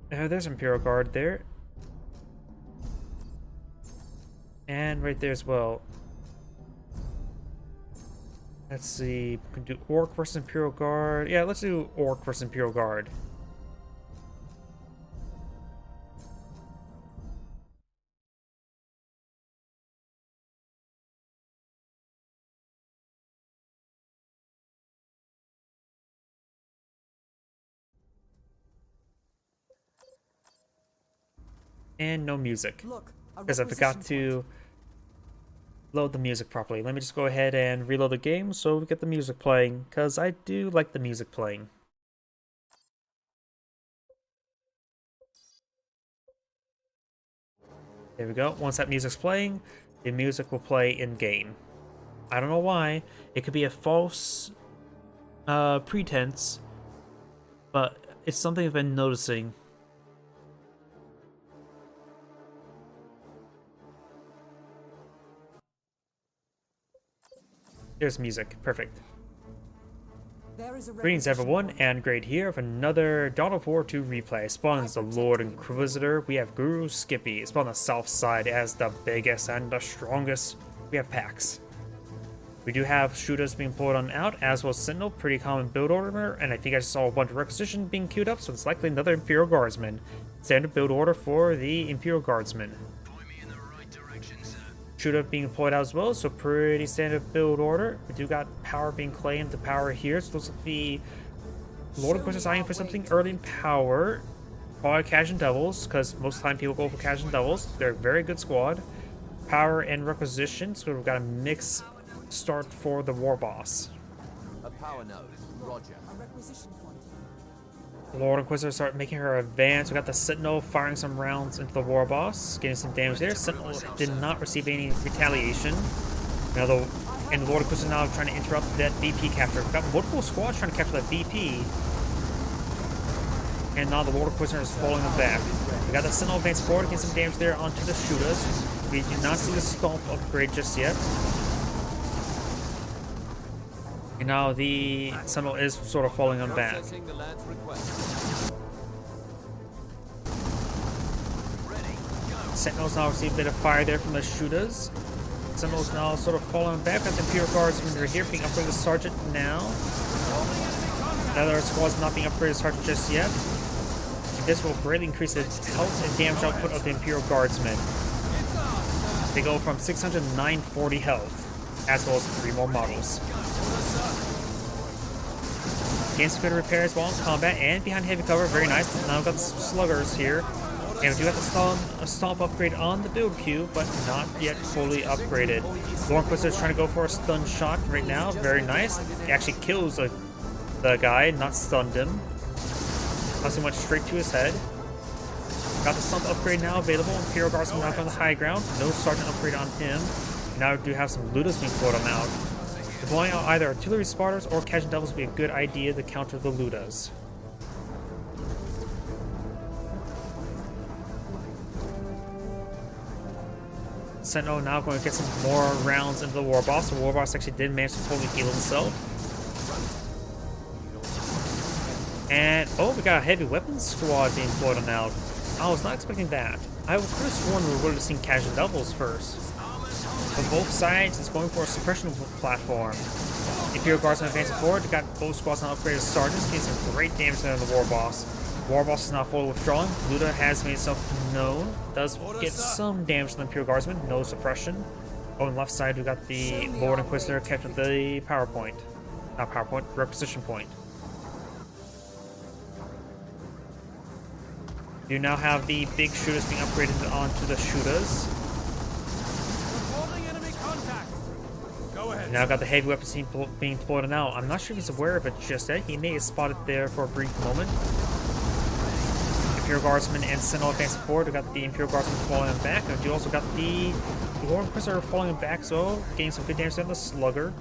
There's Imperial Guard there. And right there as well. Let's see, we can do Orc versus Imperial Guard. Yeah, let's do Orc versus Imperial Guard. And no music, because I forgot to load the music properly. Let me just go ahead and reload the game so we get the music playing, because I do like the music playing. There we go. Once that music's playing, the music will play in-game. I don't know why. It could be a false pretense, but it's something I've been noticing. There's music. Perfect. Greetings everyone, Andgrade here for another Dawn of War 2 replay. Spawn as the Lord Inquisitor. We have Guru Skippy. Spawn on the south side as the biggest and the strongest. We have Pax. We do have shooters being pulled on out, as well as Sentinel, pretty common build order, and I think I saw a bunch of requisition being queued up, so it's likely another Imperial Guardsman. Standard build order for the Imperial Guardsman. Shooter being deployed out as well, so pretty standard build order. We do got power being claimed to power here, so looks like the Lord of course is eyeing for something early in power. Probably Cash and Devils, because most of the time people go for Cash and Devils. They're a very good squad. Power and requisition, so we've got a mix start for the war boss. A power node, roger. Lord Inquisitor start making her advance. We got the Sentinel firing some rounds into the war boss, getting some damage there. Sentinel did not receive any retaliation. Now the Lord Inquisitor now trying to interrupt that VP capture. We've got multiple squads trying to capture that VP. And now the Lord Inquisitor is falling them back. We got the Sentinel advance forward, getting some damage there onto the shooters. We do not see the Stomp upgrade just yet. And now the Sentinel is sort of falling on back. Sentinels now receive a bit of fire there from the shooters. Sentinels now sort of falling back. Got the Imperial Guardsmen are here being upgraded to Sergeant now. Another squad's not being upgraded to Sergeant just yet. And this will greatly increase the health and damage output of the Imperial Guardsmen. They go from 600 to 940 health, as well as 3 more models. Gain some good repairs while in combat and behind heavy cover. Very nice. Now we've got the sluggers here. And we do have a stomp upgrade on the build queue, but not yet fully upgraded. Lord Inquisitor is trying to go for a stun shot right now. Very nice. He actually kills the guy, not stunned him. Plus he went straight to his head. Got the stomp upgrade now available. Imperial Guardsman knocked on the high ground. No sergeant upgrade on him. Now we do have some Ludas being floated out. Deploying out either artillery spotters or Khajiit Devils would be a good idea to counter the Ludas. Sentinel now going to get some more rounds into the War Boss. The War Boss actually did manage to fully heal himself. And, oh, we got a heavy weapons squad being floated out. I was not expecting that. I could have sworn we would have seen Khajiit Devils first. But both sides is going for a suppression platform. Imperial Guardsmen advancing forward. They got both squads now upgraded sergeants, getting some great damage there on the War Boss. War Boss is now fully withdrawn. Luda has made itself known. Does get some damage to the Imperial Guardsmen, no suppression. On the left side, we got the Lord Inquisitor kept at the power point. Not power point, requisition point. You now have the big shooters being upgraded onto the shooters. Now got the heavy weapons team being deployed now. I'm not sure if he's aware of it just yet. He may have spotted there for a brief moment. Imperial Guardsmen and Sentinel advancing forward. We got the Imperial Guardsmen falling back. And you also got the Lord Inquisitor falling back, so getting some good damage on the Slugger.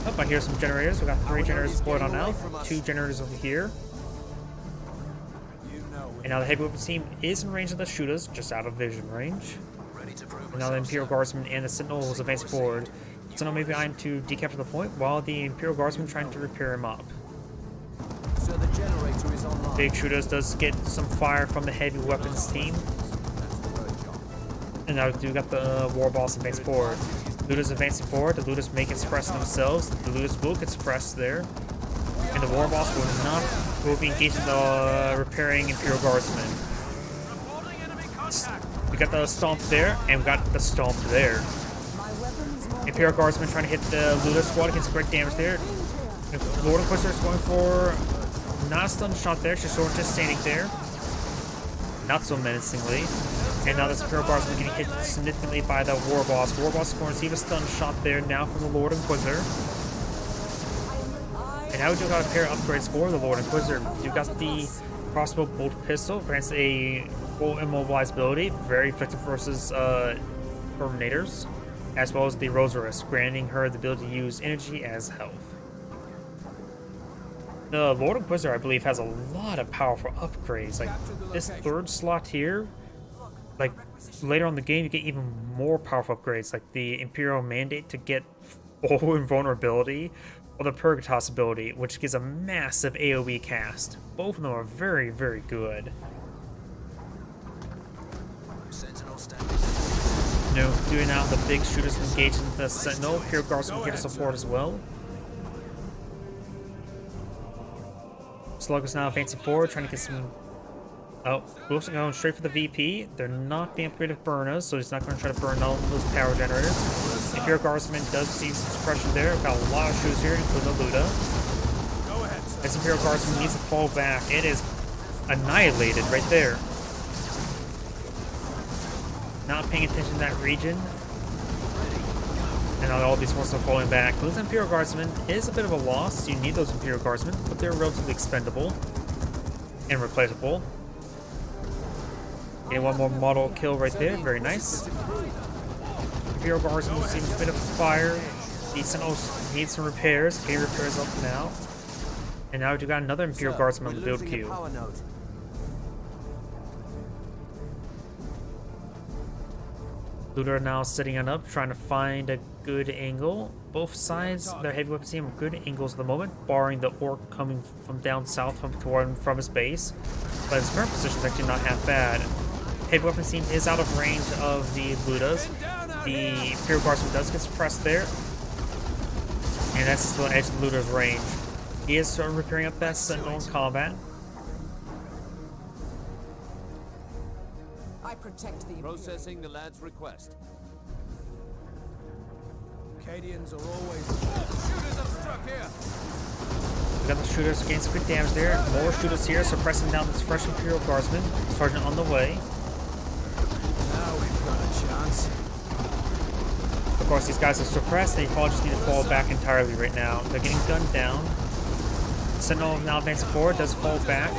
Oh, I hear some generators. We got 3 generators deployed on now. 2 generators over here. And now the heavy weapons team is in range of the shooters, just out of vision range. And now the Imperial Guardsmen and the Sentinels advancing forward. Sentinel may be behind to decapture the point, while the Imperial Guardsmen trying to repair him up. So the generator is online. Big shooters does get some fire from the heavy weapons team. And now we do got the War Boss advancing forward. Ludas advancing forward. The Ludas may get suppressed themselves. The Ludas will get suppressed there. And the War Boss will be engaged in the repairing Imperial Guardsmen. We got the stomp there, and we got the stomp there. Imperial Guardsmen trying to hit the Ludas squad, getting some great damage there. The Lord Inquisitor is going for not a stun shot there, she's sort of just standing there. Not so menacingly. And now this Imperial Guardsman getting hit significantly by the War Boss. War Boss is going to receive a stun shot there now from the Lord Inquisitor. And now we do got a pair of upgrades for the Lord Inquisitor. We do got the crossbow bolt pistol, grants a full immobilizability, very effective versus Terminators, as well as the Rosarus, granting her the ability to use energy as health. The Lord Inquisitor, I believe, has a lot of powerful upgrades. Like this 3rd slot here, like later on in the game, you get even more powerful upgrades, like the Imperial Mandate to get full invulnerability, or the Purgatos ability, which gives a massive AoE cast. Both of them are very, very good. No, doing now the big shooters engaged in the Sentinel. Imperial Guardsmen here to support as well. Slug is now advancing forward, trying to get some. Oh, Wilson going straight for the VP. They're not being upgraded with burners, so he's not going to try to burn all those power generators. Imperial Guardsman does see some suppression there. Got a lot of shooters here, including the Luda. This Imperial Guardsman needs to fall back. It is annihilated right there. Not paying attention to that region. And all these forces are falling back. Those Imperial Guardsmen is a bit of a loss. You need those Imperial Guardsmen, but they're relatively expendable and replaceable. Getting one more model kill right there. Very nice. Imperial Guardsmen receiving a bit of fire. The Sentinels need some repairs. Getting repairs up now. And now we've got another Imperial Guardsman on the build queue. Looter now sitting on up, trying to find a good angle. Both sides, their heavy weapons team have good angles at the moment, barring the orc coming from down south from his base. But his current position is actually not half bad. Heavy weapons team is out of range of the Ludas. The Imperial Guardsman does get suppressed there. And that's still edge of the Looter's range. He is sort of repairing up that Sentinel in combat. I protect the Processing the lad's request. Cadians are always... Shooters have struck here. We got the shooters getting some good damage there. More shooters here, suppressing down this fresh Imperial Guardsman. Sergeant on the way. Now we've got a chance. Of course, these guys are suppressed. They probably just need to fall back entirely right now. They're getting gunned down. Sentinel now advancing forward, does fall back.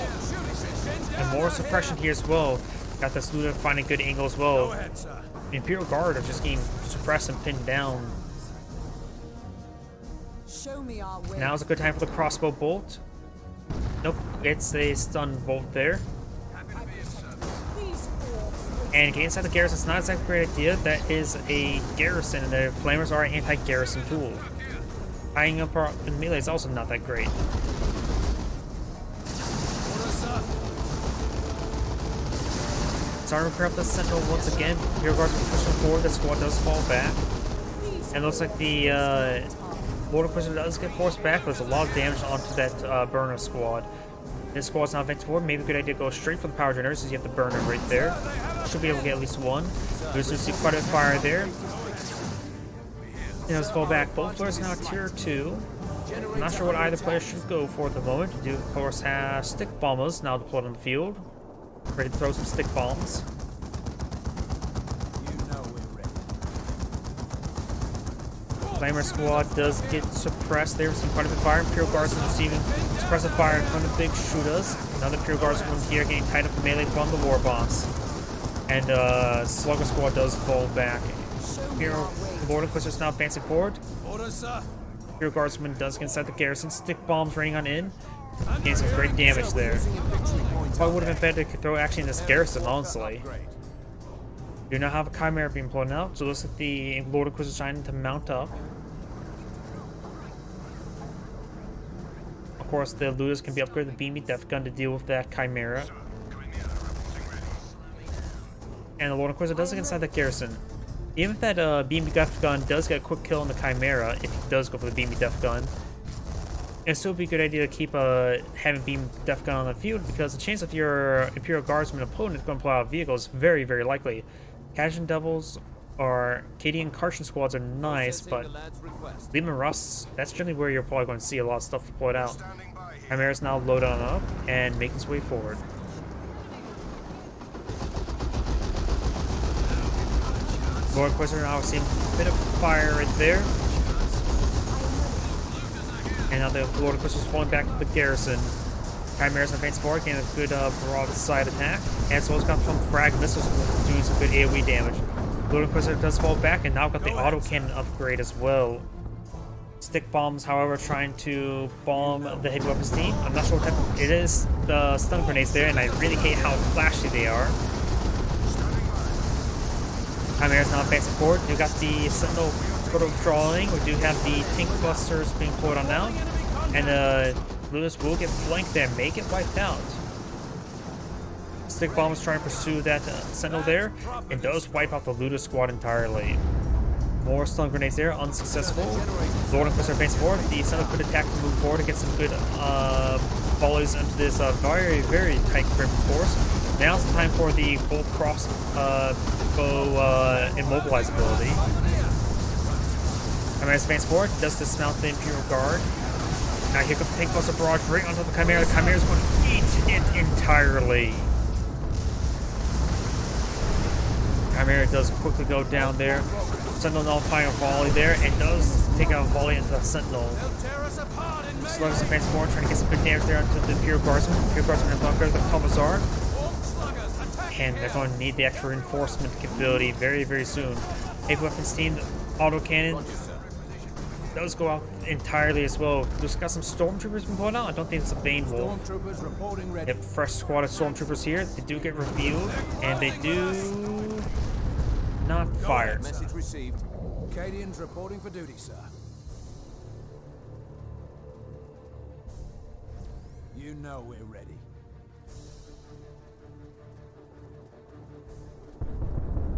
And more suppression here as well. Got this Looter finding good angle as well. Go ahead, sir. The Imperial Guard are just getting suppressed and pinned down. Show me our way. Now's a good time for the crossbow bolt. Nope, it's a stun bolt there. These orcs. And getting inside the garrison is not exactly a great idea. That is a garrison, and the flamers are an anti-garrison tool. Tying up our melee is also not that great. Starting to repair up the Sentinel once again. Imperial Guards are pushing forward. The squad does fall back. And it looks like the Lord Inquisitor does get forced back, but there's a lot of damage onto that burner squad. This squad's not advancing forward. Maybe a good idea to go straight for the power generators since you have the burner right there. Should be able to get at least one. There's going to see quite a fire there. And let's fall back. Both players now tier 2. I'm not sure what either player should go for at the moment. You do, of course, have stick bombers now deployed on the field. Ready to throw some stick bombs. You know we're ready. Flamer squad does get suppressed. They receive quite a bit of fire. Imperial Guardsmen receiving suppressive fire from the big shooters. Another Imperial Guardsman here getting tied up in melee from the war boss. And Slugger squad does fall back. Imperial Lord Inquisitor is now advancing forward. Order, sir. Imperial Guardsman does get inside the garrison. Stick bombs raining on in. Getting some great damage there. Probably would have been better to throw actually in this garrison, honestly. Do not have a Chimera being blown out, so it looks like the Lord Inquisitor is trying to mount up. Of course, the Looters can be upgraded the Beamy Death Gun to deal with that Chimera. And the Lord Inquisitor does get inside the garrison. Even if that Beamy Death Gun does get a quick kill on the Chimera, if he does go for the Beamy Death Gun, it'd still be a good idea to keep having Beam Death Gun on the field, because the chance of your Imperial Guardsman opponent is going to pull out a vehicle is very, very likely. Cashin Devils or Cadian Karshan squads are nice, but Lehman Russ, that's generally where you're probably going to see a lot of stuff deployed out. Chimera's now loaded on up and making its way forward. Lord Inquisitor now seeing a bit of fire right there. And now the Lord Inquisitor is falling back to the garrison. Chimera's advanced forward, getting a good broadside attack. As well as got some frag missiles doing some good AoE damage. Lord Inquisitor does fall back, and now got the autocannon upgrade as well. Stick bombs, however, trying to bomb the heavy weapons team. I'm not sure what type. It is the stun grenades there, and I really hate how flashy they are. Chimera's now advancing forward. We got the Sentinel sort of withdrawing. We do have the Tank Busters being pulled on now. And Ludus will get flanked there, may get wiped out. Stick Bomb is trying to pursue that Sentinel there, and does wipe out the Ludus squad entirely. More stun grenades there, unsuccessful. Lord Inquisitor advancing forward. The Sentinel could attack and move forward to get some good volleys into this very, very tight grip force. Now's the time for the full cross bow immobilize ability. Chimera advances forward, does dismount the Imperial Guard. Now here comes the Tank Buster Barrage right onto the Chimera. The Chimera's going to eat it entirely. Chimera does quickly go down there. Sentinel now firing a volley there, and does take out a volley into the Sentinel. Sluggers advance forward, trying to get some good damage there onto the Imperial Guardsman. Imperial Guardsman and bunker the Commissar. And they're going to need the extra reinforcement capability very, very soon. Heavy weapons team, autocannon does go out entirely as well. Just got some stormtroopers been put out. I don't think it's a Bane Wolf. Stormtroopers reporting ready. Yep, fresh squad of stormtroopers here. They do get revealed, and they do not fire. Message received. Acadians reporting for duty, sir. You know we're ready.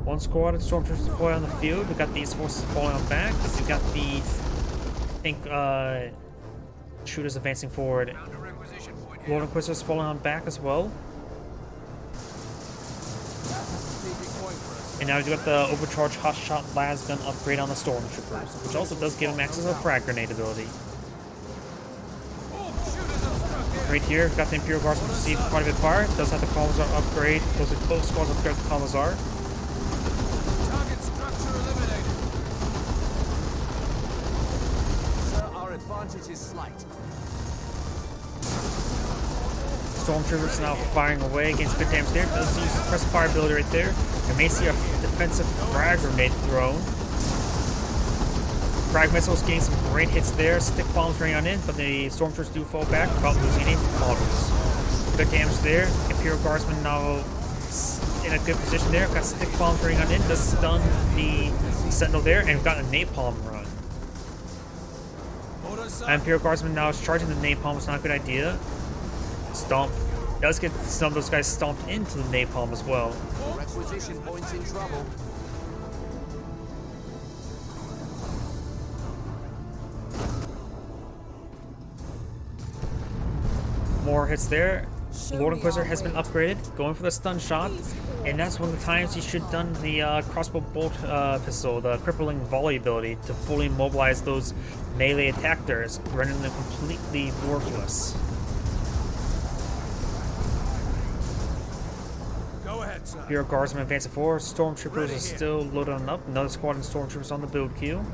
One squad of stormtroopers deployed on the field. We got these forces falling on back. We got the, I think, shooters advancing forward. Lord Inquisitors falling on back as well. And now we got the overcharged hotshot lasgun upgrade on the stormtroopers, which also does give them access to frag grenade ability. Right here, got the Imperial Guards receive quite a bit of fire. Does have the Commissar upgrade. Those are both squads upgrade the Commissar. Target structure eliminated. Sir, our advantage is slight. Stormtroopers now firing away against good damage there. Does use the press fire ability right there. You may see a defensive frag grenade thrown. Frag missiles getting some great hits there. Stick bombs raining on in, but the stormtroopers do fall back without losing any models. Good damage there. Imperial Guardsmen now in a good position there. Got stick bombs raining on in. Does stun the Sentinel there, and got a napalm run. Imperial Guardsmen now is charging the napalm. It's not a good idea. Stomp. Does get some of those guys stomped into the napalm as well. Requisition points in trouble. More hits there. Lord Inquisitor has been upgraded, going for the stun shot, and that's one of the times you should have done the crossbow bolt pistol, the crippling volley ability, to fully mobilize those melee attackers, rendering them completely worthless. Go ahead, sir. Imperial Guardsmen advancing forward. Stormtroopers are still loaded on up. Another squad of stormtroopers on the build queue.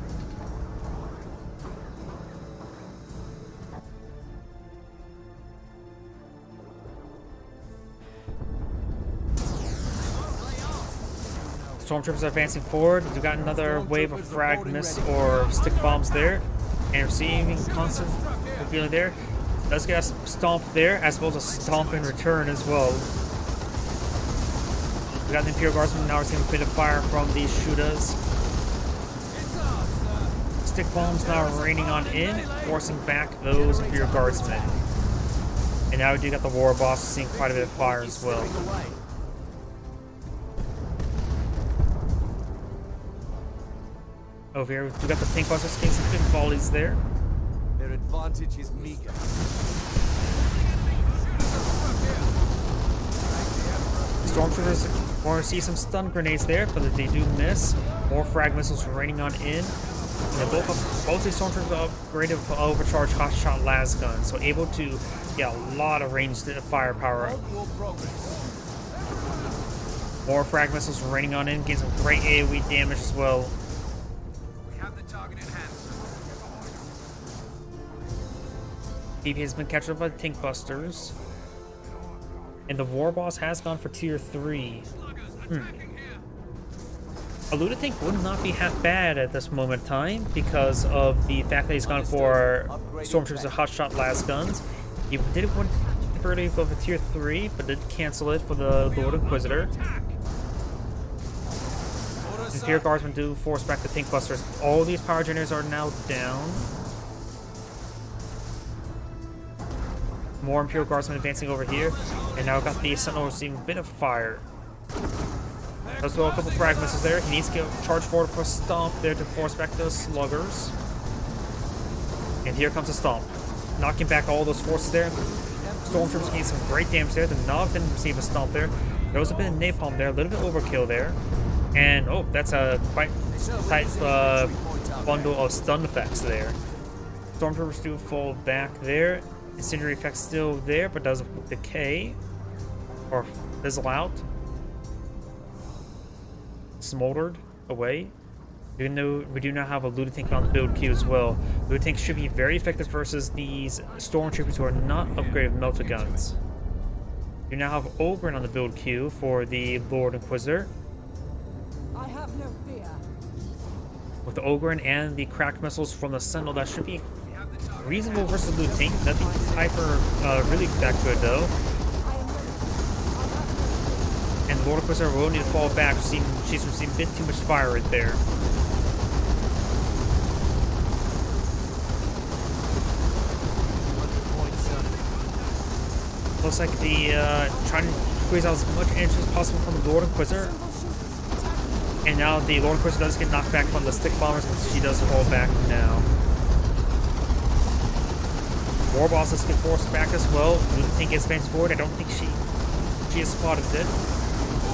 Stormtroopers are advancing forward. We've got another wave of frag miss or stick bombs there, and receiving constant revealing there. Does get a stomp there, as well as a stomp in return as well. We got the Imperial Guardsmen now receiving a bit of fire from these shooters. Stick bombs now raining on in, forcing back those Imperial Guardsmen. And now we do got the War Boss seeing quite a bit of fire as well. Over here, we got the Tank Busters getting some good volleys there. Their advantage is meager. Stormtroopers want to see some stun grenades there, but they do miss. More frag missiles raining on in. And both these Stormtroopers are upgraded with overcharged hotshot lasgun, so able to get a lot of ranged firepower. More frag missiles raining on in, getting some great AoE damage as well. BP has been captured by the Tank Busters. And the War Boss has gone for tier 3. A Looted Tank would not be half bad at this moment in time because of the fact that he's gone for Stormtroopers and Hotshot Lasguns. He did want to temporarily go for tier 3, but did cancel it for the Lord Inquisitor. Imperial Guardsmen do force back the Tank Busters. All these power generators are now down. More Imperial Guardsmen advancing over here, and now got the Sentinel receiving a bit of fire. Does throw a couple frag missiles there. He needs to get charge forward for a stomp there to force back those sluggers. And here comes a stomp, knocking back all those forces there. Stormtroopers getting some great damage there. The Nov didn't receive a stomp there. There was a bit of napalm there, a little bit overkill there. And oh, that's a quite tight bundle of stun effects there. Stormtroopers do fall back there. Incendiary effect still there, but does decay or fizzle out. Smoldered away. Even though we do now have a Looted Tank on the build queue as well. Looted Tank should be very effective versus these Stormtroopers who are not upgraded melta guns. You now have Ogryn on the build queue for the Lord Inquisitor. I have no fear. With the Ogryn and the crack missiles from the Sentinel, that should be reasonable versus Looted Tank. Nothing hyper really that good though. And Lord Inquisitor will need to fall back. She's receiving a bit too much fire right there. Looks like the trying to squeeze out as much energy as possible from the Lord Inquisitor. And now the Lord Inquisitor does get knocked back from the stick bombers, and she does fall back now. War Boss does get forced back as well. Looted Tank gets advanced forward. I don't think she has spotted it.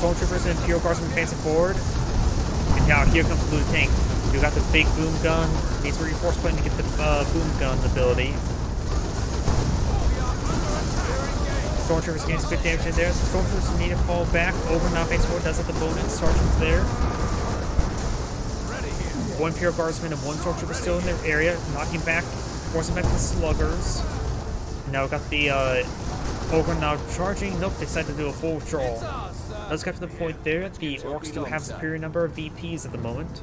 Stormtroopers and Imperial Guardsmen advancing forward. And now here comes the Looted Tank. You got the big boom gun. Needs a reinforce plane to get the boom gun ability. Stormtroopers getting some good damage in there. The Stormtroopers need to fall back. Over now advancing forward. Does have the bonus. Sergeant's there. One Imperial Guardsman and one Stormtrooper still in their area. Knocking back. Forcing back the sluggers. Now we've got the Ogre now charging. Nope, they decided to do a full withdrawal. Let's get to the point there. The Orcs do have a superior number of VPs at the moment.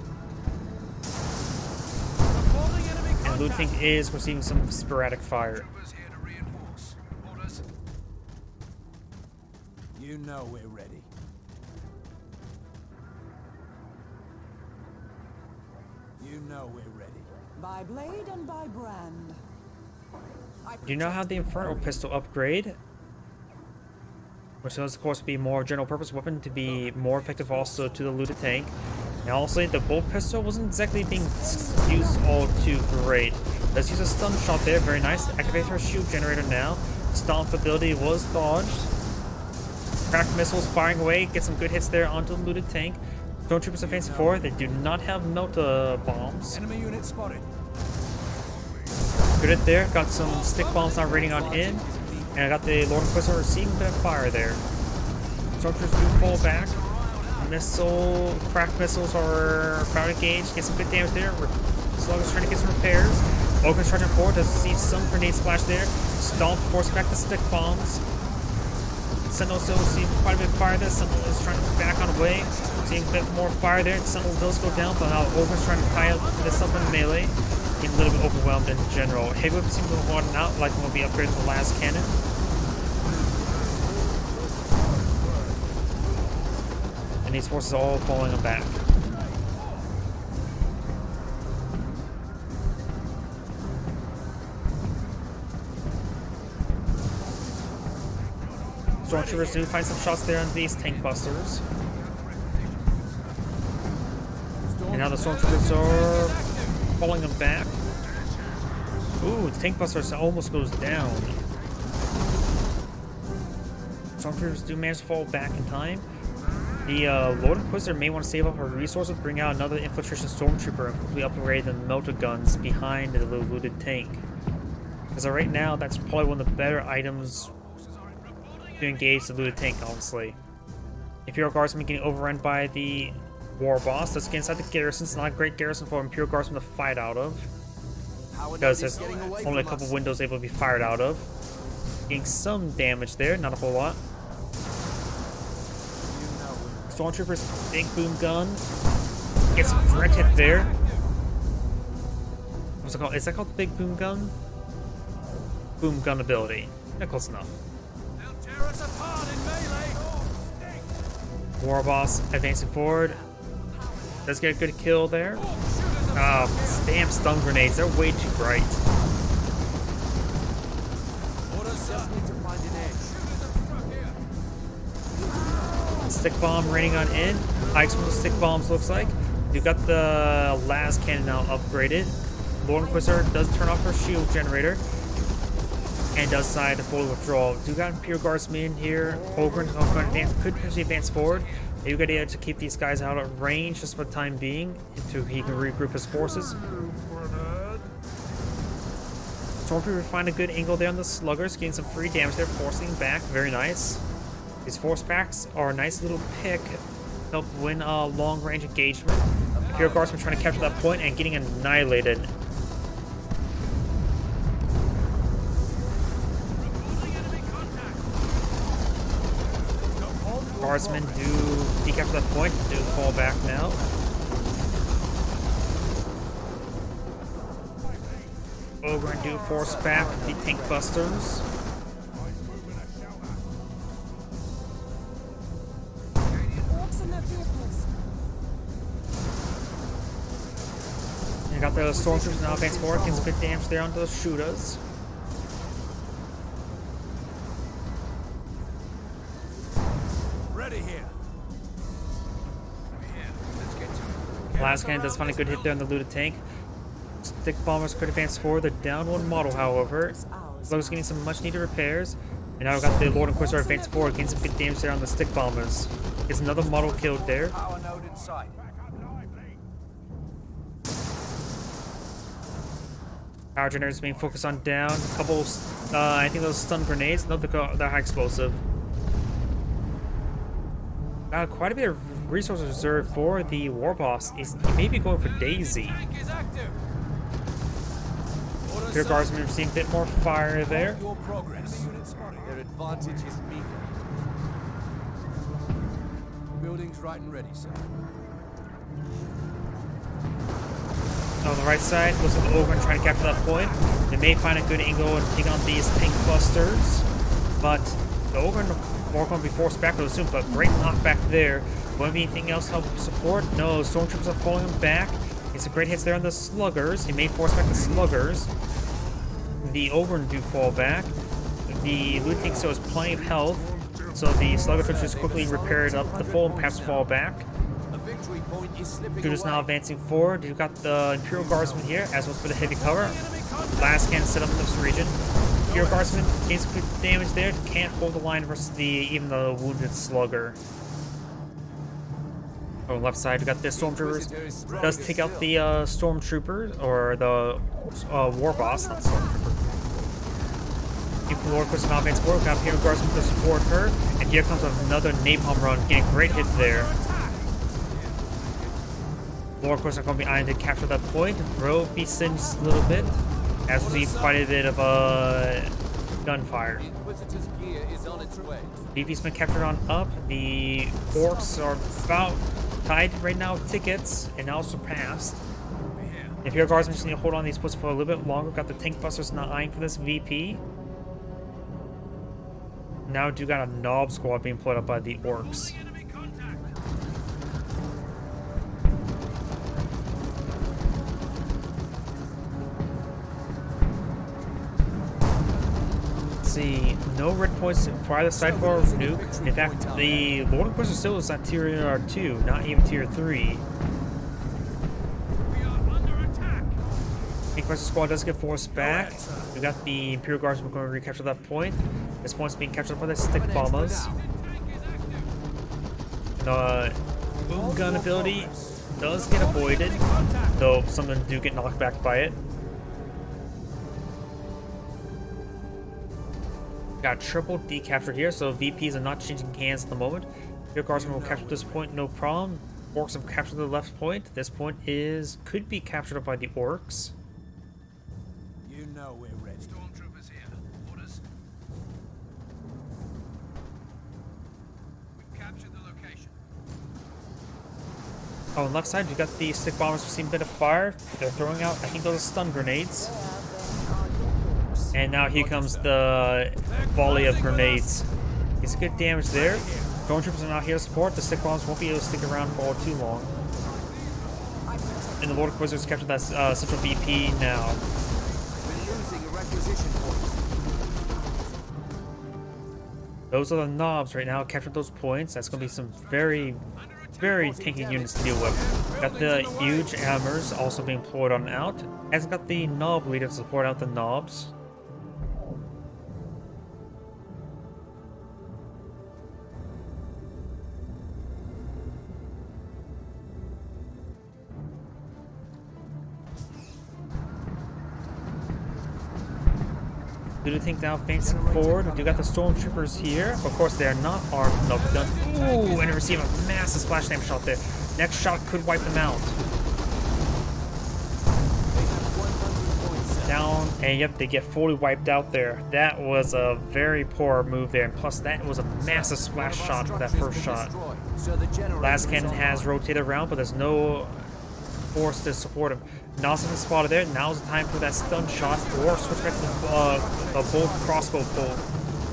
And Looted Tank is receiving some sporadic fire. You know we're ready. You know we're ready. By blade and by brand. Do you now have the Infernal Pistol upgrade? Which does of course be more general purpose weapon to be more effective also to the Looted Tank. And also the Bolt Pistol wasn't exactly being used all too great. Let's use a stun shot there, very nice. Activate her shield generator now. Stomp ability was dodged. Crack missiles firing away, get some good hits there onto the Looted Tank. Stormtroopers advancing forward, they do not have Melta bombs. Enemy unit spotted. Good hit there, got some stick bombs now raiding on in. And I got the Lord Inquisitor receiving a bit of fire there. Stormtroopers do fall back. Crack missiles are about engaged, get some good damage there. Slugger's trying to get some repairs. Ogre's charging forward, does see some grenade splash there. Stomp, force back the stick bombs. Sentinel still receiving quite a bit of fire there. Sentinel is trying to back on away. Seeing a bit more fire there. Sentinel does go down, but now Ogre's trying to tie this up in melee. Getting a little bit overwhelmed in general. Heavy Whip seems to have worn out, like will be upgraded to the last cannon. And these forces are all falling back. Stormtroopers do find some shots there on these tank busters. And now the Stormtroopers are falling them back. Ooh, the tank busters almost goes down. Stormtroopers do manage to fall back in time. The Lord Inquisitor may want to save up her resources to bring out another infiltration Stormtrooper and quickly upgrade the Melta guns behind the Looted Tank. Because right now, that's probably one of the better items to engage the Looted Tank, honestly. Imperial Guardsmen getting overrun by the War Boss. Let's get inside the garrison. It's not a great garrison for Imperial Guardsmen to fight out of. Because there's only a couple windows able to be fired out of. Getting some damage there, not a whole lot. Stormtroopers, big boom gun. Gets some direct hit there. What's it called? Is that called the big boom gun? Boom gun ability. Yeah, close enough. War Boss advancing forward. Does get a good kill there. Oh, damn stun grenades. They're way too bright. Stick bomb raining on in. High explosive stick bombs looks like. You got the last cannon now upgraded. Lord Inquisitor does turn off her shield generator. And does decide to fully withdraw. Do got Imperial Guardsmen here. Ogre could potentially advance forward. You got to keep these guys out of range just for the time being until he can regroup his forces. Stormtrooper find a good angle there on the sluggers, getting some free damage there, forcing back. Very nice. These force packs are a nice little pick. Help win a long range engagement. Imperial Guardsmen trying to capture that point and getting annihilated. Guardsmen do decapture that point, do fall back now. Ogre and do force back the tank busters. You got the stormtroopers now advance forward, getting some good damage there onto those shooters. Ready here. Last cannon does find a good hit there on the looted tank. Stick bombers could advance forward. They're down one model, however. Slug's getting some much needed repairs. And now we've got the Lord Inquisitor advance forward, getting some good damage there on the stick bombers. Gets another model killed there. Power node in sight. Power generators being focused on down. A couple, I think those stun grenades. No, they're high explosive. Quite a bit of resources reserved for the war boss. He may be going for Daisy. Tank is active. Order Here, Guardsmen are seeing a bit more fire there. your progress. Their advantage is meager. Buildings right and ready, sir. On the right side, looks like the Ogre trying to capture that point. They may find a good angle and take on these tank busters, but the Ogre and Morgon will be forced back real soon. But great knockback there. Won't be anything else to help support? No, stormtroopers are falling him back. It's a great hits there on the sluggers. He may force back the sluggers. The Ogre do fall back. The loot tank still has plenty of health, so the slugger could just quickly repair it up. The full and perhaps fall back. The victory point is slipping Judas away. now advancing forward. You've got the Imperial Guardsmen here, as well as for the heavy cover. Last cannon set up in this region. Imperial Guardsmen gains some good damage there. Can't hold the line versus even the wounded slugger. On the left side, we got the stormtroopers. Does take out the stormtroopers or the war boss, not stormtrooper. Lord puts an offense forward. Got Imperial Guardsmen to support her, and here comes another napalm run. Getting a great hit there. Lord, of course, are going to be eyeing to capture that point. Row be singed a little bit, as we see quite a bit of gunfire. Inquisitor's gear is on its way. VP's been captured on up. The orcs are about tied right now with tickets, and now surpassed. Imperial Guardsmen just need to hold on these posts for a little bit longer. Got the tank busters not eyeing for this VP. Now do got a Nob squad being put up by the orcs. See, no red points for either side for nuke. In fact, the Lord Inquisitor still is at tier 2, not even tier 3. Inquisitor squad does get forced back. We got the Imperial Guardsmen going to recapture that point. This point's being captured by the stick bombers. The boom gun ability does get avoided, though some of them do get knocked back by it. Got triple D captured here, so VPs are not changing hands at the moment. Imperial Guardsmen will capture this point, no problem. Orcs have captured the left point. This point could be captured up by the orcs. You know we're ready. Stormtroopers here. Orders. We've captured the location. Oh, on the left side, you got the stick bombers receiving a bit of fire. They're throwing out, I think those are stun grenades. And now here comes the volley of grenades. It's good damage there. Stormtroopers are not here to support. The stick bombs won't be able to stick around for too long. And the Lord Inquisitors captured that central VP now. We're losing a requisition point. Those are the knobs right now. Captured those points. That's going to be some very, very tanky units to deal with. Got the huge hammers also being employed on out. Hasn't got the knob leader to support out the knobs. Do you think now advancing forward? We do got the stormtroopers here. Of course, they are not armed enough with guns. Ooh, and they receive a massive splash damage shot there. Next shot could wipe them out. Down, and yep, they get fully wiped out there. That was a very poor move there, and plus that was a massive splash shot for that first shot. Last cannon has rotated around, but there's no force to support him. Nozzle's been spotted there. Now's the time for that stun shot, or switch back to a bolt crossbow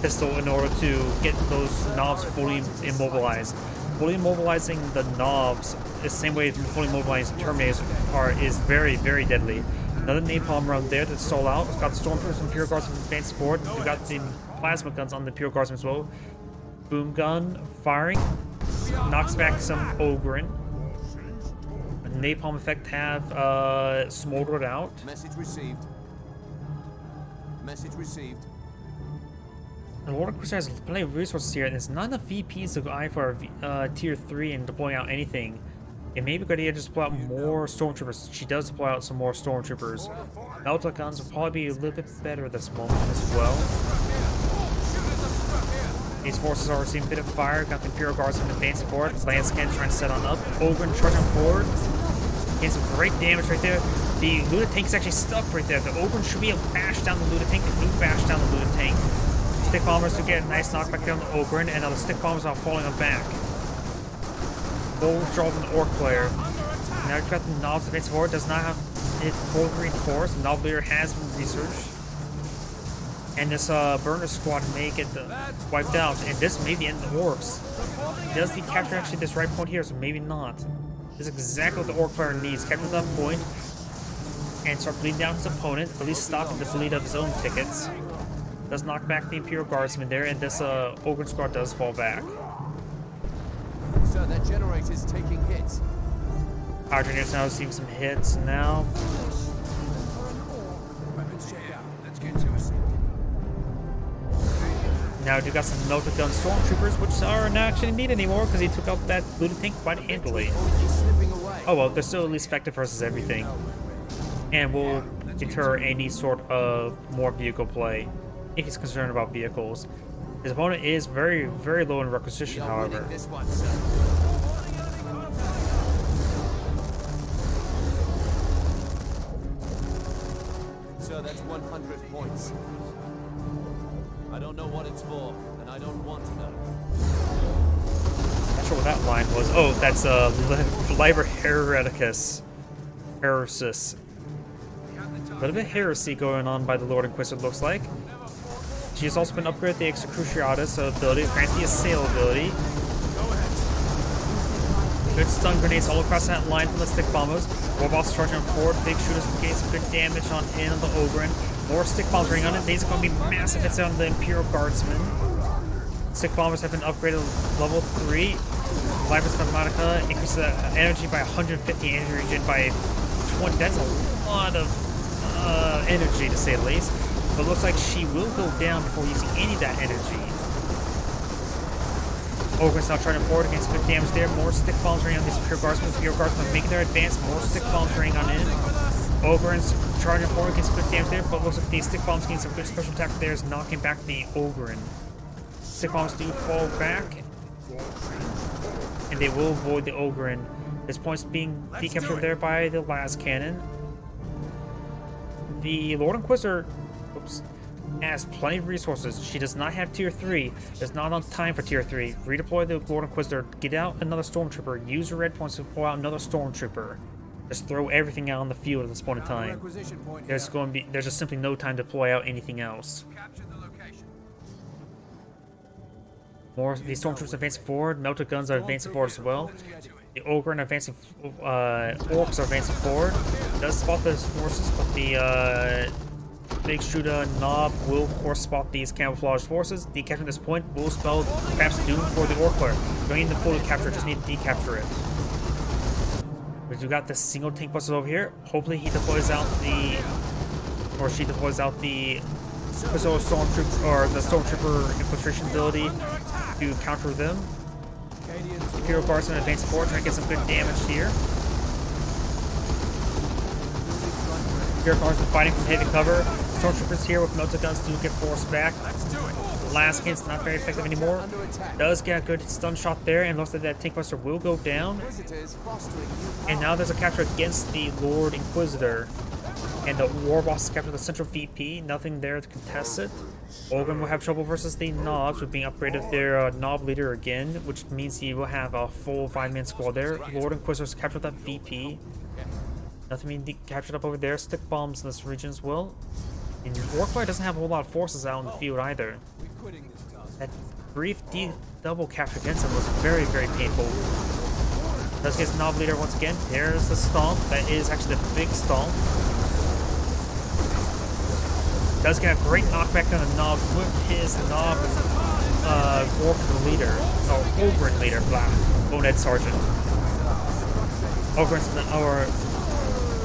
pistol in order to get those knobs fully immobilized. fully mobilizing the knobs the same way fully mobilizing Terminators is very, very deadly. Another napalm run there to stall out. It's got the Stormtroopers and Imperial Guardsmen advancing forward. We've got the plasma guns on the Imperial Guardsmen as well. Boom gun firing. Knocks back some Ogryn. A napalm effect have smoldered out. Message received. Message received. The Lord Inquisitor has plenty of resources here, and there's not enough VPs to go eye for tier 3 and deploying out anything. It may be a good idea to just deploy out more Stormtroopers. She does deploy out some more Stormtroopers. Melta guns will probably be a little bit better this moment as well. These forces are receiving a bit of fire. Got the Imperial Guardsmen advancing forward. Lance Cannon trying to set on up. Ogryn charging forward. Getting some great damage right there. The Luda tank is actually stuck right there. The Ogryn should be able to bash down the Luda tank. The Luda bash down the Luda tank. Stick bombers to get a nice knockback down the Ogryn, and now the stick bombers are falling on back. Full withdrawal from the Orc player. Now you've got the Knobs advancing forward. Does not have it full reinforced. The Knob leader has been researched. And this burner squad may get wiped out, and this may be the end of the Orcs. Does he capture actually this right point here, so maybe not. This is exactly what the Orc player needs. Capture that point and start bleeding down his opponent, at least stopping the bleed of his own tickets. Does knock back the Imperial Guardsman there, and this Ogryn squad does fall back. Sir, that generator's taking hits. Power generators now receiving some hits now. Weapons checked out. Let's get to it. Now we got some Melta gun Stormtroopers, which are not actually needed anymore because he took out that Luda tank quite handily. Oh well, they're still at least effective versus everything. And will deter any sort of more vehicle play if he's concerned about vehicles. His opponent is very, very low in requisition, however. This one, sir. Sir, that's 100 points. I don't know what it's for, and I don't want to know. Not sure what that line was. Oh, that's Liber Hereticus. Heresis. A little bit of heresy going on by the Lord Inquisitor, looks like. She has also been upgraded the Execruciatus ability, grants the Assail ability. Good stun grenades all across that line from the stick bombers. Warboss charging forward, big shooters getting some good damage on in on the Ogryn. More stick bombs running on it. These are going to be massive hits on the Imperial Guardsmen. Stick bombers have been upgraded to level 3. Libris Pneumatica increases the energy by 150, energy regen by 20. That's a lot of energy, to say the least. But it looks like she will go down before using any of that energy. Ogryn's now charging forward, against good damage there. More stick bombs running on these Imperial Guardsmen. Imperial Guardsmen making their advance. More stick bombs running on in. Ogryn's charging forward against good damage there, but looks like these stick bombs getting some good special attack there, is knocking back the Ogryn. Stick bombs do fall back, and they will avoid the Ogryn. This point's being decaptured there by the last cannon. The Lord Inquisitor has plenty of resources. She does not have tier 3. There's not enough time for tier 3. Redeploy the Lord Inquisitor, get out another Stormtrooper, use your red points to pull out another Stormtrooper. Just throw everything out on the field at this point in time. There's just simply no time to deploy out anything else. More these Stormtroopers advancing forward. Melta guns are advancing forward as well. The Ogryn advancing, Orcs are advancing forward. Does spot those forces, but the Big Shooter Knob will of course spot these camouflage forces. Decapturing this point will spell perhaps doom for the Orc player. Don't need to fully capture it, just need to decapture it. We've got the single tank buster over here. Hopefully he deploys out the, or she deploys out the Stormtrooper, or the Stormtrooper infiltration ability to counter them. Imperial Guardsmen advancing forward, trying to get some good damage here. Imperial Guardsmen fighting from heavy cover. Stormtroopers here with Melta guns do get forced back. The last hit's not very effective anymore. Does get a good stun shot there, and looks like that tank buster will go down. And now there's a capture against the Lord Inquisitor. And the Warboss captured the central VP. Nothing there to contest it. Ogryn will have trouble versus the Knobs with being upgraded their Knob leader again, which means he will have a full 5-man squad there. Lord Inquisitor's captured that VP. Nothing being captured up over there. Stick bombs in this region as well. And Warcry doesn't have a whole lot of forces out in the field either. That brief double capture against him was very, very painful. Does get his Knob leader once again. There's the stomp. That is actually the big stomp. Does get a great knockback on the Knob with his Knob Orphan leader, or Ogren leader, Bonehead Sergeant. Ogren's our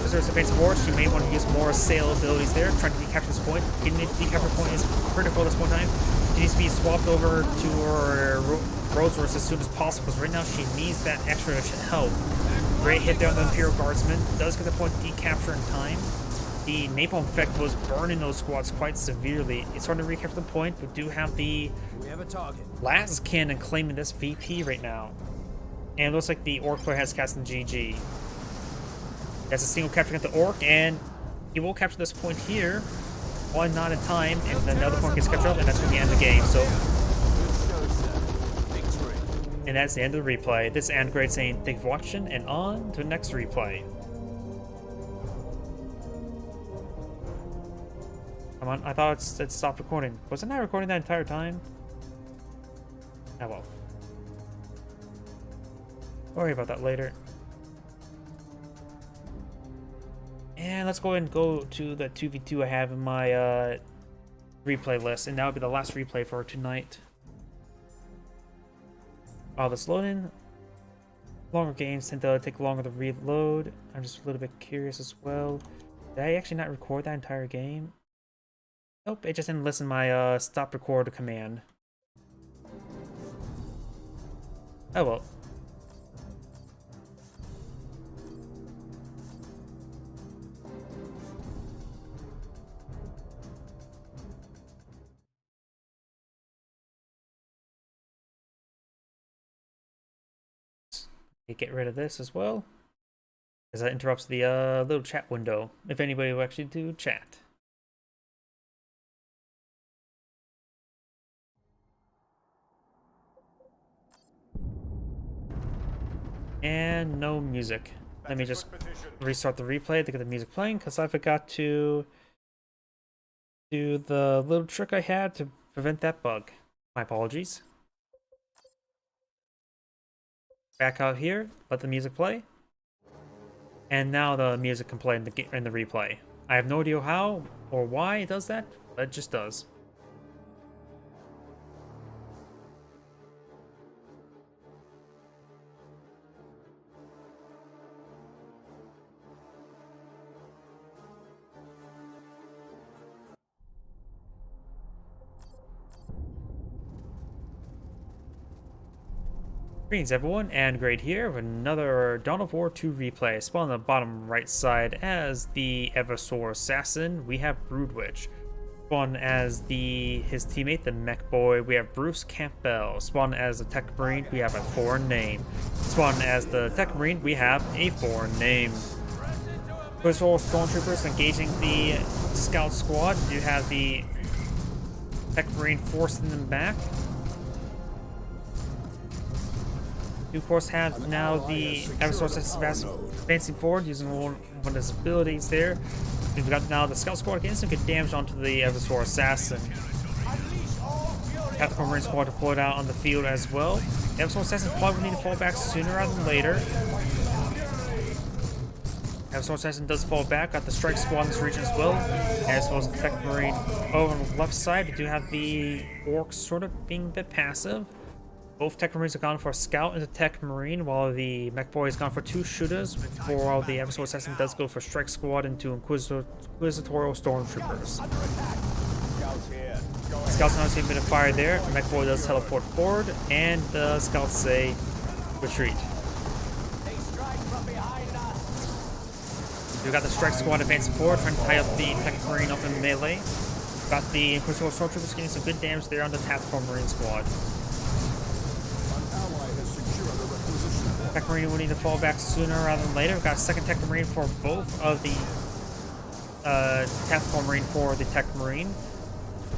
Visitors Defensive War. She may want to use more sail abilities there, trying to decapture this point. Getting the decapture point is critical at this one time. She needs to be swapped over to her Rosaris as soon as possible, because right now she needs that extra help. Great hit there on the Imperial Guardsman. Does get the point decapture in time. The napalm effect was burning those squads quite severely. It's hard to recapture the point, but do have the last cannon claiming this VP right now. And it looks like the Orc player has cast in GG. That's a single capture at the Orc, and he will capture this point here. One knot in time, and then another point gets captured up, and that's going to be the end of the game. So, and that's the end of the replay. This is Android saying thank you for watching, and on to the next replay. Come on, I thought it stopped recording. Wasn't I recording that entire time? Oh well. Worry about that later. And let's go ahead and go to the 2v2 I have in my replay list, and that would be the last replay for tonight. While this loading, longer games tend to take longer to reload. I'm just a little bit curious as well. Did I actually not record that entire game? Nope, it just didn't listen to my stop record command. Oh well. Get rid of this as well, as that interrupts the little chat window, if anybody will actually do chat. And no music. Let me just restart the replay to get the music playing, because I forgot to do the little trick I had to prevent that bug. My apologies. Back out here, let the music play. And now the music can play in the replay. I have no idea how or why it does that, but it just does. Greetings everyone, and Great here with another Dawn of War 2 replay. Spawn on the bottom right side as the Eversor Assassin, we have Broodwitch. Spawn as his teammate, the Mech Boy, we have Bruce Campbell. Spawn as the Tech Marine, we have a foreign name. Spawn as the Tech Marine, we have a foreign name. Inquisitorial Stormtroopers engaging the Scout Squad. You have the Tech Marine forcing them back. You, of course, have now the Eversor Assassin advancing forward using one of his abilities there. We've got now the Scout Squad getting some good damage onto the Eversor Assassin. Tactical Marine Squad deployed out on the field as well. The Eversor Assassin probably need to fall back sooner rather than later. Eversor Assassin does fall back, got the Strike Squad in this region as well, as well as the Tech Marine over on the left side. We do have the Orcs sort of being a bit passive. Both Tech Marines have gone for a Scout and a Tech Marine, while the Mech Boy has gone for 2 shooters, while the Eversor Assassin does go for Strike Squad and 2 Inquisitorial Stormtroopers. Scouts now see a bit of fire there. The Mech Boy does teleport forward, and the Scouts say retreat. We've got the Strike Squad advancing forward, trying to tie up the Tech Marine up in melee. Got the Inquisitorial Stormtroopers getting some good damage there on the Tactical Marine Squad. Tech Marine will need to fall back sooner rather than later. We've got a second Tech Marine for both of the Tactical Marine for the Tech Marine.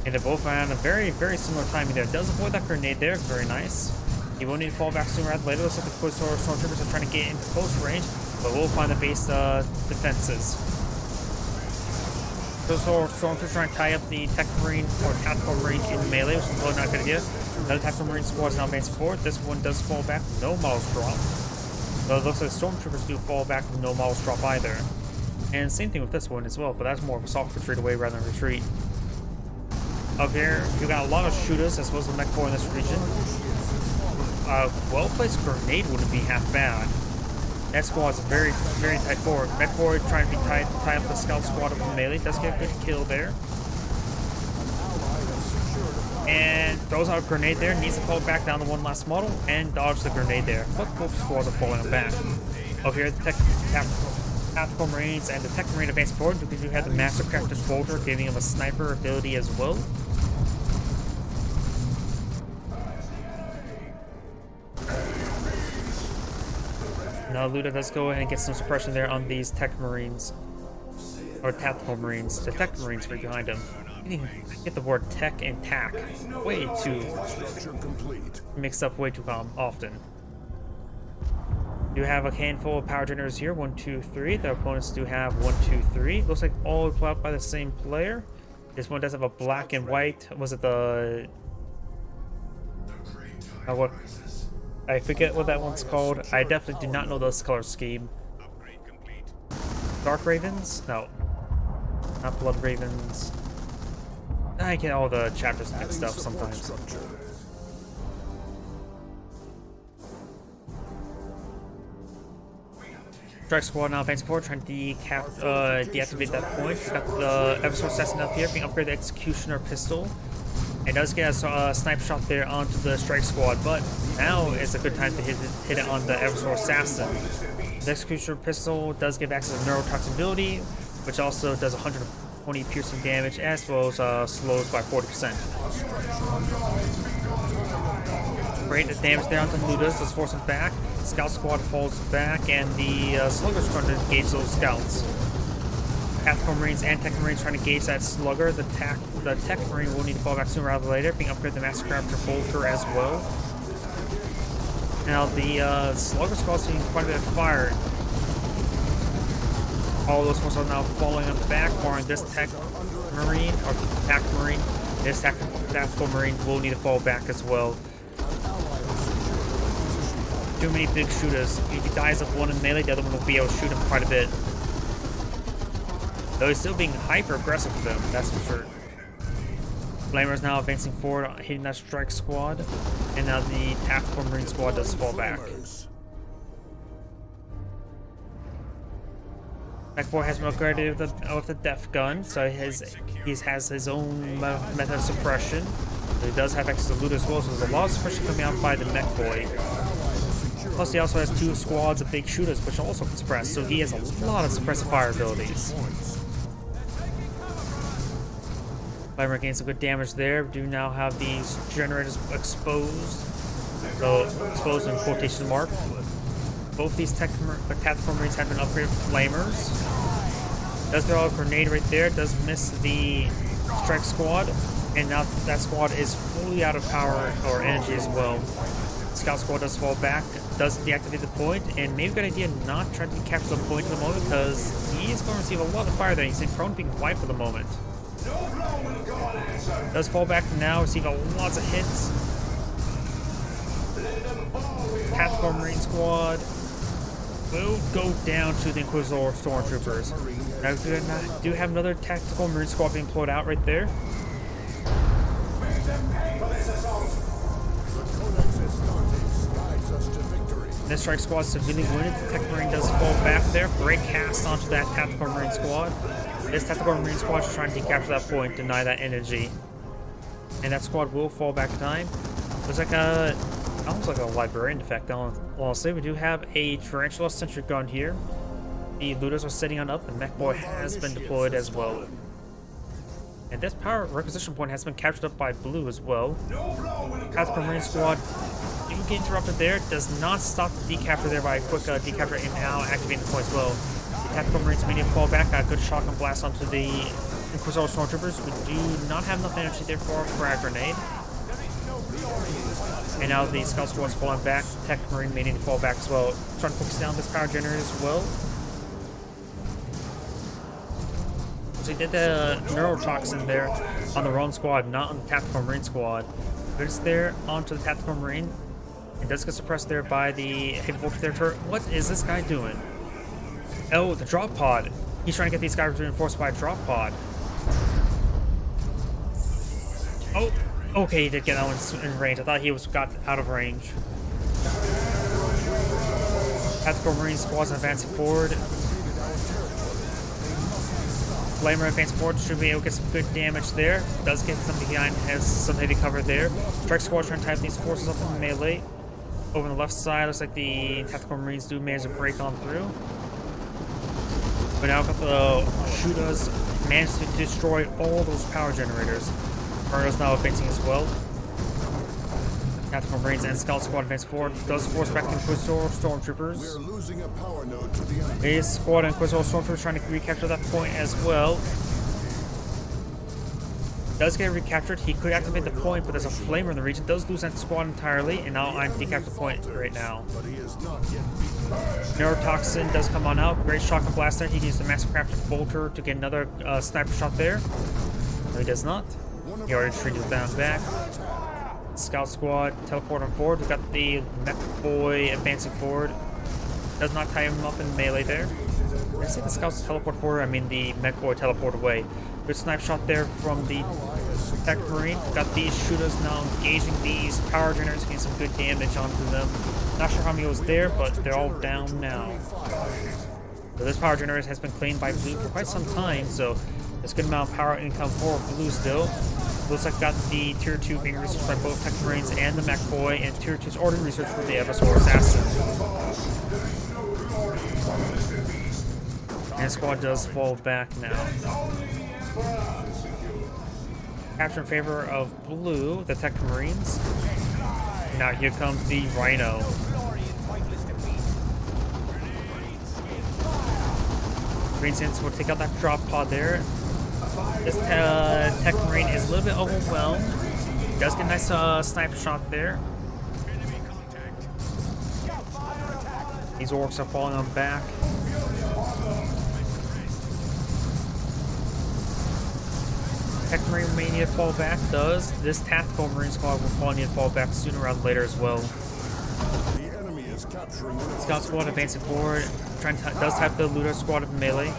And they're both on a very, very similar timing there. Does avoid that grenade there, very nice. He will need to fall back sooner rather than later. Looks like the Inquisitorial Stormtroopers are trying to get into close range, but we'll find the base defenses. Inquisitor Stormtrooper trying to tie up the Tech Marine or Tactical Marine in melee, which is probably not a good idea. Another Tactical Marine squad is now advancing forward. This one does fall back, no models drop. Though it looks like Stormtroopers do fall back with no models drop either. And same thing with this one as well, but that's more of a soft retreat away rather than retreat. Up here, you got a lot of shooters as well as the mech boy in this region. Well-placed grenade wouldn't be half bad. That squad is very, very tight forward. Mech boy trying to be tie up the scout squad up in melee. Does get a good kill there. And throws out a grenade there. Needs to fall back down to one last model and dodge the grenade there. But both squads are falling back. Up here, the Tactical Marines and the Tech Marine advance forward because you have the Master Crafted Bolter giving him a sniper ability as well. Now Luda does go ahead and get some suppression there on these Tech Marines. Or Tactical Marines. The Tech Marines right behind him. I get the word tech and tac way too mixed up way too often. You have a handful of power generators here, 1, 2, 3. The opponents do have 1, 2, 3. Looks like all played out by the same player. This one does have a black and white. Was it the what? I forget what that one's called. I definitely do not know this color scheme. Dark Ravens? No. Not Blood Ravens. I get all the chapters mixed up sometimes. Strike Squad now advancing forward, trying to deactivate that point. We've got the Eversor Assassin up here, being upgraded the Executioner pistol. It does get a snipe shot there onto the Strike Squad, but now is a good time to hit it on the Eversor Assassin. The Executioner pistol does give access to neurotoxin ability, which also does 120 piercing damage, as well as slows by 40%. Great damage there onto Ludus. Let's force him back. Scout Squad falls back, and the Slugger's trying to engage those scouts. Tactical Marines and Tech Marines trying to gauge that Slugger. The Tech Marine will need to fall back sooner rather than later, being upgraded the Master Crafter Bolter as well. Now the Slugger Squad's seeing quite a bit of fire. All those forces are now falling on the back, barring this Tech Marine, or Tactical Marine. This Tactical Marine will need to fall back as well. Too many big shooters. If he dies of one in melee, the other one will be able to shoot him quite a bit. Though he's still being hyper aggressive with them, that's for sure. Flamer is now advancing forward, hitting that Strike Squad, and now the Tactical Marine Squad does fall back. Tech Boy has been upgraded with the Death Gun, so he has his own method of suppression. But he does have access to loot as well, so there's a lot of suppression coming out by the Mech Boy. Plus, he also has 2 squads of big shooters, which also can suppress, so he has a lot of suppressive fire abilities. Flamer gains some good damage there. We do now have these generators exposed. So, exposed in quotation mark. Both these Tactical Marines have been upgraded with Flamers. Does throw a grenade right there. Does miss the Strike Squad. And now that squad is fully out of power or energy as well. Scout Squad does fall back, does deactivate the point, and maybe a good idea not try to capture the point at the moment because he is going to receive a lot of fire there. He's in prone being wiped for the moment. Does fall back now, receiving lots of hits. Tactical Marine Squad will go down to the Inquisitor Stormtroopers. Now we do have another Tactical Marine Squad being pulled out right there. This Strike Squad severely wounded. The Tech Marine does fall back there. Great cast onto that Tactical Marine Squad. This Tactical Marine Squad is trying to capture that point, deny that energy. And that squad will fall back in time. Looks like almost like a Librarian effect, honestly. We do have a Tarantula Sentry Gun here. The looters are sitting on up. The Mech Boy has been deployed as well. And this power requisition point has been captured up by Blue as well. Tactical Marine Squad do get interrupted there. Does not stop the decapture there by a quick decapture and now activating the point as well. The Tactical Marines medium fall back. Got a good shotgun blast onto the Inquisitor Stormtroopers. We do not have enough energy there for a frag grenade. And now the Scout Squad is falling back. Tech Marine may need to fall back as well. Trying to focus down this power generator as well. So he did the neurotoxin there on the Roan squad, not on the Tactical Marine squad. But it's there onto the Tactical Marine. It does get suppressed there by the heavy bolter there turret. What is this guy doing? Oh, the drop pod. He's trying to get these guys reinforced by a drop pod. Oh, okay, he did get that one in range. I thought he got out of range. Tactical Marine squad's advancing forward. Flamer advancing forward, should be able to get some good damage there. Does get some behind, has some heavy cover there. Strike squad trying to type these forces up in melee. Over on the left side, looks like the Tactical Marines do manage to break on through. But now got the Shooters managed to destroy all those power generators. Murder's now advancing as well. Tactical Marines and Scout Squad advance forward. Does force back Inquisitor Stormtroopers. We're losing a power node to the enemy. Base Squad and Inquisitor Stormtroopers trying to recapture that point as well. Does get recaptured. He could activate the point, but there's a flamer in the region. Does lose that squad entirely, and now I'm decaptured the point right now. But he is not yet beaten. Neurotoxin does come on out. Great shotgun blast there. He can use the Master Crafted Bolter to get another sniper shot there. No, he does not. He already retreated down back. Scout Squad teleport on forward. We've got the Mech Boy advancing forward. Does not tie him up in melee there. Did I say the Scouts teleport forward? I mean the Mech Boy teleport away. Good snipe shot there from the Tech Marine. Got these shooters now engaging these power generators, getting some good damage onto them. Not sure how many was there, but they're all down now. So this power generator has been claimed by Blue for quite some time, so there's a good amount of power income for Blue still. Looks like got the Tier 2 being researched by both Tech Marines and the Mech Boy, and Tier 2's already researched for the FSO Assassin. And the squad does fall back now. Capture in favor of Blue, the Tech Marines. Now here comes the Rhino. Green Sense will take out that drop pod there. This Tech Marine is a little bit overwhelmed. Does get a nice sniper shot there. These orcs are falling on back. Tech Marine may need to fall back. Does this Tactical Marine squad will probably need to fall back sooner rather than later as well. The enemy is capturing one of Scout Squad advancing forward. Trying to does type the Looter Squad of melee.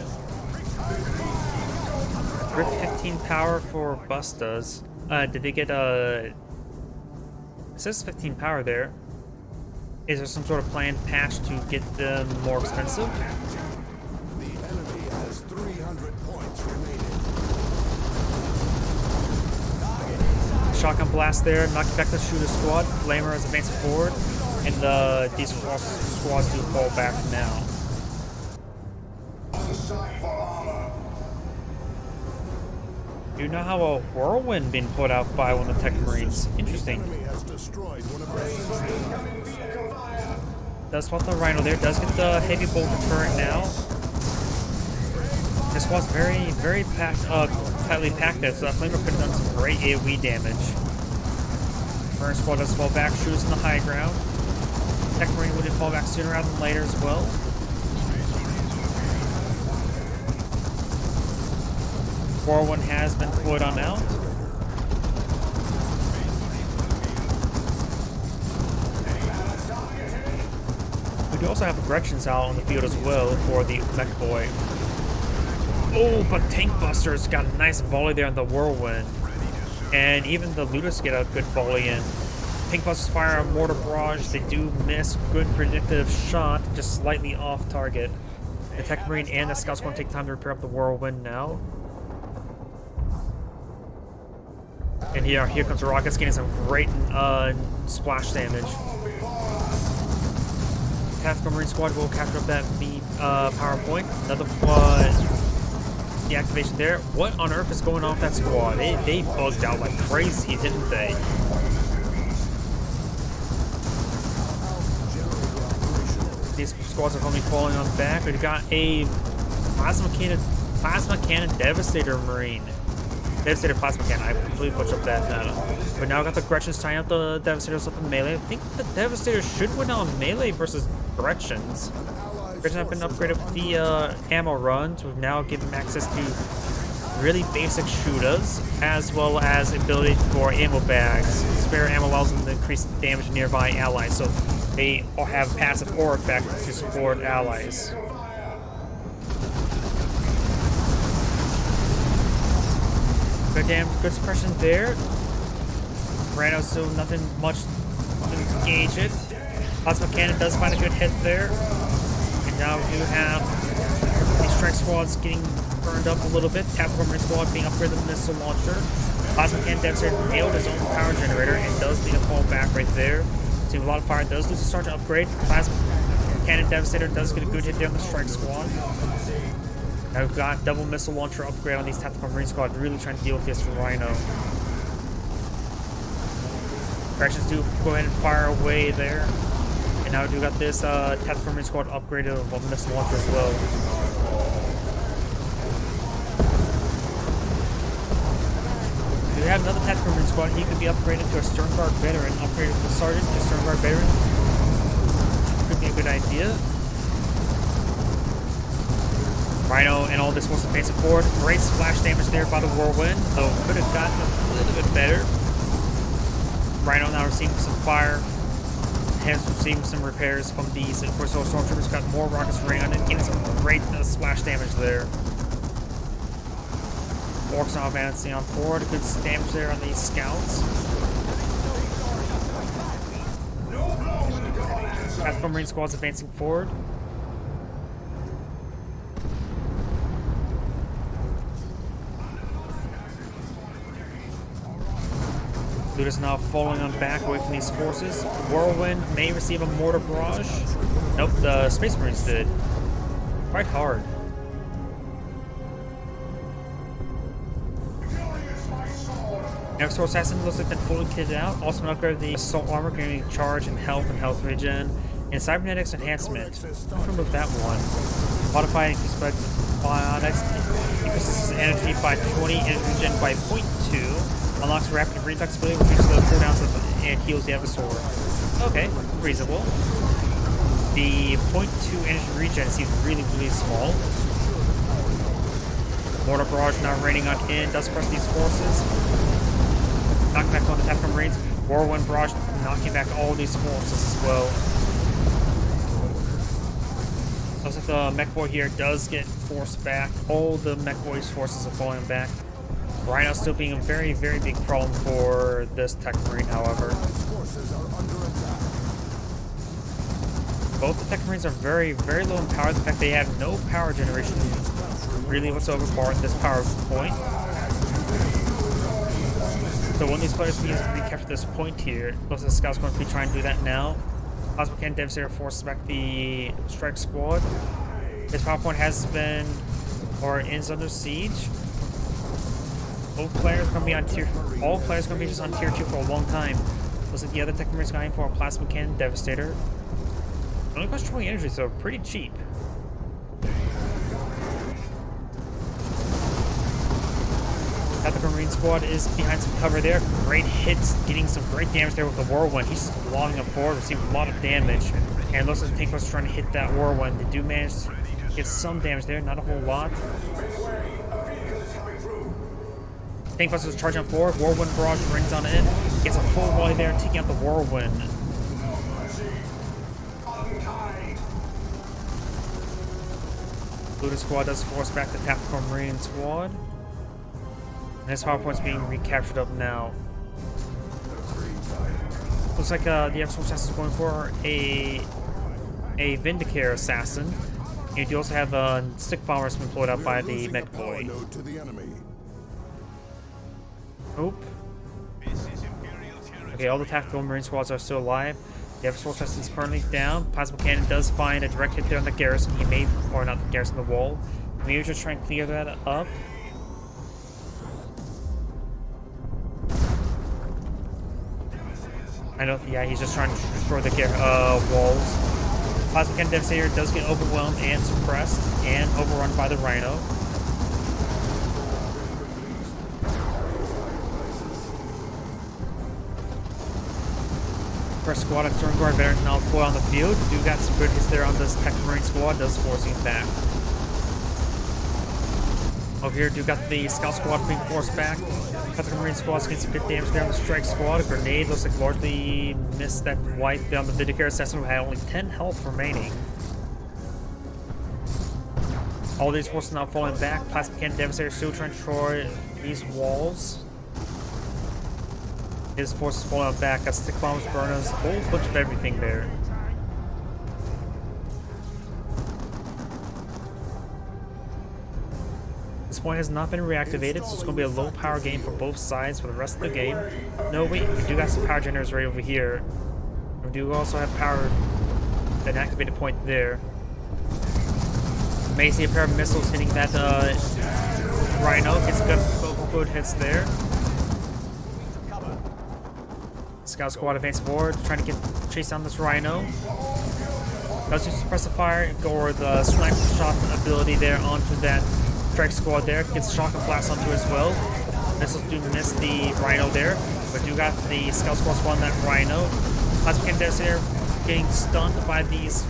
Rip 15 power for Bust does. Did they get a... It says 15 power there. Is there some sort of planned patch to get them more expensive? The enemy has 300 points remaining. Shotgun blast there, knocking back the Shooter Squad. Flamer is advancing forward, and these squads do fall back now. Do you know how a whirlwind being put out by one of the Tech Marines? Interesting. Enemy has destroyed one of our sentries. Does spot the Rhino there. Does get the heavy bolter turret now. This squad's very packed, tightly packed there, so that Flamer could have done some great AoE damage. Burn squad does fall back, shoots in the high ground. Tech Marine would fall back sooner rather than later as well. Whirlwind has been deployed on out. We do also have Gretchens out on the field as well for the Mech Boy. Oh, but Tank Busters got a nice volley there on the Whirlwind. And even the Looters get a good volley in. Tank Busters fire a mortar barrage. They do miss. Good predictive shot, just slightly off target. The Tech Marine and the Scouts going to take time to repair up the Whirlwind now. And here comes the Rockets getting some great splash damage. Tactical Marine Squad will capture up that power point. Another one. The activation there. What on earth is going on with that squad? They bugged out like crazy, didn't they? These squads are only falling on back. We've got a Plasma Cannon Devastator Marine. Devastator Plasma Cannon. I completely butchered up that. But now I got the Gretchens tying up the Devastators up in melee. I think the Devastators should win on melee versus Gretchens. Gretchens have been upgraded with the ammo runs. We've now given them access to really basic shooters, as well as ability for ammo bags. Spare ammo allows them to increase damage to nearby allies, so they all have passive aura effect to support allies. Good damage, good suppression there. Rhino still nothing much to engage it. Plasma Cannon does find a good hit there. And now we do have these strike squads getting burned up a little bit. Tactical Marine Squad being upgraded with the missile launcher. Plasma Cannon Devastator nailed his own power generator and does need a fall back right there. Seeing a lot of fire, does lose a sergeant upgrade. Plasma Cannon Devastator does get a good hit there on the strike squad. Now we've got double missile launcher upgrade on these Tactical Marine Squad, really trying to deal with this Rhino. Corrections do go ahead and fire away there. And now we do got this Tactical Marine Squad upgraded with a missile launcher as well. We have another Tactical Marine Squad. He could be upgraded to a Stern Guard veteran, upgraded from Sergeant to Stern Guard veteran. Could be a good idea. Rhino and all this was advancing forward. Great splash damage there by the Whirlwind, though could have gotten a little bit better. Rhino now receiving some fire, has receiving some repairs from these. Of course, those stormtroopers got more rockets raining on it, getting some great splash damage there. Orcs now advancing on forward, good damage there on these scouts. Tactical Marine Squad's advancing forward. Loot is now falling on back away from these forces. Whirlwind may receive a mortar barrage. Nope, the Space Marines did. Quite hard. Next Assassin looks like they're fully kitted out. Also an upgrade of the assault armor, gaining charge and health regen. And cybernetics enhancement. Let's remove that one. Modified increase by biotics. Increases energy by 20, energy regen by 0.2. Unlocks rapid reflexability, reduces the cooldowns and heals the Evosaur. Okay, reasonable. The 0.2 energy regen seems really, really small. Mortar Barrage now raining on in, does press these forces. Knocking back on the Tactical Marines. Whirlwind Barrage knocking back all these forces as well. Looks like the Mech Boy here does get forced back. All the Mech Boy's forces are falling back. Rhino still being a very, very big problem for this Tech Marine, however. Both the Tech Marines are very, very low in power. In fact, they have no power generation really whatsoever bar at this power point. So one of these players needs to recapture this point here. Looks like the Scout's going to be trying to do that now. Plasma Cannon Devastator forces back the Strike Squad. This power point has been, or is under siege. Both players are going to be on tier. All players are going to be just on tier 2 for a long time. Looks like the other Tech Marines going for a Plasma Cannon Devastator. Only costs 20 energy, so pretty cheap. Tactical Marine Squad is behind some cover there. Great hits, getting some great damage there with the Whirlwind. He's blowing up forward, receiving a lot of damage. And looks like the Tank was trying to hit that Whirlwind. They do manage to get some damage there, not a whole lot. Tank Busters charging forward, Whirlwind Barrage rings on in, gets a full volley there, taking out the Whirlwind. Looter Squad does force back the Tactical Marine Squad. And this power point's being recaptured up now. Looks like the Evosaur Assassin is going for a Vindicare Assassin. And you do also have stick bombers employed out by the Mech Boy. Oop. Okay, all the Tactical Marine Squads are still alive. The Evosaur Assassin is currently down. Plasma Cannon does find a direct hit there on the garrison. He may, or not the garrison, the wall. Maybe just try and clear that up. I don't. Yeah, he's just trying to destroy the walls. Plasma Cannon Devastator does get overwhelmed and suppressed and overrun by the Rhino. First squad of Stern Guard veterans now deployed on the field. Do got some good hits there on this Tech Marine Squad, does forcing it back. Over here, do got the Scout Squad being forced back. Got the Marine Squad's getting some good damage there on the Strike Squad. A grenade looks like largely missed that wipe there on the Vindicare Assassin, who had only 10 health remaining. All these forces now falling back. Plasma Cannon Devastator still trying to destroy these walls. His forces falling back. Got stick bombs, burners, a whole bunch of everything there. This point has not been reactivated, so it's going to be a low power game for both sides for the rest of the game. No, wait, we do got some power generators right over here. We do also have power, an activated point there. May see a pair of missiles hitting that Rhino. Gets good hits there. Scout Squad advancing forward, trying to chase down this Rhino. Does use suppressive fire or the sniper shot ability there onto that Strike Squad there. Gets shock and blast onto as well. Missiles do miss the Rhino there, but do got the Scout Squad spawn that Rhino. Plasma Cannon Devastator getting stunned by these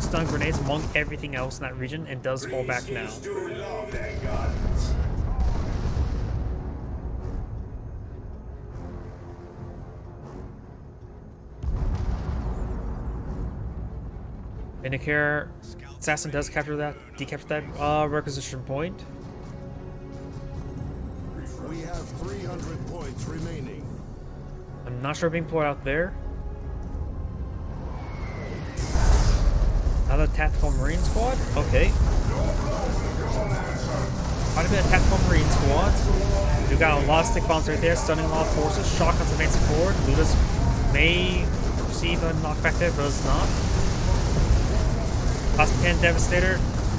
stun grenades among everything else in that region and does fall back now. Vindicare Assassin does decapture that requisition point. We have 300 points remaining. I'm not sure being pulled out there. Another Tactical Marine Squad? Okay. Quite a bit of Tactical Marine Squads. You got a lot of stick bombs right there, stunning a lot of forces. Shotguns advancing forward. Ludus may receive a knockback there, but does not. Plasma Cannon Devastator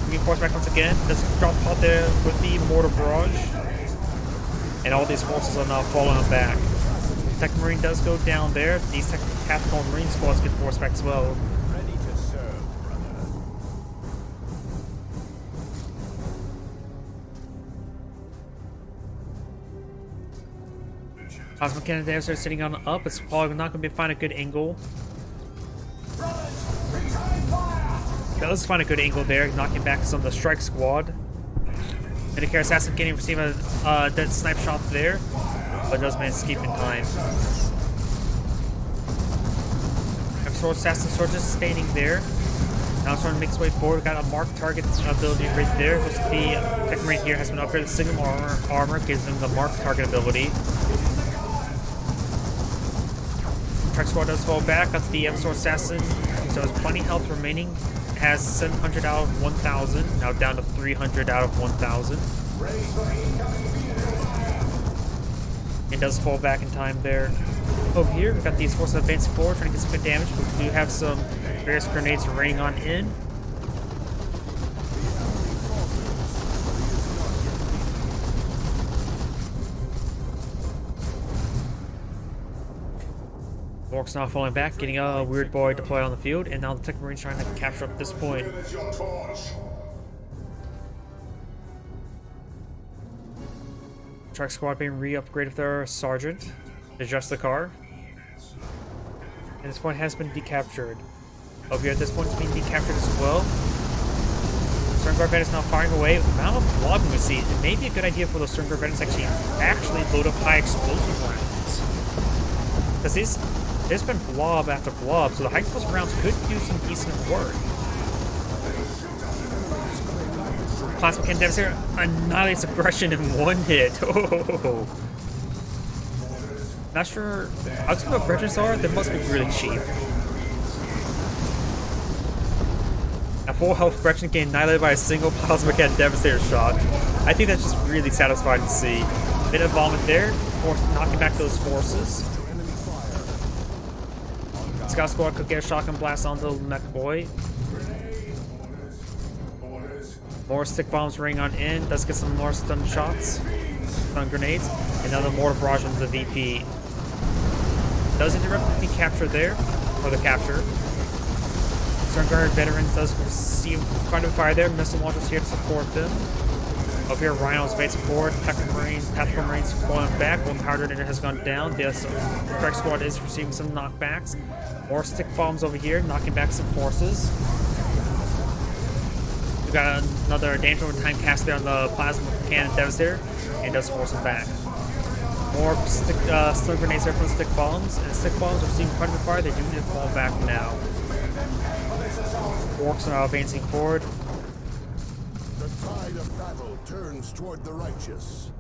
being forced back once again. Does drop out there with the Mortar Barrage. And all these forces are now falling back. Tech Marine does go down there. These Tactical Marine Squads get forced back as well. Ready to serve, brother. Plasma Cannon Devastator sitting on up. It's probably not going to find a good angle. Does find a good angle there, knocking back some of the Strike Squad. Vindicare Assassin getting receive a dead snipe shot there, but does manage to escape in time. Sword Assassin Sword just standing there. Now starting to make its way forward. Got a marked target ability right there. Looks like the Tech Marine here has been upgraded. Signal armor gives him the marked target ability. Strike Squad does fall back. Got the Sword Assassin, so has plenty of health remaining. Has 700 out of 1,000, now down to 300 out of 1,000. It does fall back in time there. Over here, we've got these forces advancing forward, trying to get some good damage, but we do have some various grenades raining on in. Orcs now falling back, getting a weird boy deployed on the field, and now the Tech Marine's trying to capture up this point. Strike Squad being re-upgraded with their sergeant. Adjust the car. And this point has been decaptured. Over here at this point it's being decaptured as well. Sternguard Veterans now firing away. The amount of blobbing we see, it may be a good idea for those Sternguard Veterans to actually load up high explosive rounds. Because there's been blob after blob, so the high explosive rounds could do some decent work. Plasma Cannon Devastator annihilates aggression in one hit. Oh. Not sure. I was what bridges are. They must be really cheap. A full health Gretchen getting annihilated by a single Plasma Cannon Devastator shot. I think that's just really satisfying to see. Bit of vomit there, knocking back those forces. Scout Squad could get a shotgun blast onto the Mech Boy. More stick bombs ring on in. Does get some more stun shots, stun grenades. Another mortar barrage into the VP. Does interrupt the capture there, or the capture. Sternguard Veterans does receive quite a bit of fire there. Missile launchers here to support them. Over here, Rhino's advancing forward. Tactical Marines falling back. One power unit has gone down. The Strike Squad is receiving some knockbacks. More stick bombs over here, knocking back some forces. We got another damage over time cast there on the Plasma Cannon Devastator, and does force him back. More stun grenades there from stick bombs, and stick bombs are seeing quite a bit fire. They do need to fall back now. Orcs are now advancing forward. The tide of battle turns toward the righteous.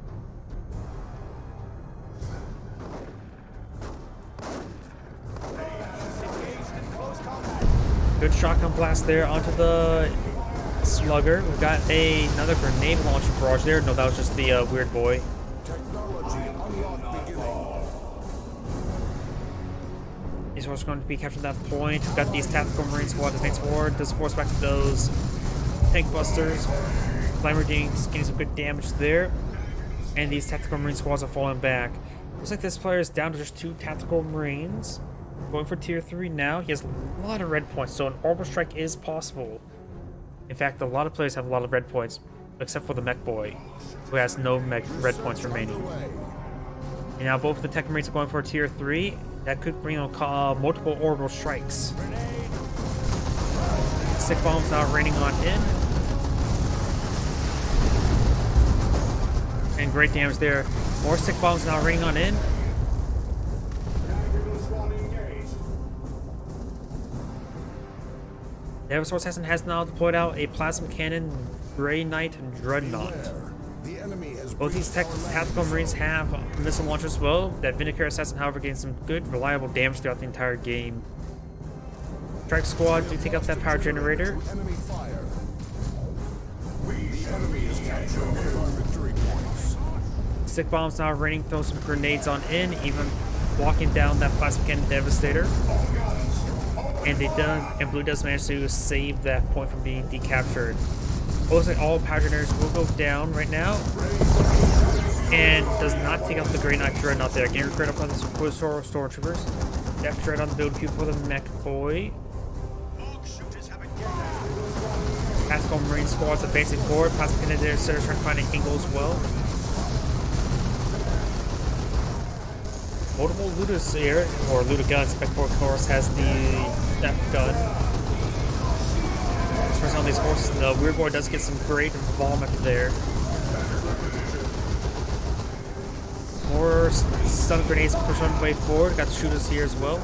Good shotgun blast there onto the slugger. We've got another grenade launcher barrage there. No, that was just the weird boy. Technology unlocked beginning. These horses are going to be captured at that point. We've got these tactical marine squad advance forward. Does force back to those tank busters. Flamer getting some good damage there. And these tactical marine squads are falling back. Looks like this player is down to just 2 tactical marines. Going for tier 3 now. He has a lot of red points, so an orbital strike is possible. In fact, a lot of players have a lot of red points, except for the mech boy, who has no red points remaining. And now both the tech marines are going for tier 3. That could bring on multiple orbital strikes. Stick bombs now raining on in. And great damage there. More stick bombs now raining on in. The Eversword Assassin has now deployed out a Plasma Cannon, Grey Knight, and Dreadnought. The enemy has Both these tactical marines have missile launchers as well. That Vindicator Assassin, however, gains some good, reliable damage throughout the entire game. Strike Squad do take out that power generator. enemy fire. The enemy is capturing one of our victory points. Stick bombs now raining, throw some grenades on in, even blocking down that Plasma Cannon Devastator. And Blue does manage to save that point from being decaptured. Looks like all power generators will go down right now. And does not take out the Grey Knight Dreadnought there. Getting rid up on the Stormtroopers. Death Dread on the build queue for the mech boy. Tactical Marine squads advancing forward. Plasma Cannon Devastator trying to find an angle as well. Multiple looters here, or looter guns. Spectre, of course, has the theft gun. As on these horses, the weird boy does get some great vomit there. More stun grenades push on the way forward. Got the shooters here as well.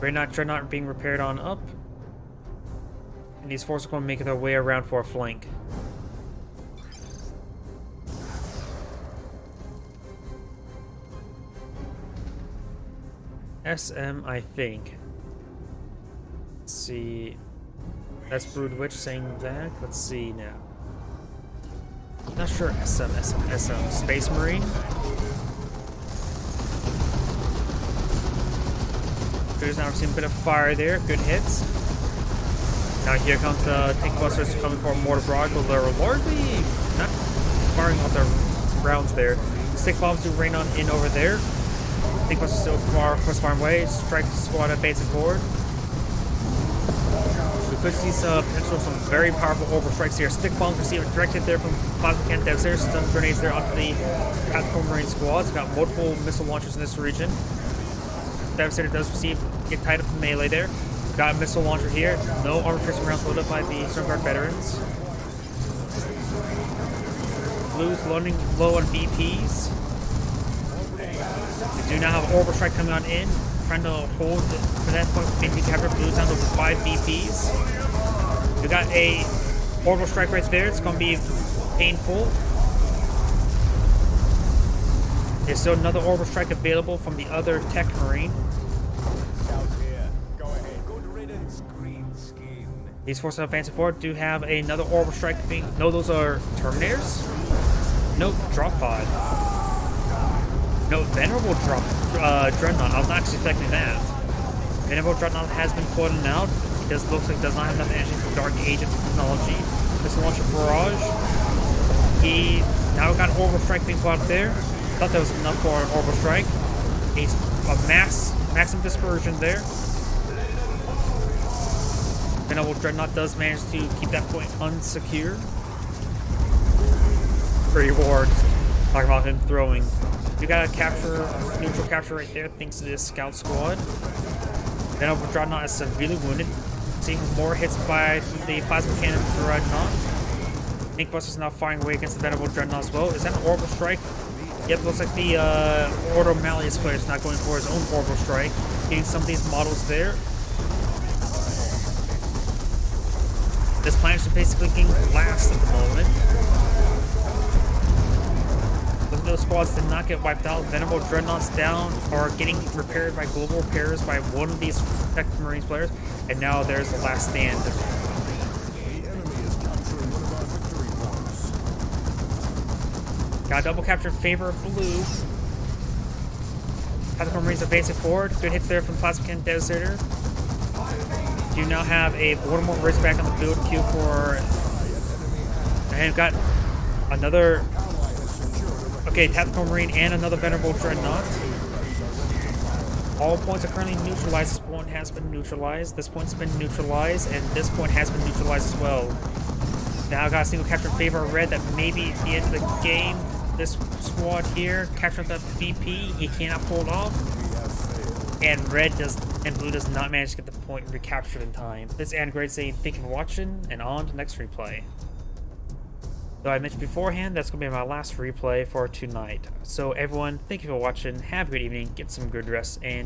Grey Knight Dreadnought being repaired on up. And these forces are going to make their way around for a flank. SM, I think. Let's see. That's Brood Witch saying that. Let's see now. Not sure. SM. Space Marine. There's now seeing a bit of fire there. Good hits. Now here comes the tank busters coming for a mortar barrage, but they're largely not firing off their rounds there. Stick bombs do rain on in over there. Tank busters still far away. Strike squad advancing forward. We could see some potential some very powerful orbital strikes here. Stick bombs receiving direct hit there from Plasma Cannon Devastator. Stun grenades there onto the tactical marine squads. Got multiple missile launchers in this region. Devastator does get tied up in melee there. Got a missile launcher here. No armor piercing rounds loaded up by the Stormguard veterans. Blues loading low on VPs. We do now have orbital strike coming on in. Trying to hold for that point from being decaptured. Blues down to 5 VPs. We got a orbital strike right there. It's going to be painful. There's still another orbital strike available from the other tech marine. These forces advancing forward do have another orbital strike being. No, those are Terminators? Nope, drop pod. No, Venerable Dreadnought. I was not actually expecting that. Venerable Dreadnought has been put out. It does looks like it does not have enough energy for Dark Agent technology. This will launch a barrage. He now got an orbital strike being put out there. Thought that was enough for an orbital strike. He's a maximum dispersion there. Venerable Dreadnought does manage to keep that point unsecure. Pretty reward. Talking about him throwing. We got a neutral capture right there thanks to this scout squad. Venerable Dreadnought is severely wounded. seeing more hits by the Plasma Cannon Dreadnought. Inkbuster's now firing away against the Venerable Dreadnought as well. Is that an Orbital Strike? Yep, looks like the Ordo Malleus player is not going for his own Orbital Strike. Getting some of these models there. This planet is basically getting last at the moment. Look at those squads did not get wiped out. Venerable Dreadnoughts down or getting repaired by global repairs by one of these Tactical Marines players. And now there's the last stand. The enemy is capturing one of our victory points. Got a double capture in favor of blue. Tactical Marines advancing forward. Good hits there from Plasma Cannon Devastator. Do now have a Voldemort Razorback on the build queue for. And got another. Okay, Tactical Marine and another Venerable Dreadnought. All points are currently neutralized. This point has been neutralized. This point's been neutralized, and this point has been neutralized as well. Now I got a single capture in favor of red that maybe at the end of the game, this squad here capturing the VP, he cannot pull it off. And blue does not manage to get the point recaptured in time. This is Angrade saying thank you for watching, and on to the next replay. Though I mentioned beforehand, that's going to be my last replay for tonight. So everyone, thank you for watching, have a good evening, get some good rest, and